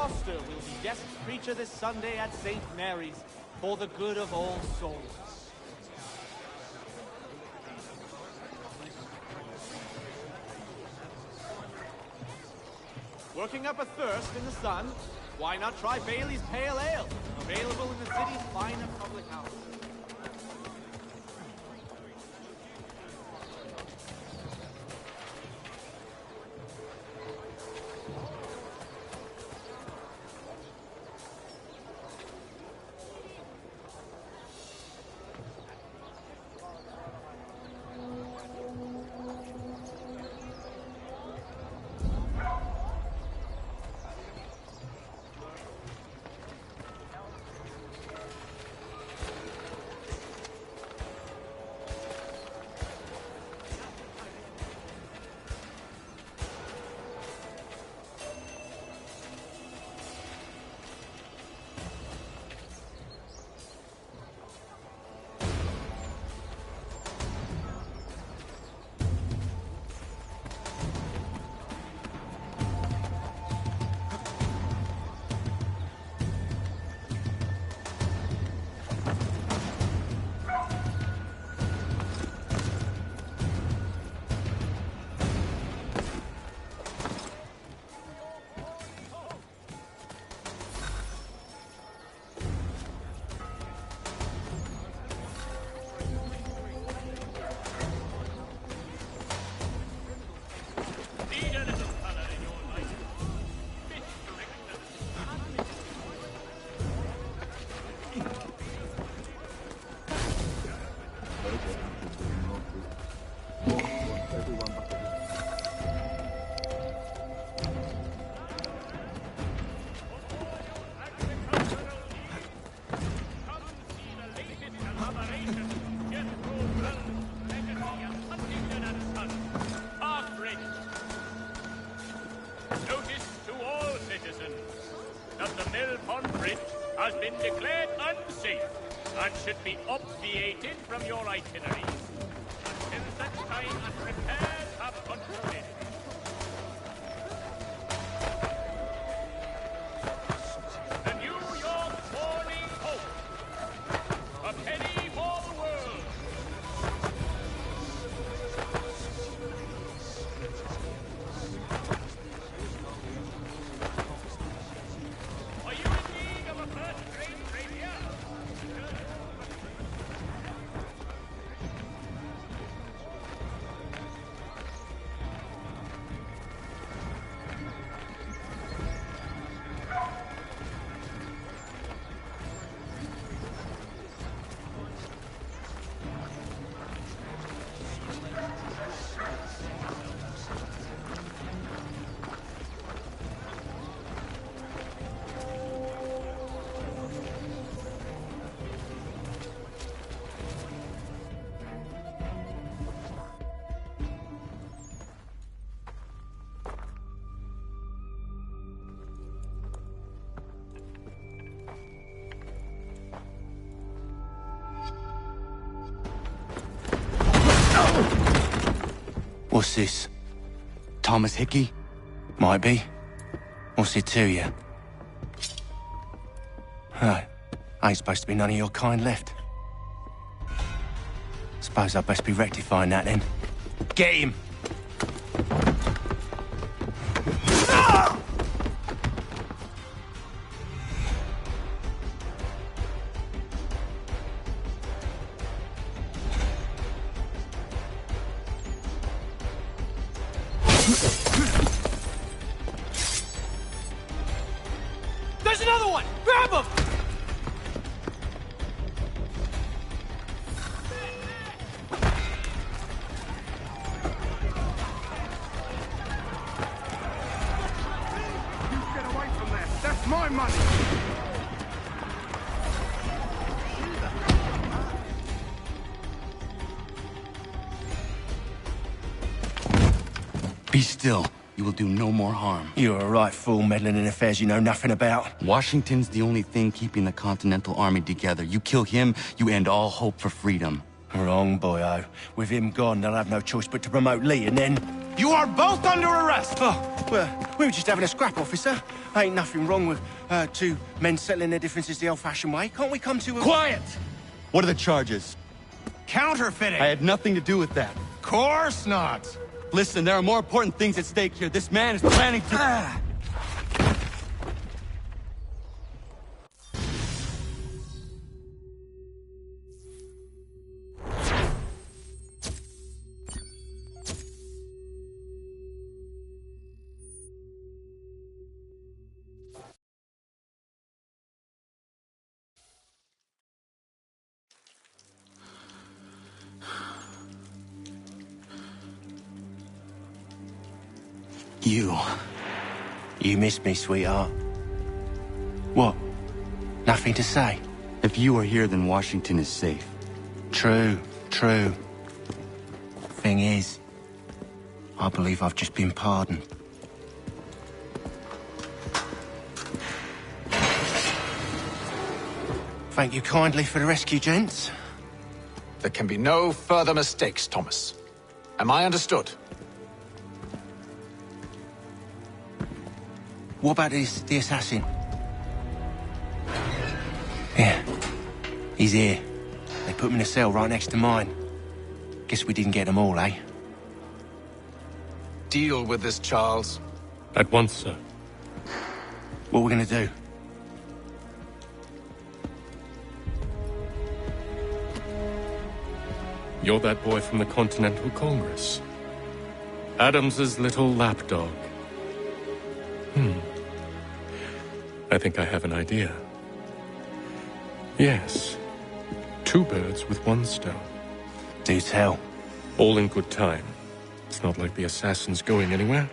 Foster will be guest preacher this Sunday at St. Mary's for the good of all souls. Working up a thirst in the sun? Why not try Bailey's Pale Ale? Available in the city's finest public house. has been declared unsafe and should be obviated from your itineraries until such time as repairs have concluded. The New York Morning Post. A penny for the world. Are you in need of a first-rate radio? What's this? Thomas Hickey? Might be. What's it to you? Oh, ain't supposed to be none of your kind left. Suppose I'd best be rectifying that then. Get him! There's another one! Grab him! You get away from that. That's my money. Be still. You will do no more harm. You're a right fool meddling in affairs you know nothing about. Washington's the only thing keeping the Continental Army together. You kill him, you end all hope for freedom. Wrong, boyo. With him gone, they'll have no choice but to promote Lee, and then... You are both under arrest! Oh, well, we were just having a scrap, officer. Ain't nothing wrong with two men settling their differences the old-fashioned way. Can't we come to a... Quiet! What are the charges? Counterfeiting! I had nothing to do with that. Course not! Listen, there are more important things at stake here. This man is planning to... You miss me, sweetheart. What? Nothing to say? If you are here, then Washington is safe. True. Thing is, I believe I've just been pardoned. Thank you kindly for the rescue, gents. There can be no further mistakes, Thomas. Am I understood? What about the assassin? Yeah. He's here. They put him in a cell right next to mine. Guess we didn't get them all, eh? Deal with this, Charles. At once, sir. What are we gonna do? You're that boy from the Continental Congress. Adams's little lapdog. I think I have an idea. Yes. 2 birds with 1 stone. Do tell. All in good time. It's not like the assassin's going anywhere.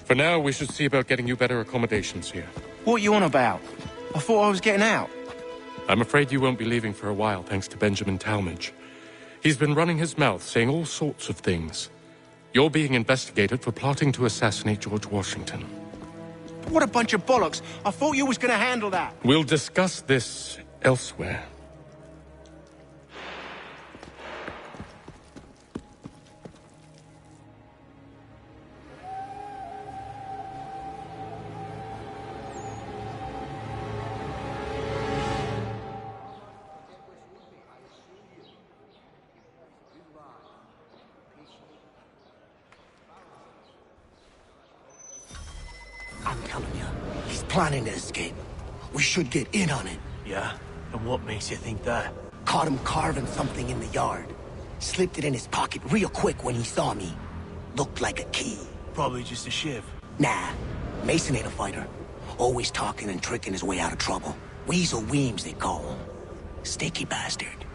For now, we should see about getting you better accommodations here. What are you on about? I thought I was getting out. I'm afraid you won't be leaving for a while, thanks to Benjamin Talmadge. He's been running his mouth, saying all sorts of things. You're being investigated for plotting to assassinate George Washington. What a bunch of bollocks. I thought you was gonna handle that. We'll discuss this elsewhere. I'm telling you, he's planning to escape. We should get in on it. Yeah? And what makes you think that? Caught him carving something in the yard. Slipped it in his pocket real quick when he saw me. Looked like a key. Probably just a shiv. Nah, Mason ain't a fighter. Always talking and tricking his way out of trouble. Weasel Weems, they call him. Sticky bastard.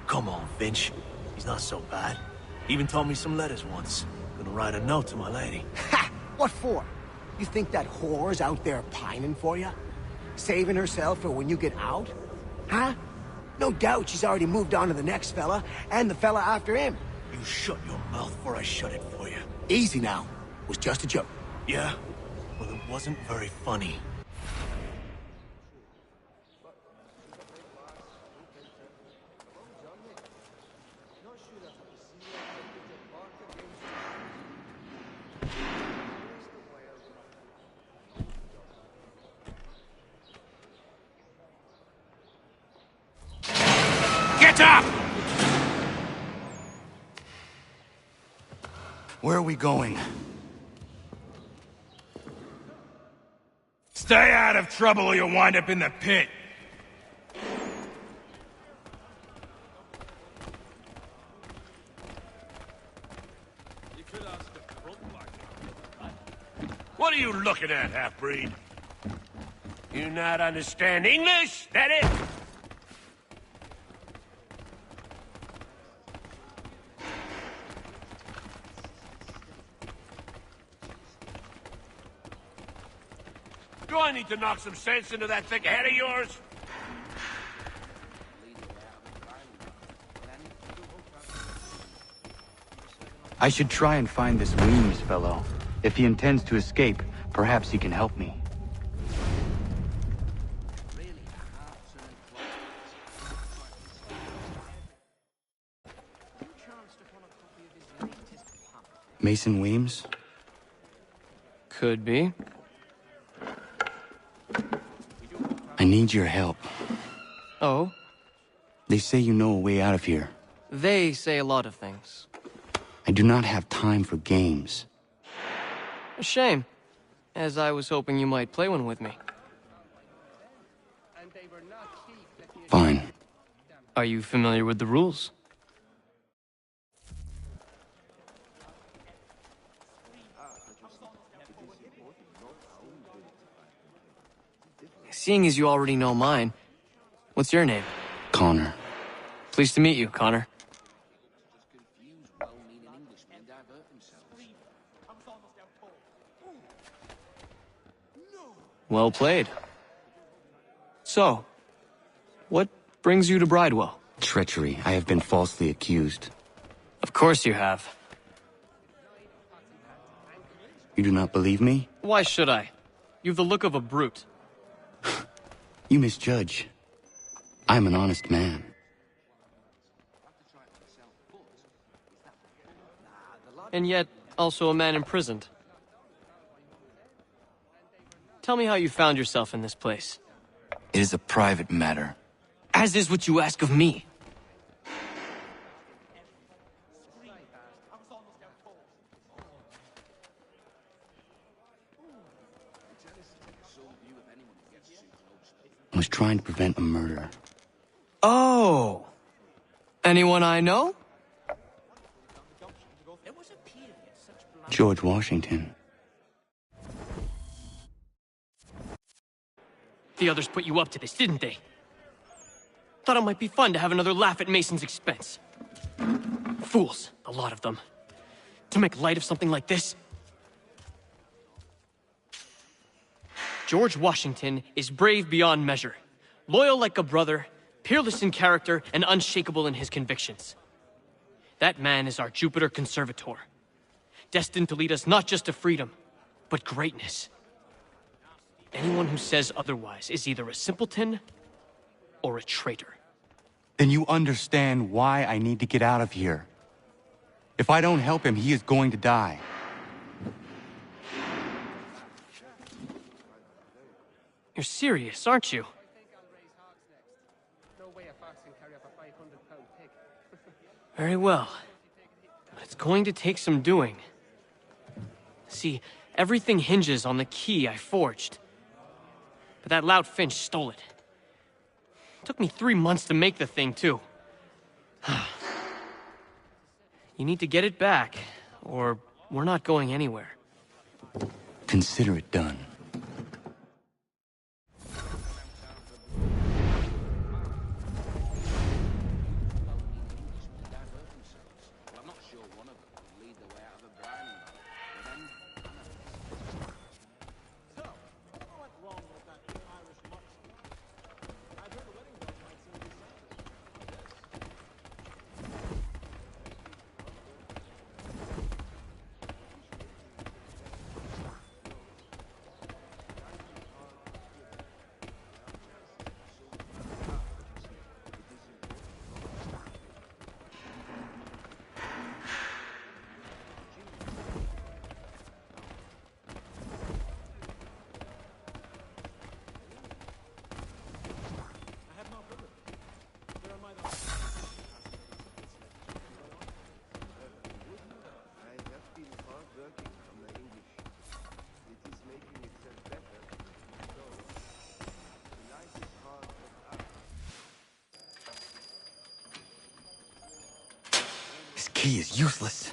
Come on, Finch. He's not so bad. Even taught me some letters once. Gonna write a note to my lady. Ha! What for? You think that whore's out there pining for you? Saving herself for when you get out? Huh? No doubt she's already moved on to the next fella, and the fella after him. You shut your mouth before I shut it for you. Easy now. It was just a joke. Yeah? Well, it wasn't very funny. Get up! Where are we going? Stay out of trouble or you'll wind up in the pit. What are you looking at, half-breed? You not understand English? That it? Do I need to knock some sense into that thick head of yours? I should try and find this Weems fellow. If he intends to escape, perhaps he can help me. Mason Weems? Could be. I need your help. Oh? They say you know a way out of here. They say a lot of things. I do not have time for games. A shame, as I was hoping you might play one with me. Fine. Are you familiar with the rules? Seeing as you already know mine, what's your name? Connor. Pleased to meet you, Connor. Well played. So, what brings you to Bridewell? Treachery. I have been falsely accused. Of course you have. You do not believe me? Why should I? You've the look of a brute. You misjudge. I'm an honest man. And yet, also a man imprisoned. Tell me how you found yourself in this place. It is a private matter. As is what you ask of me. I was trying to prevent a murder. Oh! Anyone I know? George Washington. The others put you up to this, didn't they? Thought it might be fun to have another laugh at Mason's expense. Fools, a lot of them. To make light of something like this. George Washington is brave beyond measure, loyal like a brother, peerless in character, and unshakable in his convictions. That man is our Jupiter Conservator, destined to lead us not just to freedom, but greatness. Anyone who says otherwise is either a simpleton or a traitor. Then you understand why I need to get out of here. If I don't help him, he is going to die. You're serious, aren't you? Very well. But it's going to take some doing. See, everything hinges on the key I forged. But that lout Finch stole it. Took me 3 months to make the thing, too. You need to get it back, or we're not going anywhere. Consider it done. This key is useless.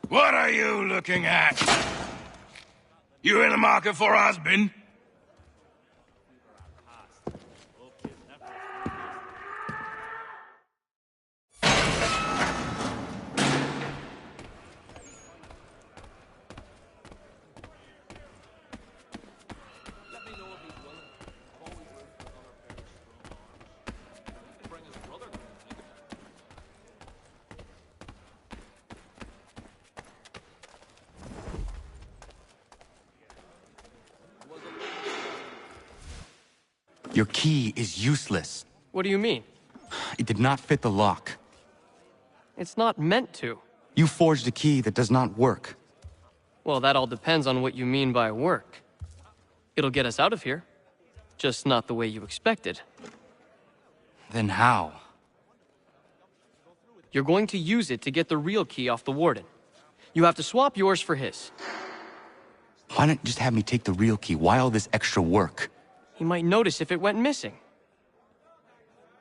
What are you looking at? You in the market for a husband? Your key is useless. What do you mean? It did not fit the lock. It's not meant to. You forged a key that does not work. Well, that all depends on what you mean by work. It'll get us out of here. Just not the way you expected. Then how? You're going to use it to get the real key off the Warden. You have to swap yours for his. Why not just have me take the real key? Why all this extra work? He might notice if it went missing.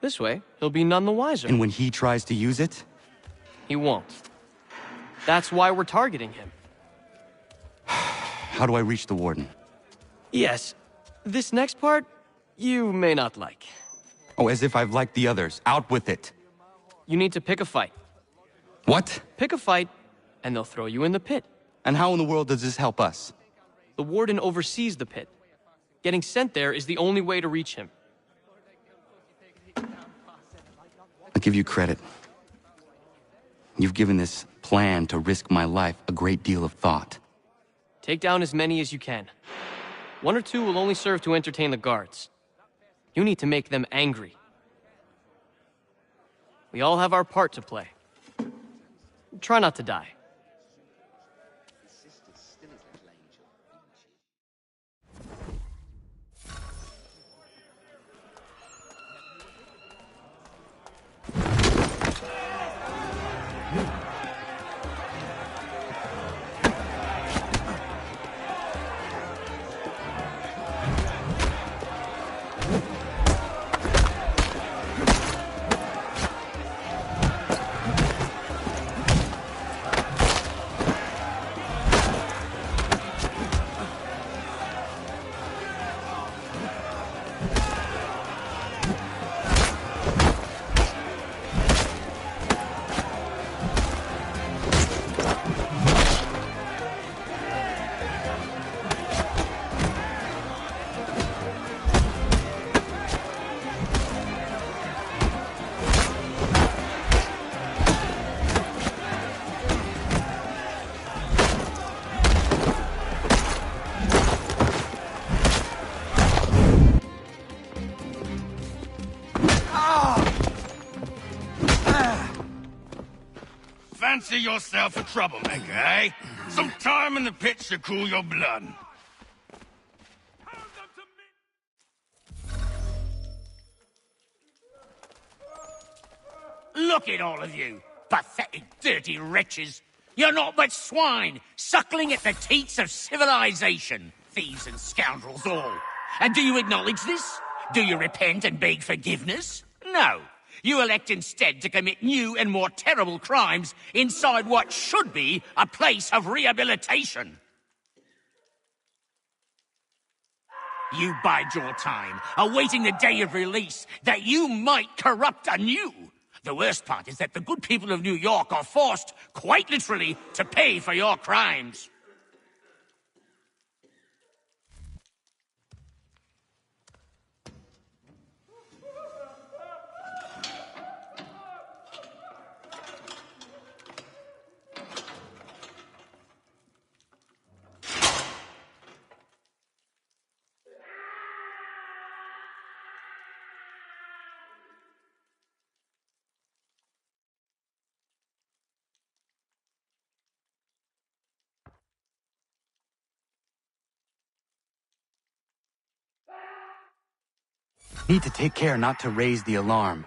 This way, he'll be none the wiser. And when he tries to use it? He won't. That's why we're targeting him. How do I reach the Warden? Yes. This next part, you may not like. Oh, as if I've liked the others. Out with it. You need to pick a fight. What? Pick a fight, and they'll throw you in the pit. And how in the world does this help us? The Warden oversees the pit. Getting sent there is the only way to reach him. I'll give you credit. You've given this plan to risk my life a great deal of thought. Take down as many as you can. 1 or 2 will only serve to entertain the guards. You need to make them angry. We all have our part to play. Try not to die. Fancy yourself a troublemaker, eh? Some time in the pits to cool your blood. Look at all of you, pathetic, dirty wretches. You're not but swine, suckling at the teats of civilization. Thieves and scoundrels all. And do you acknowledge this? Do you repent and beg forgiveness? No. You elect instead to commit new and more terrible crimes inside what should be a place of rehabilitation. You bide your time, awaiting the day of release, that you might corrupt anew. The worst part is that the good people of New York are forced, quite literally, to pay for your crimes. Need to take care not to raise the alarm.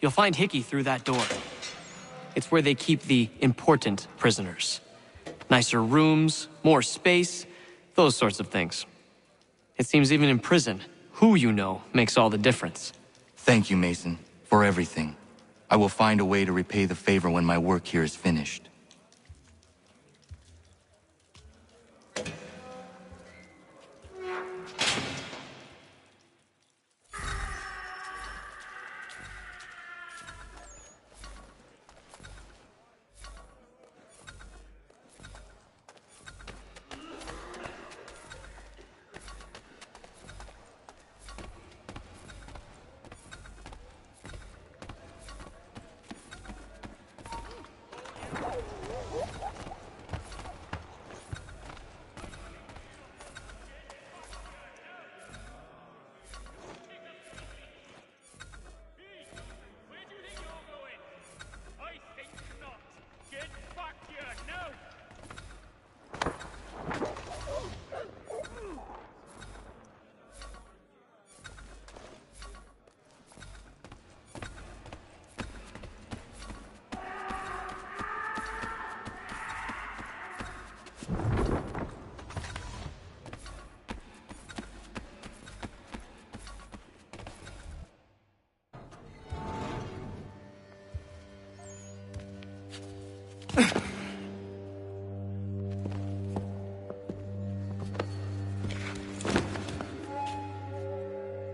You'll find Hickey through that door. it's where they keep the important prisoners. Nicer rooms, more space, those sorts of things. It seems even in prison, who you know makes all the difference. Thank you, Mason, for everything. I will find a way to repay the favor when my work here is finished.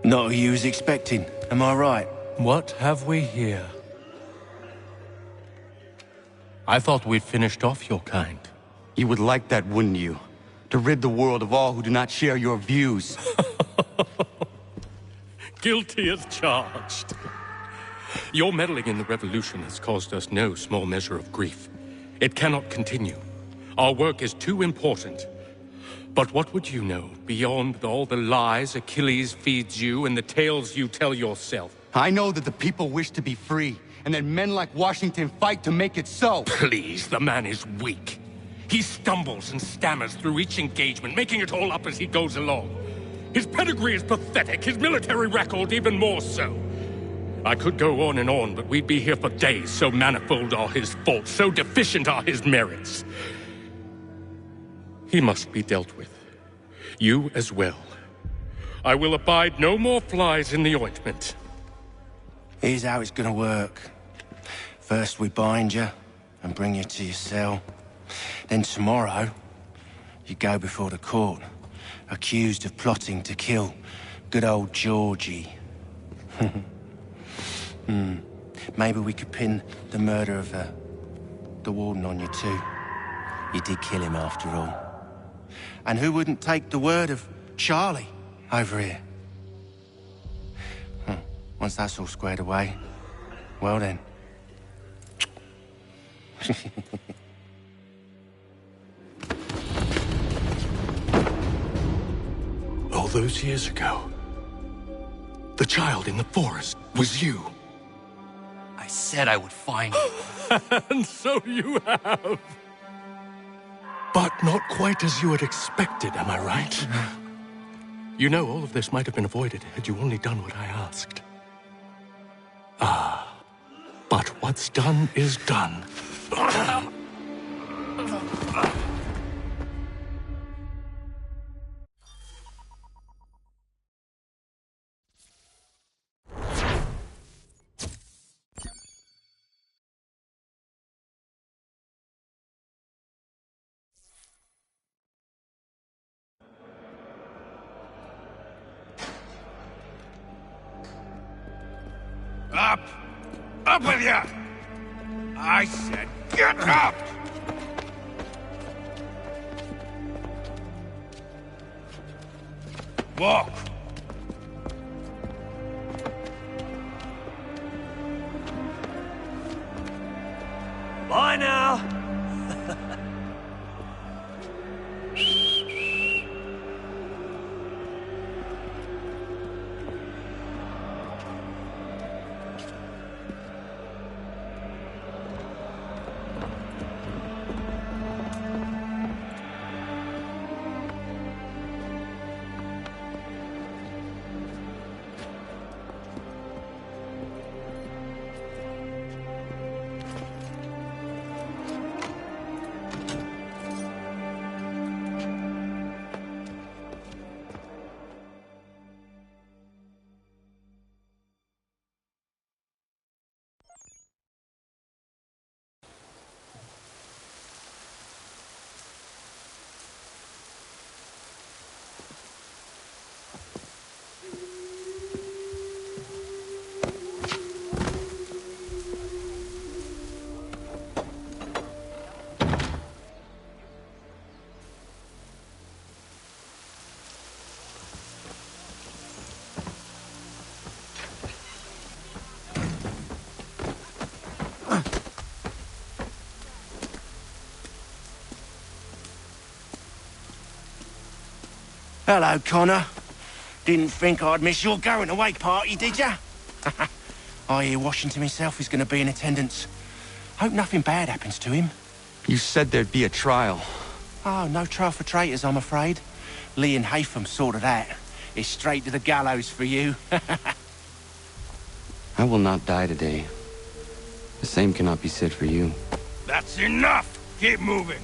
Not who you was expecting, am I right? What have we here? I thought we'd finished off your kind. You would like that, wouldn't you? To rid the world of all who do not share your views. Guilty as charged. Your meddling in the revolution has caused us no small measure of grief. It cannot continue. Our work is too important. But what would you know beyond all the lies Achilles feeds you and the tales you tell yourself? I know that the people wish to be free, and that men like Washington fight to make it so. Please, the man is weak. He stumbles and stammers through each engagement, making it all up as he goes along. His pedigree is pathetic, his military record even more so. I could go on, but we'd be here for days, so manifold are his faults, so deficient are his merits. He must be dealt with. You as well. I will abide no more flies in the ointment. Here's how it's gonna work. First we bind you and bring you to your cell. Then tomorrow, you go before the court, accused of plotting to kill good old Georgie. Maybe we could pin the murder of the warden on you too. You did kill him after all. And who wouldn't take the word of Charlie over here? Once that's all squared away, well then. All those years ago, the child in the forest was you. I said I would find you. And so you have. But not quite as you had expected, am I right? You know, all of this might have been avoided had you only done what I asked. But what's done is done. Up! Up with you! I said get up! Walk! Bye now! Hello, Connor. Didn't think I'd miss your going-away party, did ya? I hear Washington himself is going to be in attendance. Hope nothing bad happens to him. You said there'd be a trial. Oh, no trial for traitors, I'm afraid. Lee and Haytham sorted that. It's straight to the gallows for you. I will not die today. The same cannot be said for you. That's enough! Keep moving!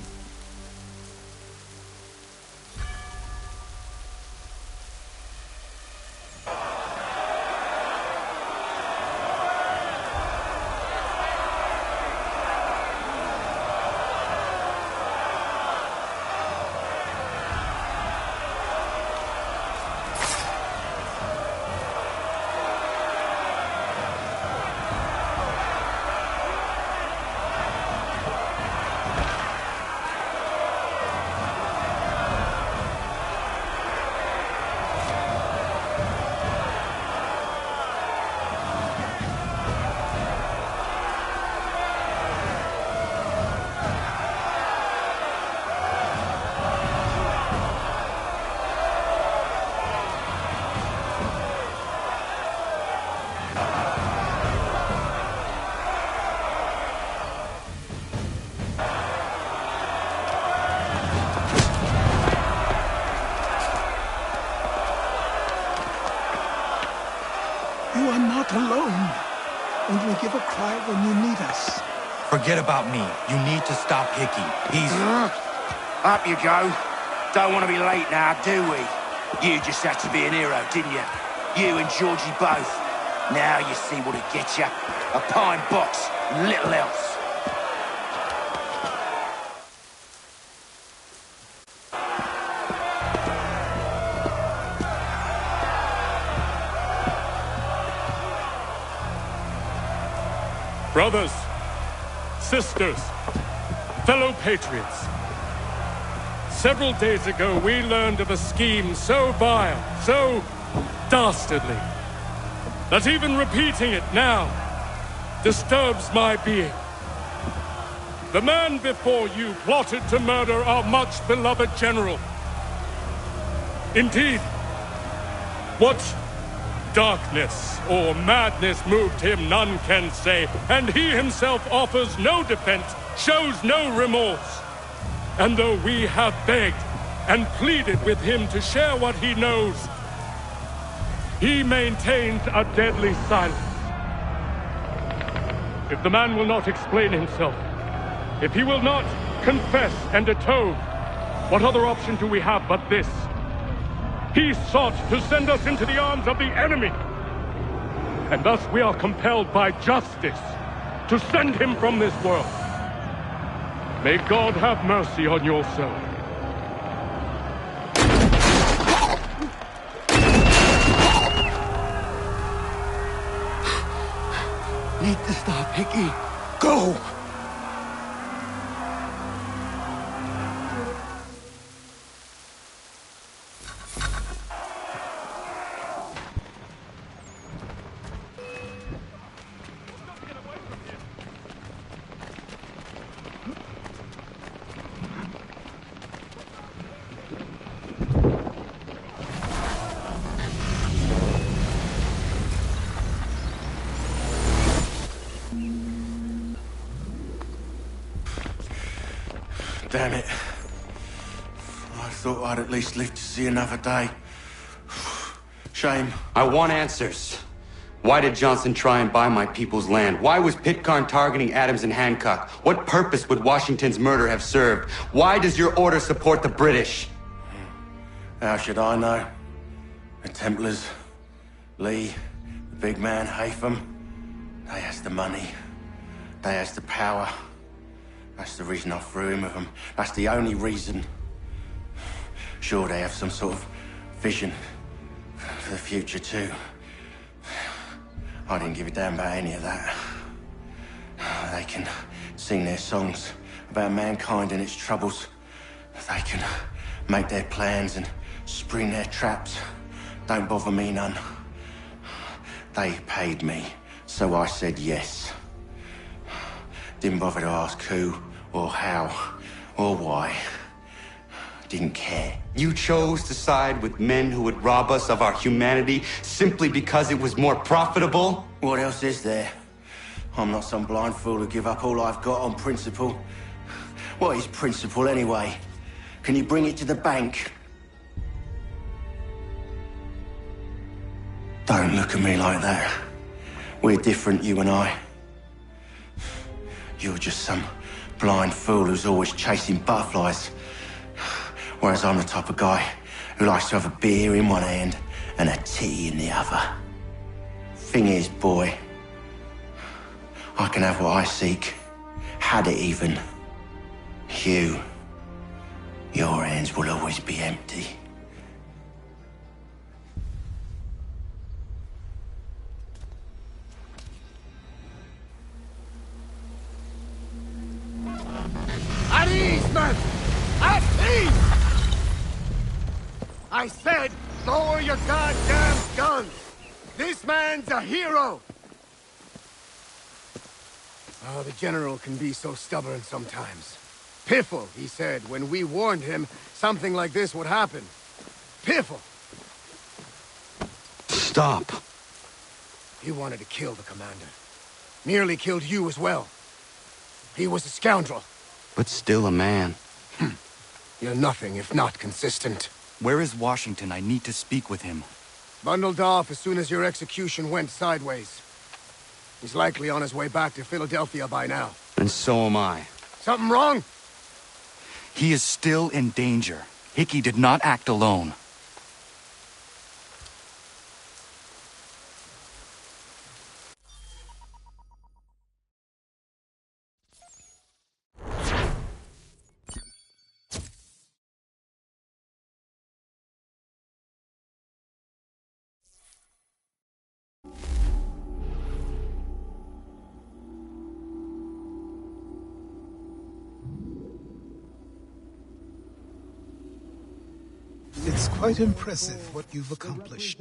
You are not alone. Only give a cry when you need us. Forget about me. You need to stop Hickey. He's... Up you go. Don't want to be late now, do we? You just had to be an hero, didn't you? You and Georgie both. Now you see what it gets you. A pine box, little else. Brothers, sisters, fellow patriots. Several days ago, we learned of a scheme so vile, so dastardly, that even repeating it now disturbs my being. The man before you plotted to murder our much-beloved general. Indeed, what darkness or madness moved him, none can say, and he himself offers no defense, shows no remorse. And though we have begged and pleaded with him to share what he knows, he maintains a deadly silence. If the man will not explain himself, if he will not confess and atone, what other option do we have but this? He sought to send us into the arms of the enemy. And thus we are compelled by justice to send him from this world. May God have mercy on your soul. Need to stop, Hickey. Go! Damn it. I thought I'd at least live to see another day. Shame. I want answers. Why did Johnson try and buy my people's land? Why was Pitcairn targeting Adams and Hancock? What purpose would Washington's murder have served? Why does your order support the British? How should I know? The Templars, Lee, the big man, Haytham, they has the money. They has the power. That's the reason I threw in with them. That's the only reason. Sure, they have some sort of vision for the future, too. I didn't give a damn about any of that. They can sing their songs about mankind and its troubles. They can make their plans and spring their traps. Don't bother me none. They paid me, so I said yes. Didn't bother to ask who, or how, or why. didn't care. You chose to side with men who would rob us of our humanity simply because it was more profitable? What else is there? I'm not some blind fool who give up all I've got on principle. What is principle anyway? Can you bring it to the bank? Don't look at me like that. We're different, you and I. You're just some blind fool who's always chasing butterflies. Whereas I'm the type of guy who likes to have a beer in one hand and a tea in the other. Thing is, boy, I can have what I seek. Had it even. Your hands will always be empty. At ease, men! At ease! I said, lower your goddamn guns! This man's a hero! Oh, the General can be so stubborn sometimes. Piffle, he said, when we warned him something like this would happen. Piffle! Stop. He wanted to kill the commander. Nearly killed you as well. He was a scoundrel. But still a man. You're nothing if not consistent. Where is Washington? I need to speak with him. Bundled off as soon as your execution went sideways. He's likely on his way back to Philadelphia by now. And so am I. Something wrong? He is still in danger. Hickey did not act alone. It's quite impressive what you've accomplished.